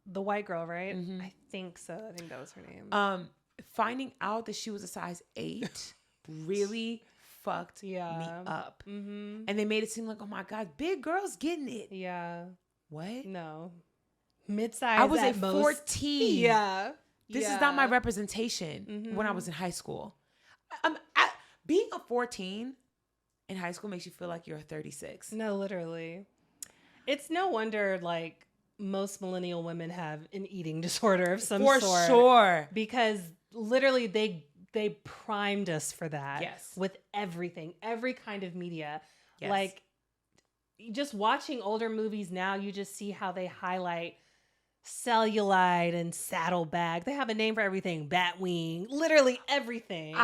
B: The white girl, right? I think so. I think that was her name.
C: Finding out that she was a size 8 really fucked me up. And they made it seem like, oh my God, big girls getting it.
B: Yeah.
C: What?
B: No. Mid-size.
C: I was
B: at
C: at
B: most.
C: 14.
B: Yeah.
C: This is not my representation when I was in high school. Being a 14 in high school makes you feel like you're a 36.
B: No, literally. It's no wonder, like, most millennial women have an eating disorder of some sort.
C: For sure.
B: Because literally they primed us for that.
C: Yes.
B: With everything. Every kind of media.
C: Yes.
B: Like, just watching older movies now, you just see how they highlight cellulite and saddlebag. They have a name for everything. Batwing. Literally everything.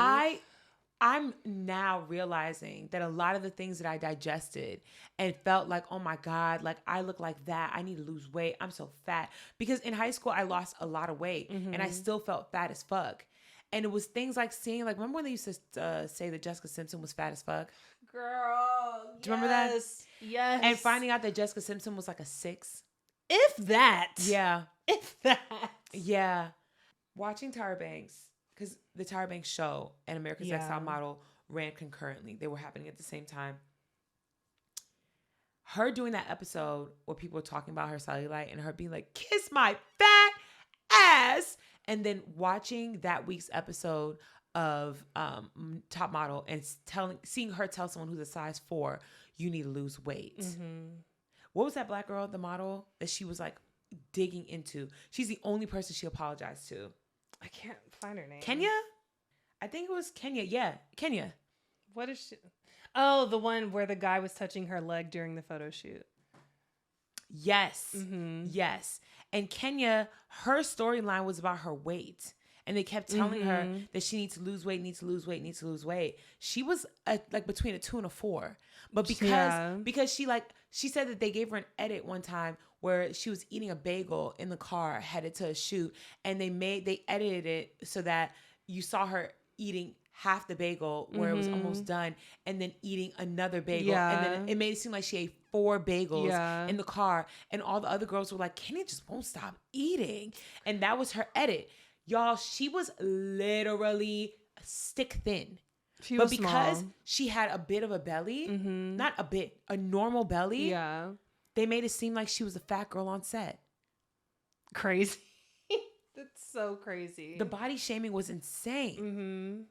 C: I'm now realizing that a lot of the things that I digested and felt like, oh my God, like I look like that. I need to lose weight. I'm so fat. Because in high school, I lost a lot of weight and I still felt fat as fuck. And it was things like seeing, like, remember when they used to say that Jessica Simpson was fat as fuck?
B: Girl.
C: Do you remember that?
B: Yes.
C: And finding out that Jessica Simpson was like a 6.
B: If that.
C: Yeah.
B: If that.
C: Yeah. Watching Tyra Banks, because the Tyra Banks show and America's Next Top Model ran concurrently. They were happening at the same time. Her doing that episode where people were talking about her cellulite and her being like, kiss my fat ass. And then watching that week's episode of Top Model and seeing her tell someone who's a size 4, you need to lose weight. What was that black girl, the model, that she was like digging into? She's the only person she apologized to.
B: I can't find her name.
C: Kenya? I think it was Kenya. Yeah, Kenya.
B: What is she? Oh, the one where the guy was touching her leg during the photo shoot.
C: Yes. Yes. And Kenya, her storyline was about her weight. And they kept telling her that she needs to lose weight, needs to lose weight, needs to lose weight. She was like between a 2 and a 4. But because she said that they gave her an edit one time where she was eating a bagel in the car headed to a shoot. And they edited it so that you saw her eating half the bagel where it was almost done and then eating another bagel. And then it made it seem like she ate 4 bagels in the car. And all the other girls were like, Kenny just won't stop eating. And that was her edit. Y'all, she was literally stick thin. But because she had a bit of a belly, not a bit, a normal belly, they made it seem like she was a fat girl on set.
B: Crazy. That's so crazy.
C: The body shaming was insane.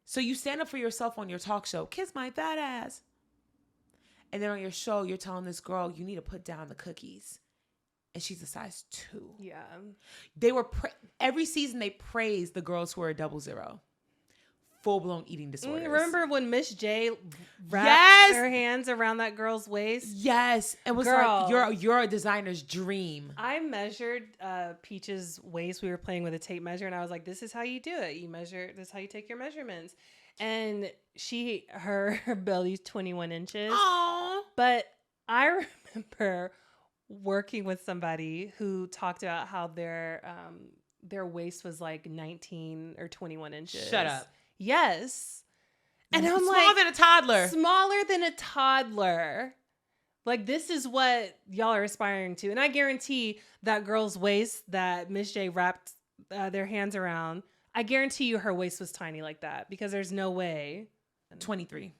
C: So you stand up for yourself on your talk show, kiss my fat ass. And then on your show, you're telling this girl, you need to put down the cookies. And she's a size 2.
B: Yeah.
C: They were, every season they praised the girls who are a 00. Full-blown eating disorders.
B: Remember when Miss J wrapped her hands around that girl's waist?
C: Yes. It was like, you're a designer's dream.
B: I measured Peach's waist. We were playing with a tape measure, and I was like, this is how you do it. You measure, this is how you take your measurements. And her belly's 21 inches.
C: Aww.
B: But I remember working with somebody who talked about how their waist was like 19 or 21 inches.
C: Shut up.
B: Yes. And I'm
C: smaller than a toddler.
B: Smaller than a toddler. Like, this is what y'all are aspiring to. And I guarantee that girl's waist that Miss J wrapped their hands around, I guarantee you her waist was tiny like that, because there's no way.
C: 23.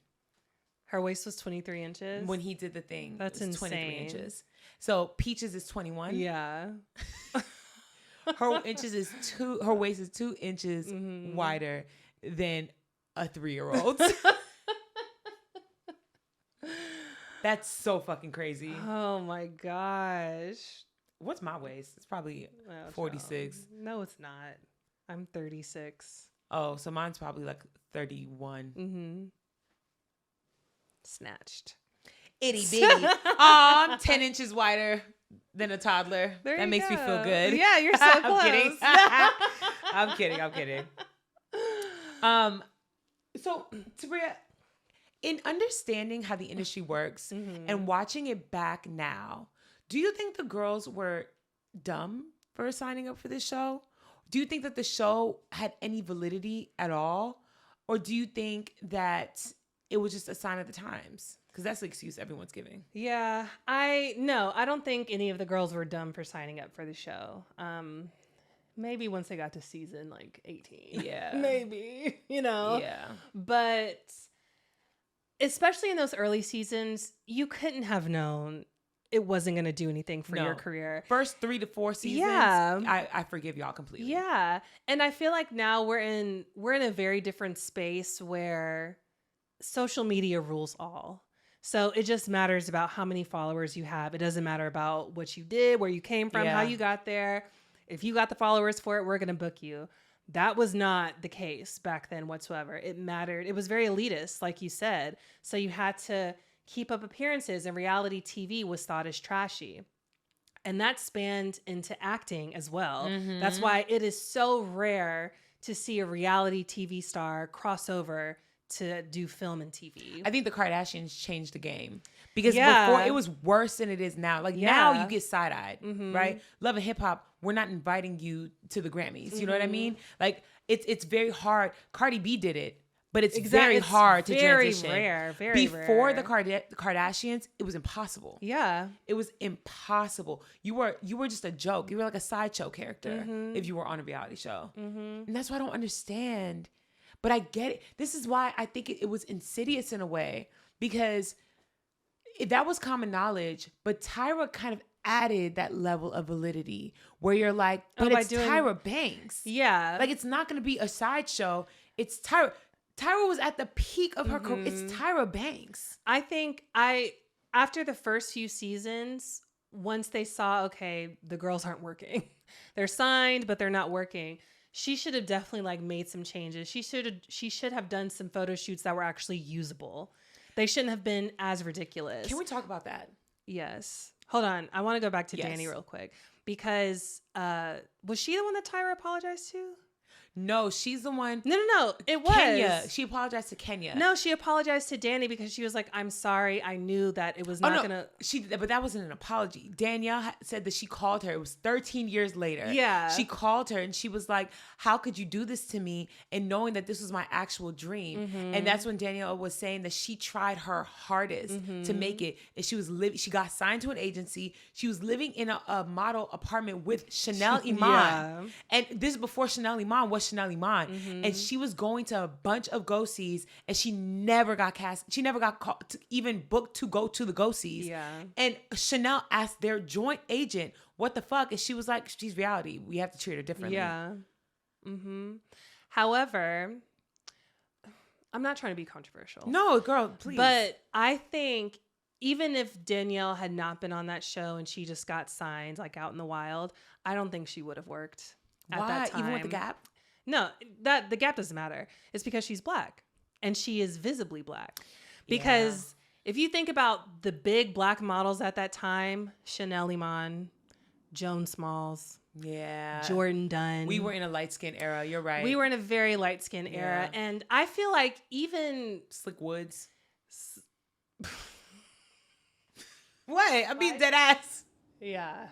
B: Her waist was 23 inches?
C: When he did the thing.
B: That's
C: it was 23
B: insane.
C: inches. So Peaches is 21.
B: Yeah.
C: Her waist is 2 inches wider than a 3-year-old. That's so fucking crazy.
B: Oh my gosh.
C: What's my waist? It's probably 46.
B: No, it's not. I'm 36.
C: Oh, so mine's probably like 31.
B: Mm-hmm. Snatched.
C: Itty bitty. I'm 10 inches wider than a toddler. That makes me feel good.
B: Yeah, you're so close.
C: I'm kidding. I'm kidding. So, Tabria, in understanding how the industry works and watching it back now, do you think the girls were dumb for signing up for this show? Do you think that the show had any validity at all? Or do you think that it was just a sign of the times? Because that's the excuse everyone's giving.
B: Yeah, I don't think any of the girls were dumb for signing up for the show. Maybe once they got to season like 18.
C: Yeah.
B: Maybe, Yeah. But especially in those early seasons, you couldn't have known it wasn't going to do anything for your career.
C: First 3 to 4 seasons, I forgive y'all completely.
B: Yeah. And I feel like now we're in a very different space where social media rules all. So it just matters about how many followers you have. It doesn't matter about what you did, where you came from, how you got there. If you got the followers for it, we're going to book you. That was not the case back then whatsoever. It mattered. It was very elitist, like you said. So you had to keep up appearances, and reality TV was thought as trashy. And that spanned into acting as well. Mm-hmm. That's why it is so rare to see a reality TV star cross over to do film and TV.
C: I think the Kardashians changed the game, because before it was worse than it is now. Like now you get side-eyed, right? Love and Hip Hop, we're not inviting you to the Grammys. You know what I mean? Like it's very hard. Cardi B did it, but it's very hard to transition.
B: Very rare.
C: Before the Kardashians, it was impossible.
B: Yeah.
C: It was impossible. You were just a joke. You were like a sideshow character if you were on a reality show. And that's why I don't understand. But I get it. This is why I think it was insidious in a way, because that was common knowledge, but Tyra kind of added that level of validity where you're like, but it's Tyra Banks.
B: Yeah.
C: Like, it's not going to be a sideshow. It's Tyra. Tyra was at the peak of her career. It's Tyra Banks.
B: I think after the first few seasons, once they saw, okay, the girls aren't working. They're signed, but they're not working. She should have definitely like made some changes. She should have done some photo shoots that were actually usable. They shouldn't have been as ridiculous.
C: Can we talk about that?
B: Yes. Hold on. I want to go back to Danny real quick, because was she the one that Tyra apologized to?
C: No, she's the one.
B: No. It was
C: Kenya. She apologized to Kenya.
B: No, she apologized to Danny because she was like, "I'm sorry. I knew that it was not gonna."
C: But that wasn't an apology. Danielle said that she called her. It was 13 years later.
B: Yeah.
C: She called her and she was like, "How could you do this to me?" And knowing that this was my actual dream. And that's when Danielle was saying that she tried her hardest to make it. And she was she got signed to an agency. She was living in a model apartment with Chanel Iman.
B: Yeah.
C: And this is before Chanel Iman was Chanel Iman, and she was going to a bunch of go-sees, and she never got cast. She never got called to even booked to go to the go-sees.
B: Yeah.
C: And Chanel asked their joint agent, "What the fuck?" And she was like, "She's reality. We have to treat her differently."
B: Yeah. However, I'm not trying to be controversial.
C: No, girl, please.
B: But I think even if Danielle had not been on that show and she just got signed like out in the wild, I don't think she would have worked at that time.
C: Even with the Gap?
B: No, the Gap doesn't matter. It's because she's black, and she is visibly black. Because if you think about the big black models at that time, Chanel Iman, Joan Smalls, Jordan Dunn.
C: We were in a light skin era. You're right.
B: We were in a very light skin era, and I feel like even
C: Slick Woods. What? I mean, dead ass.
B: Yeah.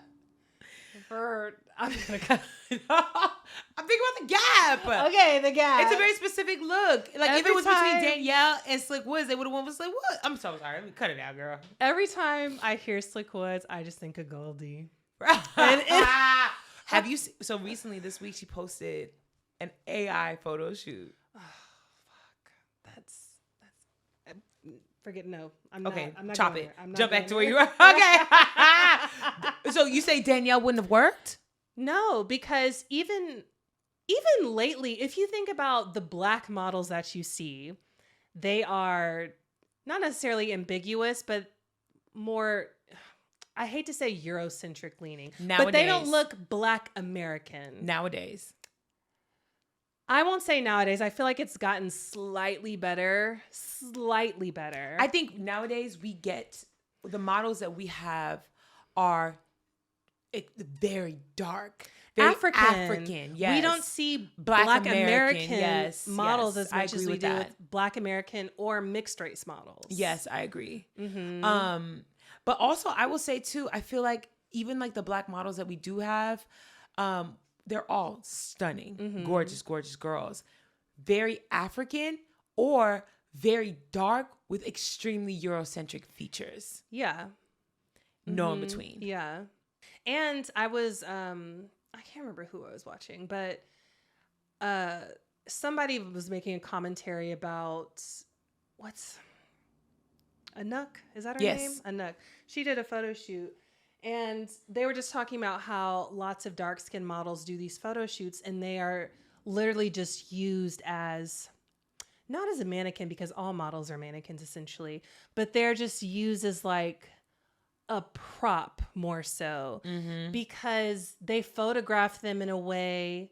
B: I'm gonna cut.
C: I'm thinking about the Gap.
B: Okay, the Gap.
C: It's a very specific look. Like if
B: Every
C: it was between
B: time-
C: Danielle and Slick Woods, they would have won with Slick Woods. I'm so sorry. Let me cut it out, girl.
B: Every time I hear Slick Woods, I just think of Goldie.
C: Have you? So recently, this week, she posted an AI photo shoot.
B: Oh, fuck. That's. Forget. No, I'm
C: Okay,
B: not. I'm not
C: chop
B: going
C: it.
B: there. I'm not
C: Jump back
B: going
C: to where
B: there.
C: you were. Okay. So you say Danielle wouldn't have worked?
B: No, because even lately, if you think about the black models that you see, they are not necessarily ambiguous, but more, I hate to say Eurocentric leaning, but they don't
C: Nowadays.
B: look Black American.
C: Nowadays.
B: I won't say nowadays. I feel like it's gotten slightly better. Slightly better.
C: I think nowadays we get the models that we have are very dark. Very African, yes.
B: We don't see Black American
C: yes,
B: models
C: yes,
B: as
C: I
B: much as
C: agree
B: we
C: with
B: do
C: that.
B: with Black American or mixed race models.
C: Yes, I agree.
B: Mm-hmm.
C: But also I will say too, I feel like even like the black models that we do have, they're all stunning, gorgeous, gorgeous girls. Very African or very dark with extremely Eurocentric features.
B: Yeah.
C: No in between.
B: Yeah. And I was, I can't remember who I was watching, but somebody was making a commentary about what's Anuk? Is that her
C: Yes.
B: name? Anuk. She did a photo shoot. And they were just talking about how lots of dark-skinned models do these photo shoots, and they are literally just used as, not as a mannequin, because all models are mannequins essentially, but they're just used as like a prop more so, because they photograph them in a way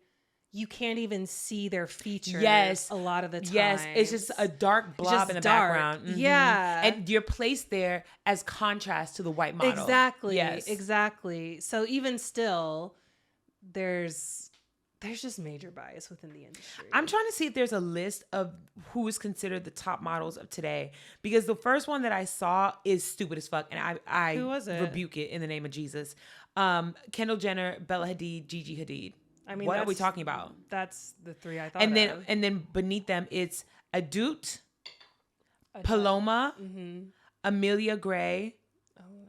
B: you can't even see their features.
C: Yes.
B: A lot of the time.
C: Yes, it's just a dark blob
B: just
C: in the
B: dark.
C: background.
B: Yeah.
C: And you're placed there as contrast to the white model.
B: Exactly.
C: Yes.
B: Exactly. So even still, there's just major bias within the industry.
C: I'm trying to see if there's a list of who is considered the top models of today, because the first one that I saw is stupid as fuck, and I
B: Who was it?
C: rebuke it in the name of Jesus. Kendall Jenner, Bella Hadid, Gigi Hadid.
B: I mean,
C: what are we
B: that's-
C: talking about?
B: That's the three I thought
C: And
B: of.
C: then beneath them, it's Adut, Paloma, Amelia Gray.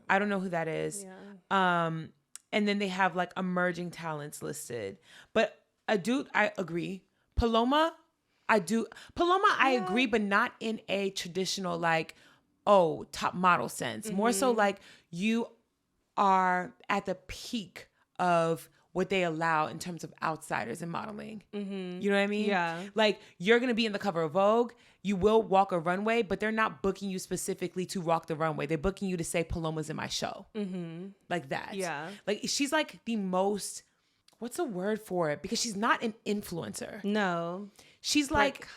C: I don't know who that is.
B: Yeah.
C: And then they have like emerging talents listed. But Adut, I agree. Paloma, I agree, but not in a traditional like, oh, top model sense. More so like you are at the peak of what they allow in terms of outsiders in modeling. You know what I mean?
B: Yeah.
C: Like you're going to be in the cover of Vogue. You will walk a runway, but they're not booking you specifically to walk the runway. They're booking you to say Paloma's in my show. Like that. Yeah. Like she's like the most, what's the word for it? Because she's not an influencer.
B: No.
C: She's like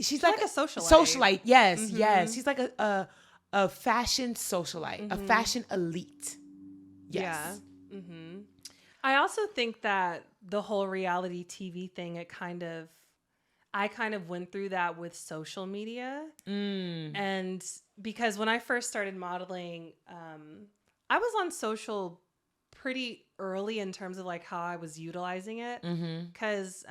B: she's like a socialite.
C: Socialite. Yes. Yes. She's like a fashion socialite, a fashion elite. Yes.
B: Yeah. I also think that the whole reality TV thing, I kind of went through that with social media. And because when I first started modeling, I was on social pretty early in terms of like how I was utilizing it. Because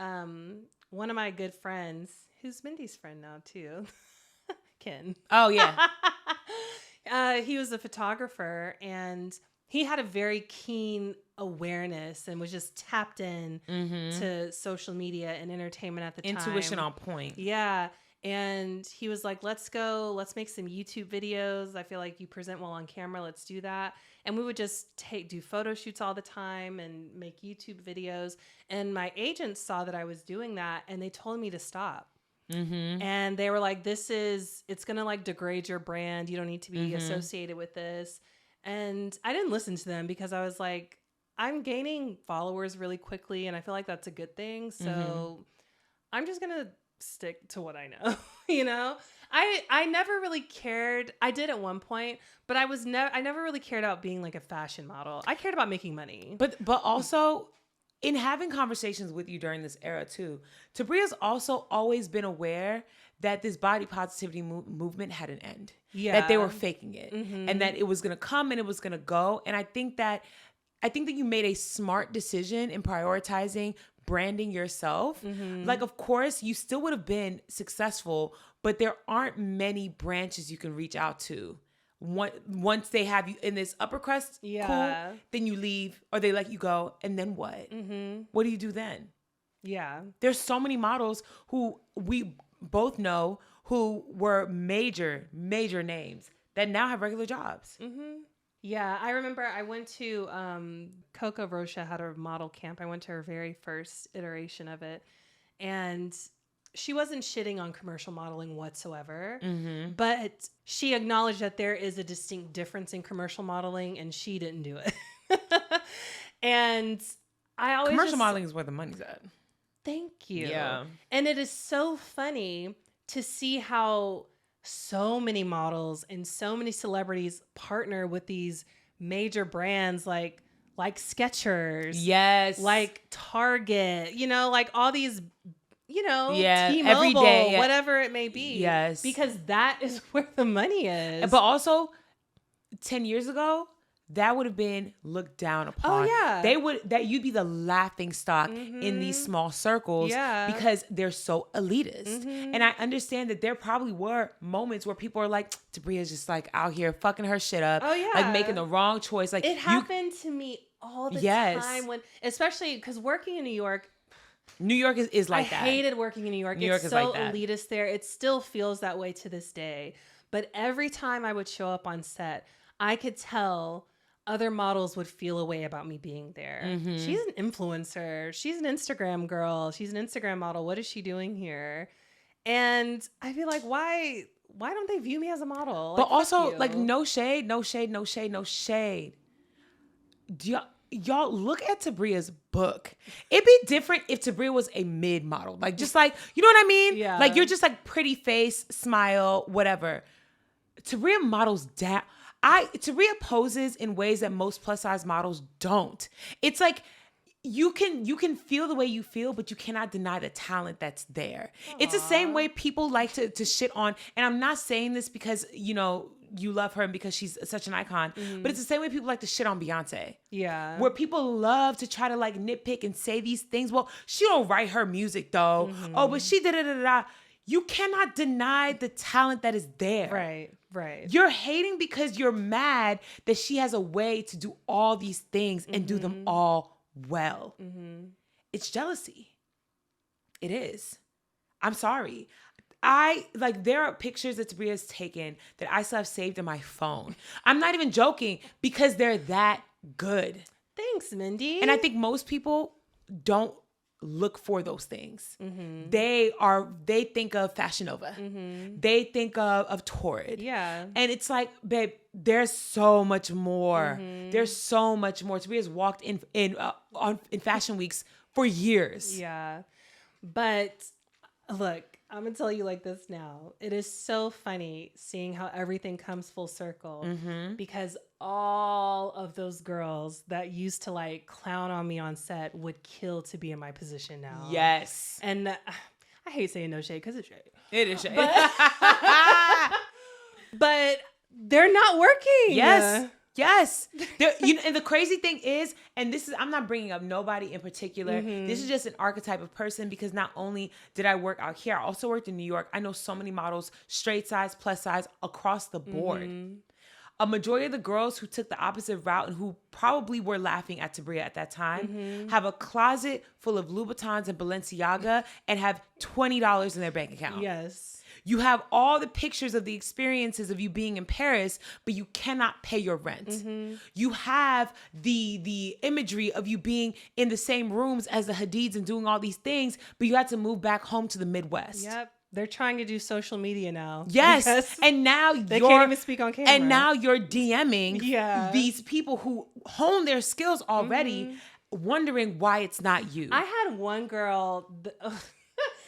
B: one of my good friends, who's Mindy's friend now too, Ken.
C: Oh, yeah.
B: He was a photographer, and he had a very keen awareness and was just tapped in to social media and entertainment at the time.
C: Intuition on point.
B: Yeah. And he was like, let's make some YouTube videos. I feel like you present well on camera. Let's do that. And we would just do photo shoots all the time and make YouTube videos. And my agents saw that I was doing that, and they told me to stop. And they were like, it's going to like degrade your brand. You don't need to be associated with this. And I didn't listen to them because I was like, I'm gaining followers really quickly, and I feel like that's a good thing. So I'm just going to stick to what I know. You know, I never really cared. I did at one point, but I never really cared about being like a fashion model. I cared about making money.
C: But also in having conversations with you during this era too, Tabria's also always been aware that this body positivity movement had an end.
B: Yeah.
C: That they were faking it and that it was going to come and it was going to go. And I think that I think that you made a smart decision in prioritizing branding yourself. Like, of course, you still would have been successful, but there aren't many branches you can reach out to. Once they have you in this upper crust, cool, then you leave or they let you go. And then what? What do you do then?
B: Yeah.
C: There's so many models who we both know who were major names that now have regular jobs.
B: Yeah, I remember I went to Coco Rocha had a model camp. I went to her very first iteration of it, and she wasn't shitting on commercial modeling whatsoever, but she acknowledged that there is a distinct difference in commercial modeling, and she didn't do it. And I always
C: Commercial modeling is where the money's at.
B: Thank you.
C: Yeah.
B: And it is so funny to see how so many models and so many celebrities partner with these major brands like Skechers.
C: Yes.
B: Like Target, you know, like all these, you know, T-Mobile,
C: every day,
B: whatever it may be.
C: Yes.
B: Because that is where the money is.
C: But also 10 years ago, that would have been looked down upon.
B: Oh, yeah.
C: You'd be the laughing stock in these small circles because they're so elitist. And I understand that there probably were moments where people are like, Tabria's just like out here fucking her shit up.
B: Oh, yeah.
C: Like making the wrong choice. Like
B: it happened to me all the time when, especially because working in New York is like that. I hated working in New York. It's so like elitist there. It still feels that way to this day. But every time I would show up on set, I could tell other models would feel a way about me being there. She's an influencer. She's an Instagram girl. She's an Instagram model. What is she doing here? And I feel like, why don't they view me as a model?
C: But also, like, no shade. Do y'all look at Tabria's book. It'd be different if Tabria was a mid model. Like, just like, you know what I mean?
B: Yeah.
C: Like, you're just like pretty face, smile, whatever. Tabria models down. Tabria poses in ways that most plus size models don't. It's like you can feel the way you feel, but you cannot deny the talent that's there. Aww. It's the same way people like to shit on, and I'm not saying this because, you know, you love her and because she's such an icon, but it's the same way people like to shit on Beyonce. Yeah. Where people love to try to like nitpick and say these things. Well, she don't write her music though. Oh, but she da-da-da-da-da. You cannot deny the talent that is there. Right. You're hating because you're mad that she has a way to do all these things and do them all well. It's jealousy. It is. I'm sorry. There are pictures that Tabria's taken that I still have saved in my phone. I'm not even joking because they're that good. Thanks, Mindy. And I think most people don't look for those things. They think of Fashion Nova. They think of Torrid. Yeah. And it's like, babe, there's so much more. There's so much more. Tabria's walked in fashion weeks for years. Yeah. But look, I'm going to tell you like this now. It is so funny seeing how everything comes full circle because all of those girls that used to like clown on me on set would kill to be in my position now. Yes. And I hate saying no shade because it's shade. It is shade. But they're not working. Yes. Yes. And the crazy thing is, and this is, I'm not bringing up nobody in particular. This is just an archetype of person because not only did I work out here, I also worked in New York. I know so many models, straight size, plus size, across the board. A majority of the girls who took the opposite route and who probably were laughing at Tabria at that time have a closet full of Louboutins and Balenciaga and have $20 in their bank account. Yes. You have all the pictures of the experiences of you being in Paris, but you cannot pay your rent. You have the imagery of you being in the same rooms as the Hadids and doing all these things, but you had to move back home to the Midwest. Yep. They're trying to do social media now. Yes. And now they can't even speak on camera. And now you're DMing these people who hone their skills already, wondering why it's not you. I had one girl,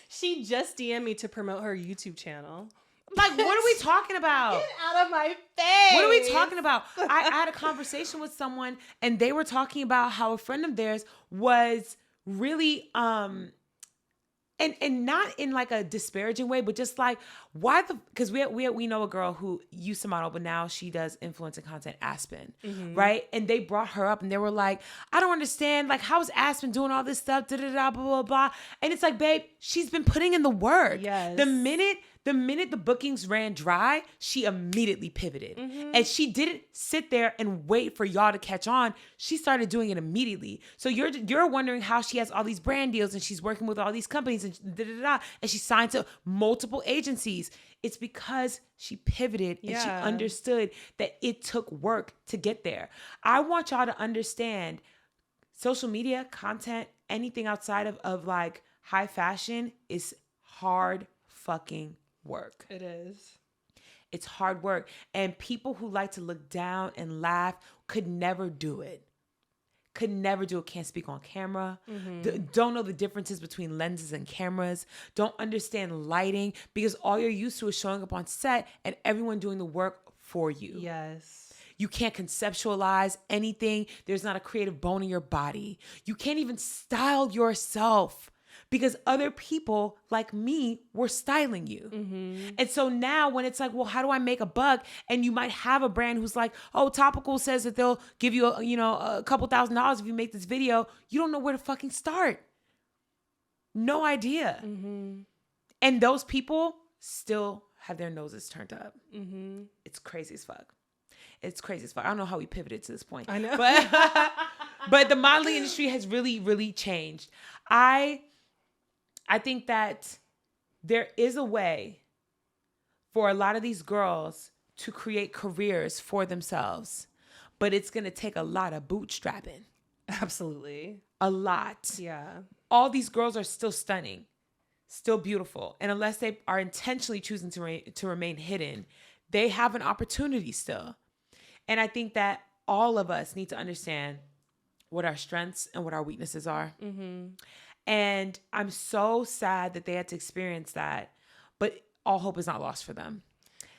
C: she just DM'd me to promote her YouTube channel. Like, what are we talking about? Get out of my face. What are we talking about? I had a conversation with someone and they were talking about how a friend of theirs was really, and not in like a disparaging way, but just like Because we know a girl who used to model, but now she does influencer content, Aspen, right? And they brought her up and they were like, I don't understand, like, how is Aspen doing all this stuff, da da da, blah, blah, blah. And it's like, babe, she's been putting in the work.
B: Yes.
C: The minute the bookings ran dry, she immediately pivoted. And she didn't sit there and wait for y'all to catch on. She started doing it immediately. So you're wondering how she has all these brand deals and she's working with all these companies and and she signed to multiple agencies. It's because she pivoted and she understood that it took work to get there. I want y'all to understand social media, content, anything outside of like high fashion is hard fucking work.
B: It is.
C: It's hard work. And people who like to look down and laugh could never do it. Can't speak on camera. Don't know the differences between lenses and cameras. Don't understand lighting because all you're used to is showing up on set and everyone doing the work for you.
B: Yes.
C: You can't conceptualize anything. There's not a creative bone in your body. You can't even style yourself because other people like me were styling you. And so now when it's like, well, how do I make a buck? And you might have a brand who's like, oh, Topical says that they'll give you a couple $1,000s if you make this video. You don't know where to fucking start. No idea. And those people still have their noses turned up. It's crazy as fuck. I don't know how we pivoted to this point.
B: I know.
C: But the modeling industry has really, really changed. I think that there is a way for a lot of these girls to create careers for themselves, but it's going to take a lot of bootstrapping.
B: Absolutely.
C: A lot.
B: Yeah.
C: All these girls are still stunning, still beautiful. And unless they are intentionally choosing to remain hidden, they have an opportunity still. And I think that all of us need to understand what our strengths and what our weaknesses are. And I'm so sad that they had to experience that, but all hope is not lost for them.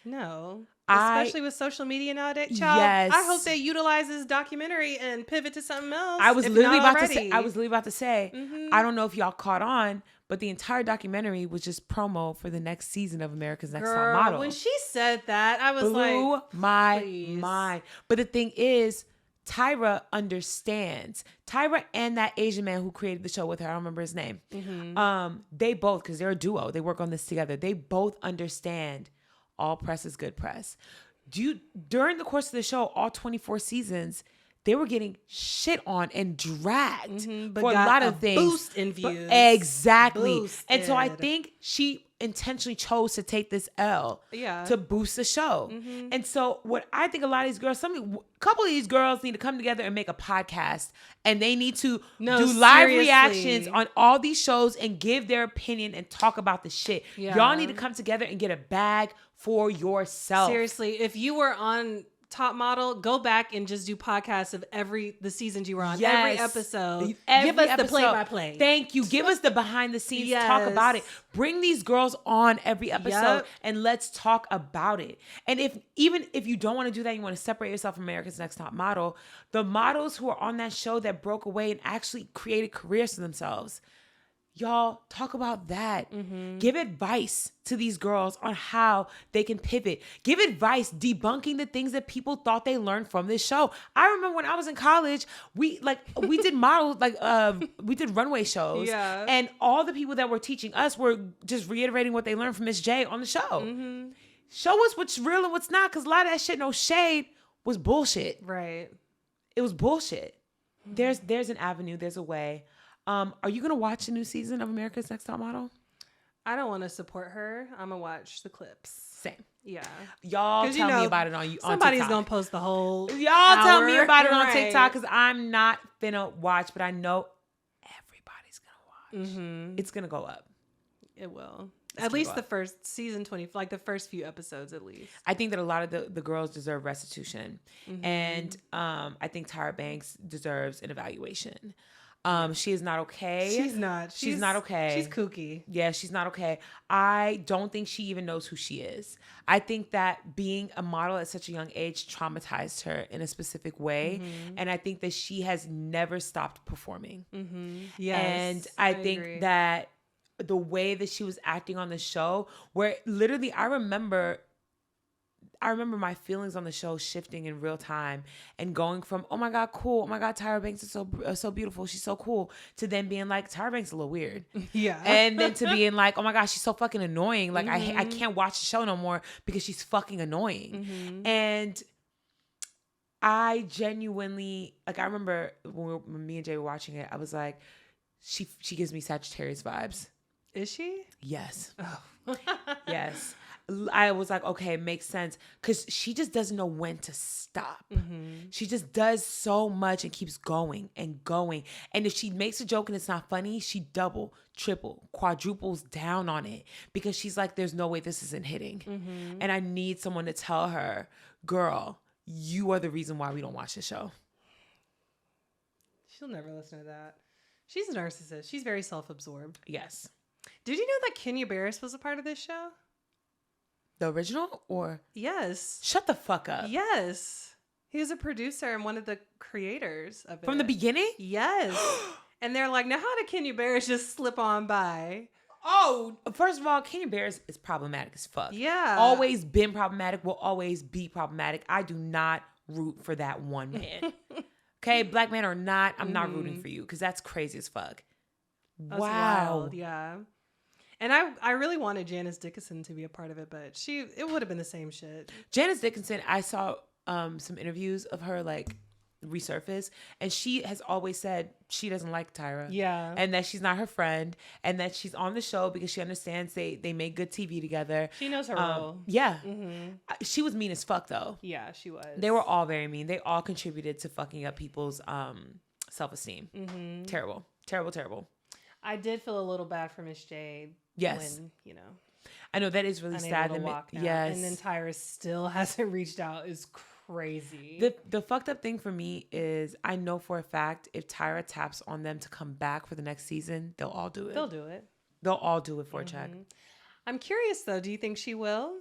B: No. Especially with social media nowadays. Child,
C: Yes.
B: I hope they utilize this documentary and pivot to something else.
C: I was
B: if
C: literally
B: not
C: about
B: already.
C: to say, I don't know if y'all caught on, but the entire documentary was just promo for the next season of America's Next Top
B: Girl,
C: Model.
B: when she said that, I was
C: Blew
B: like,
C: my
B: please.
C: mind. But the thing is, Tyra understands. Tyra and that Asian man who created the show with her, I don't remember his name. They both, because they're a duo, they work on this together. They both understand all press is good press. During the course of the show, all 24 seasons, they were getting shit on and dragged for a lot of things.
B: Boost in views.
C: Exactly.
B: Boosted.
C: And so I think she intentionally chose to take this L to boost the show. And so what I think a lot of these girls, a couple of these girls need to come together and make a podcast, and they need to do live reactions on all these shows and give their opinion and talk about the shit.
B: Yeah.
C: Y'all need to come together and get a bag for yourself.
B: Seriously, if you were on Top Model, go back and just do podcasts of the seasons you were on.
C: Yes.
B: Every episode.
C: Every
B: Give us
C: episode.
B: the play-by-play.
C: Thank you. Give us the behind the scenes
B: Yes.
C: talk about it. Bring these girls on every episode
B: Yep.
C: and let's talk about it. And even if you don't want to do that, you want to separate yourself from America's Next Top Model, the models who are on that show that broke away and actually created careers for themselves, y'all, talk about that. Give advice to these girls on how they can pivot. Give advice debunking the things that people thought they learned from this show. I remember when I was in college, we did models, we did runway shows.
B: Yeah.
C: And all the people that were teaching us were just reiterating what they learned from Miss J on the show. Show us what's real and what's not, because a lot of that shit, no shade, was bullshit.
B: Right.
C: It was bullshit. There's an avenue, there's a way. Are you going to watch the new season of America's Next Top Model?
B: I don't want to support her. I'm going to watch the clips.
C: Same.
B: Yeah.
C: Y'all tell me about it on
B: Somebody's
C: TikTok.
B: going to post the whole
C: Y'all tell me
B: hour.
C: about it on
B: Right.
C: TikTok, because I'm not finna watch, but I know everybody's going to watch. It's going to go up.
B: It will. At least the first season 20, like the first few episodes at least.
C: I think that a lot of the girls deserve restitution. And I think Tyra Banks deserves an evaluation. She is not okay.
B: She's not.
C: She's not okay.
B: She's kooky.
C: Yeah, she's not okay. I don't think she even knows who she is. I think that being a model at such a young age traumatized her in a specific way. And I think that she has never stopped performing.
B: Yes.
C: And I think
B: agree.
C: that the way that she was acting on the show, where literally I remember my feelings on the show shifting in real time and going from, oh my God, cool. Oh my God, Tyra Banks is so beautiful. She's so cool. To then being like, Tyra Banks is a little weird.
B: Yeah.
C: And then to being like, oh my gosh, she's so fucking annoying. Like I can't watch the show no more because she's fucking annoying. And I genuinely, like, I remember when me and Jay were watching it, I was like, she gives me Sagittarius vibes.
B: Is she?
C: Yes.
B: Oh.
C: Yes. I was like, okay, it makes sense. Because she just doesn't know when to stop. She just does so much and keeps going and going. And if she makes a joke and it's not funny, she double, triple, quadruples down on it. Because she's like, there's no way this isn't hitting. And I need someone to tell her, girl, you are the reason why we don't watch the show.
B: She'll never listen to that. She's a narcissist. She's very self-absorbed.
C: Yes.
B: Did you know that Kenya Barris was a part of this show?
C: The original or?
B: Yes.
C: Shut the fuck up.
B: Yes. He was a producer and one of the creators of it.
C: From the beginning?
B: Yes. And they're like, now how did Kenya Barris just slip on by?
C: Oh, first of all, Kenya Barris is problematic as fuck.
B: Yeah.
C: Always been problematic, will always be problematic. I do not root for that one man. Okay, black man or not, I'm not rooting for you because that's crazy as fuck.
B: That's
C: Wow.
B: wild, yeah. And I really wanted Janice Dickinson to be a part of it, but it would have been the same shit.
C: Janice Dickinson, I saw some interviews of her like resurface, and she has always said she doesn't like Tyra.
B: Yeah.
C: And that she's not her friend, and that she's on the show because she understands they make good TV together.
B: She knows her role.
C: Yeah. She was mean as fuck though.
B: Yeah, she was.
C: They were all very mean. They all contributed to fucking up people's self-esteem. Terrible. Terrible, terrible.
B: I did feel a little bad for Miss J.
C: Yes.
B: When,
C: I know that is really sad.
B: unable to walk now.
C: Yes.
B: And then Tyra still hasn't reached out is crazy.
C: The fucked up thing for me is I know for a fact if Tyra taps on them to come back for the next season, they'll all do it.
B: They'll do it.
C: They'll all do it for a check.
B: I'm curious though. Do you think she will?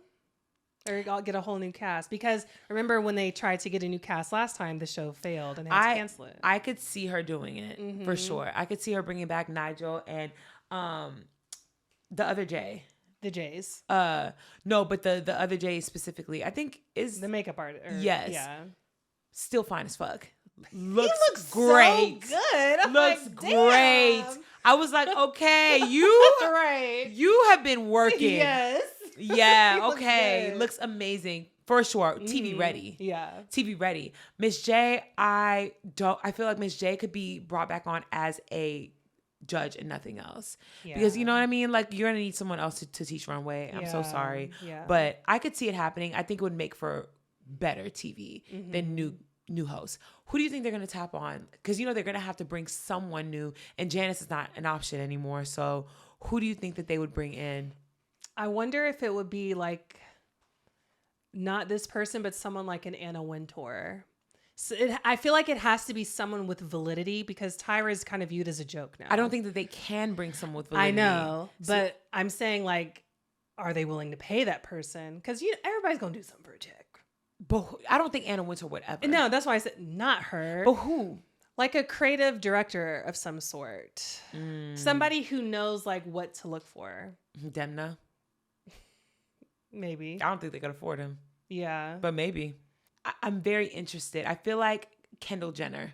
B: Or I'll get a whole new cast? Because remember when they tried to get a new cast last time, the show failed and they had to cancel it.
C: I could see her doing it for sure. I could see her bringing back Nigel and the other Jay.
B: The Jays.
C: No, but the other Jay specifically, I think is
B: The makeup artist.
C: Yes.
B: Yeah.
C: Still fine as fuck. Looks
B: He looks
C: great.
B: so good. I'm
C: Looks
B: like,
C: great.
B: damn.
C: I was like, okay, you
B: Right.
C: you have been working.
B: Yes.
C: Yeah,
B: He looks
C: okay.
B: good.
C: Looks amazing. For sure. TV ready.
B: Yeah.
C: TV ready. Miss J, I feel like Miss J could be brought back on as a judge and nothing else.
B: Yeah.
C: Because you know what I mean? Like you're gonna need someone else to teach runway. I'm so
B: Yeah.
C: sorry.
B: Yeah.
C: But I could see it happening. I think it would make for better TV than new hosts. Who do you think they're gonna tap on? Because you know they're gonna have to bring someone new, and Janice is not an option anymore. So who do you think that they would bring in?
B: I wonder if it would be like not this person, but someone like an Anna Wintour. So I feel like it has to be someone with validity because Tyra is kind of viewed as a joke now.
C: I don't think that they can bring someone with
B: I
C: validity.
B: know, but I'm saying like, are they willing to pay that person? Because everybody's gonna do something for a check.
C: But I don't think Anna Wintour would ever.
B: No, that's why I said not her.
C: But who?
B: Like a creative director of some sort. Somebody who knows like what to look for.
C: Demna.
B: Maybe.
C: I don't think they could afford him.
B: Yeah.
C: But maybe. I'm very interested. I feel like Kendall Jenner.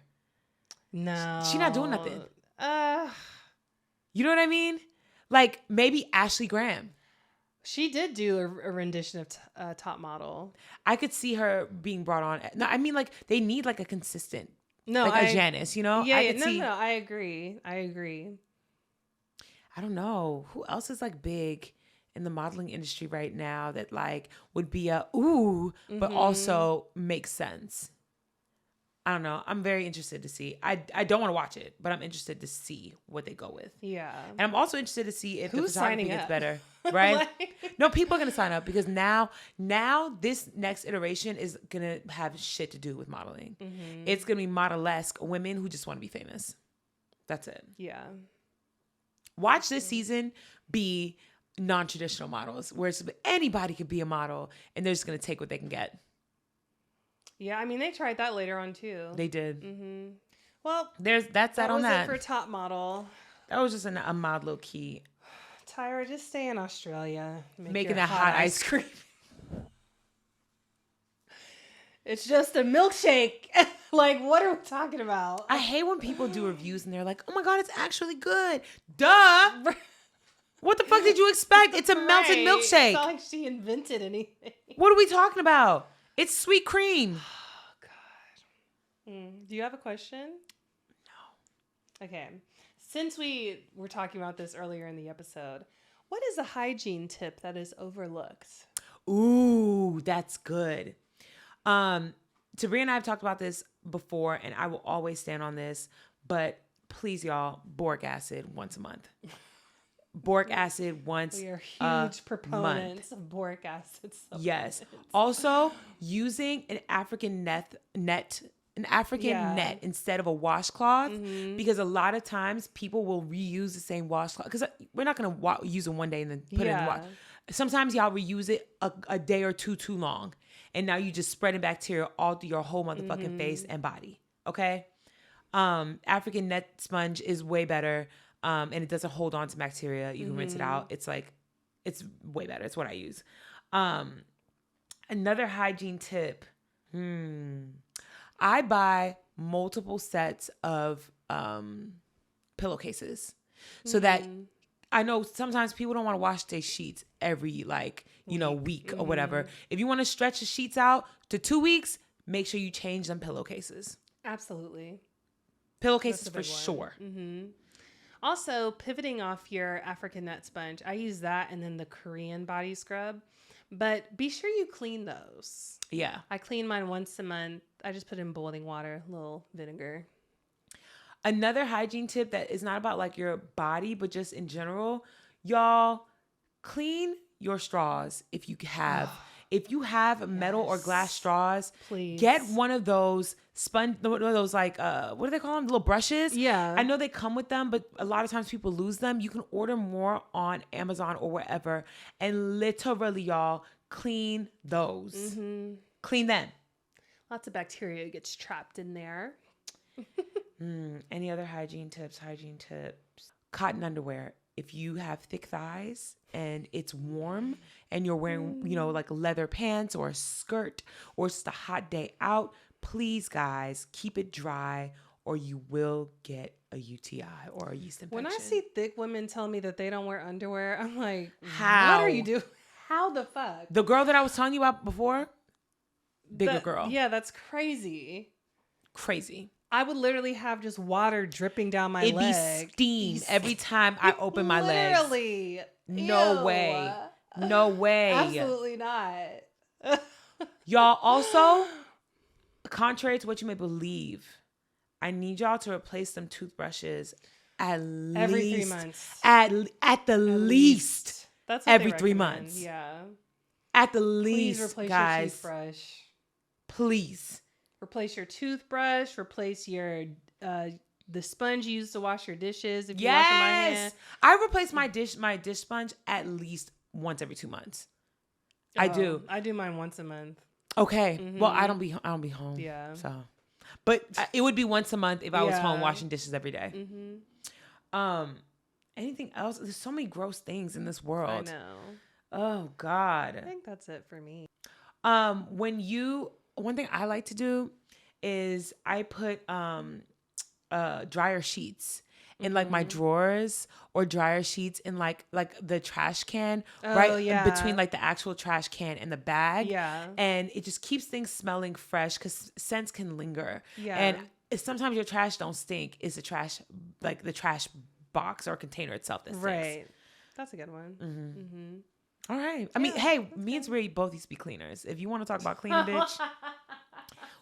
B: No.
C: She's not doing nothing. You know what I mean? Like maybe Ashley Graham.
B: She did do a rendition of Top Model.
C: I could see her being brought on. No, I mean like they need like a consistent.
B: No,
C: like a Janice, you know?
B: Yeah,
C: I could
B: no,
C: see,
B: no, I agree. I
C: don't know. Who else is like big in the modeling industry right now that like would be a ooh, but also makes sense? I don't know. I'm very interested to see. I don't want to watch it, but I'm interested to see what they go with.
B: Yeah.
C: And I'm also interested to see if
B: Who's
C: the photography
B: signing
C: gets
B: up?
C: better, right?
B: Like-
C: No, people are going to sign up because now this next iteration is going to have shit to do with modeling. It's going to be model-esque women who just want to be famous. That's it.
B: Yeah.
C: Watch this season be non-traditional models where it's, anybody could be a model and they're just going to take what they can get.
B: Yeah, I mean, they tried that later on, too.
C: They did.
B: Well,
C: That's that on
B: was
C: that.
B: it for Top Model.
C: That was just a mod low key.
B: Tyra, just stay in Australia.
C: Making
B: your
C: that hot ice cream.
B: It's just a milkshake. Like, what are we talking about?
C: I hate when people do reviews and they're like, oh my God, it's actually good. Duh. What the fuck did you expect? It's a melted milkshake.
B: It's not like she invented anything.
C: What are we talking about? It's sweet cream.
B: Oh, God. Do you have a question? No. Okay. Since we were talking about this earlier in the episode, what is a hygiene tip that is overlooked?
C: Ooh, that's good. Tabria and I have talked about this before, and I will always stand on this, but please, y'all, boric acid once a month. Boric acid once
B: We are huge proponents of boric acid.
C: Yes. Also, using an African net instead of a washcloth, because a lot of times people will reuse the same washcloth, because we're not going to use it one day and then put it in the wash. Sometimes y'all reuse it a day or two too long, and now you just spreading bacteria all through your whole motherfucking face and body. Okay. African net sponge is way better. And it doesn't hold on to bacteria. You can rinse it out. It's way better. It's what I use. Another hygiene tip. I buy multiple sets of pillowcases so that I know sometimes people don't want to wash their sheets every week or whatever. If you want to stretch the sheets out to 2 weeks, make sure you change them pillowcases.
B: Absolutely.
C: Pillowcases for sure.
B: Also, pivoting off your African net sponge, I use that and then the Korean body scrub. But be sure you clean those.
C: Yeah.
B: I clean mine once a month. I just put in boiling water, a little vinegar.
C: Another hygiene tip that is not about like your body, but just in general, y'all, clean your straws if you have. If you have metal or glass straws,
B: please
C: get one of those what do they call them? Little brushes?
B: Yeah.
C: I know they come with them, but a lot of times people lose them. You can order more on Amazon or wherever, and literally, y'all, clean those. Clean them.
B: Lots of bacteria gets trapped in there.
C: Any other hygiene tips? Cotton underwear. If you have thick thighs and it's warm and you're wearing, like leather pants or a skirt or it's just a hot day out, please, guys, keep it dry or you will get a UTI or a yeast infection.
B: When I see thick women tell me that they don't wear underwear, I'm like,
C: how?
B: What are you doing? How the fuck?
C: The girl that I was telling you about before, bigger girl.
B: Yeah, that's crazy.
C: Crazy.
B: I would literally have just water dripping down my leg.
C: It'd be steam every time I open my legs.
B: Literally.
C: No way. No way.
B: Absolutely not.
C: Y'all, also, contrary to what you may believe, I need y'all to replace them toothbrushes
B: every 3 months.
C: At the least.
B: That's what
C: every
B: they
C: 3
B: recommend.
C: months.
B: Yeah.
C: At the
B: Please
C: least,
B: replace
C: guys.
B: your toothbrush.
C: Please.
B: Replace your toothbrush. Replace your the sponge you use to wash your dishes. If you wash them by hand.
C: I replace my dish sponge at least once every 2 months. I do.
B: I do mine once a month.
C: Okay. Well, I don't be home.
B: Yeah.
C: So, but it would be once a month if I was home washing dishes every day. Anything else? There's so many gross things in this world.
B: I know.
C: Oh God.
B: I think that's it for me.
C: One thing I like to do is I put dryer sheets in like my drawers or dryer sheets in like the trash can between like the actual trash can and the bag.
B: Yeah.
C: And it just keeps things smelling fresh because scents can linger.
B: Yeah.
C: And sometimes your trash don't stink. It's the trash box or container itself that stinks.
B: Right. That's a good one.
C: All right. I mean, hey, me and Tabria both used to be cleaners. If you want to talk about cleaning, bitch,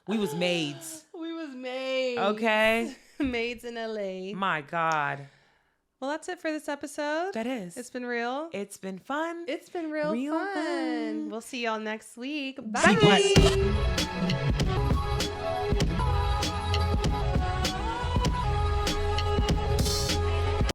C: we was maids.
B: We was maids.
C: Okay.
B: Maids in LA.
C: My God.
B: Well, that's it for this episode.
C: That is.
B: It's been real.
C: It's been fun.
B: It's been real fun. We'll see y'all next week.
C: Bye.
B: Bye.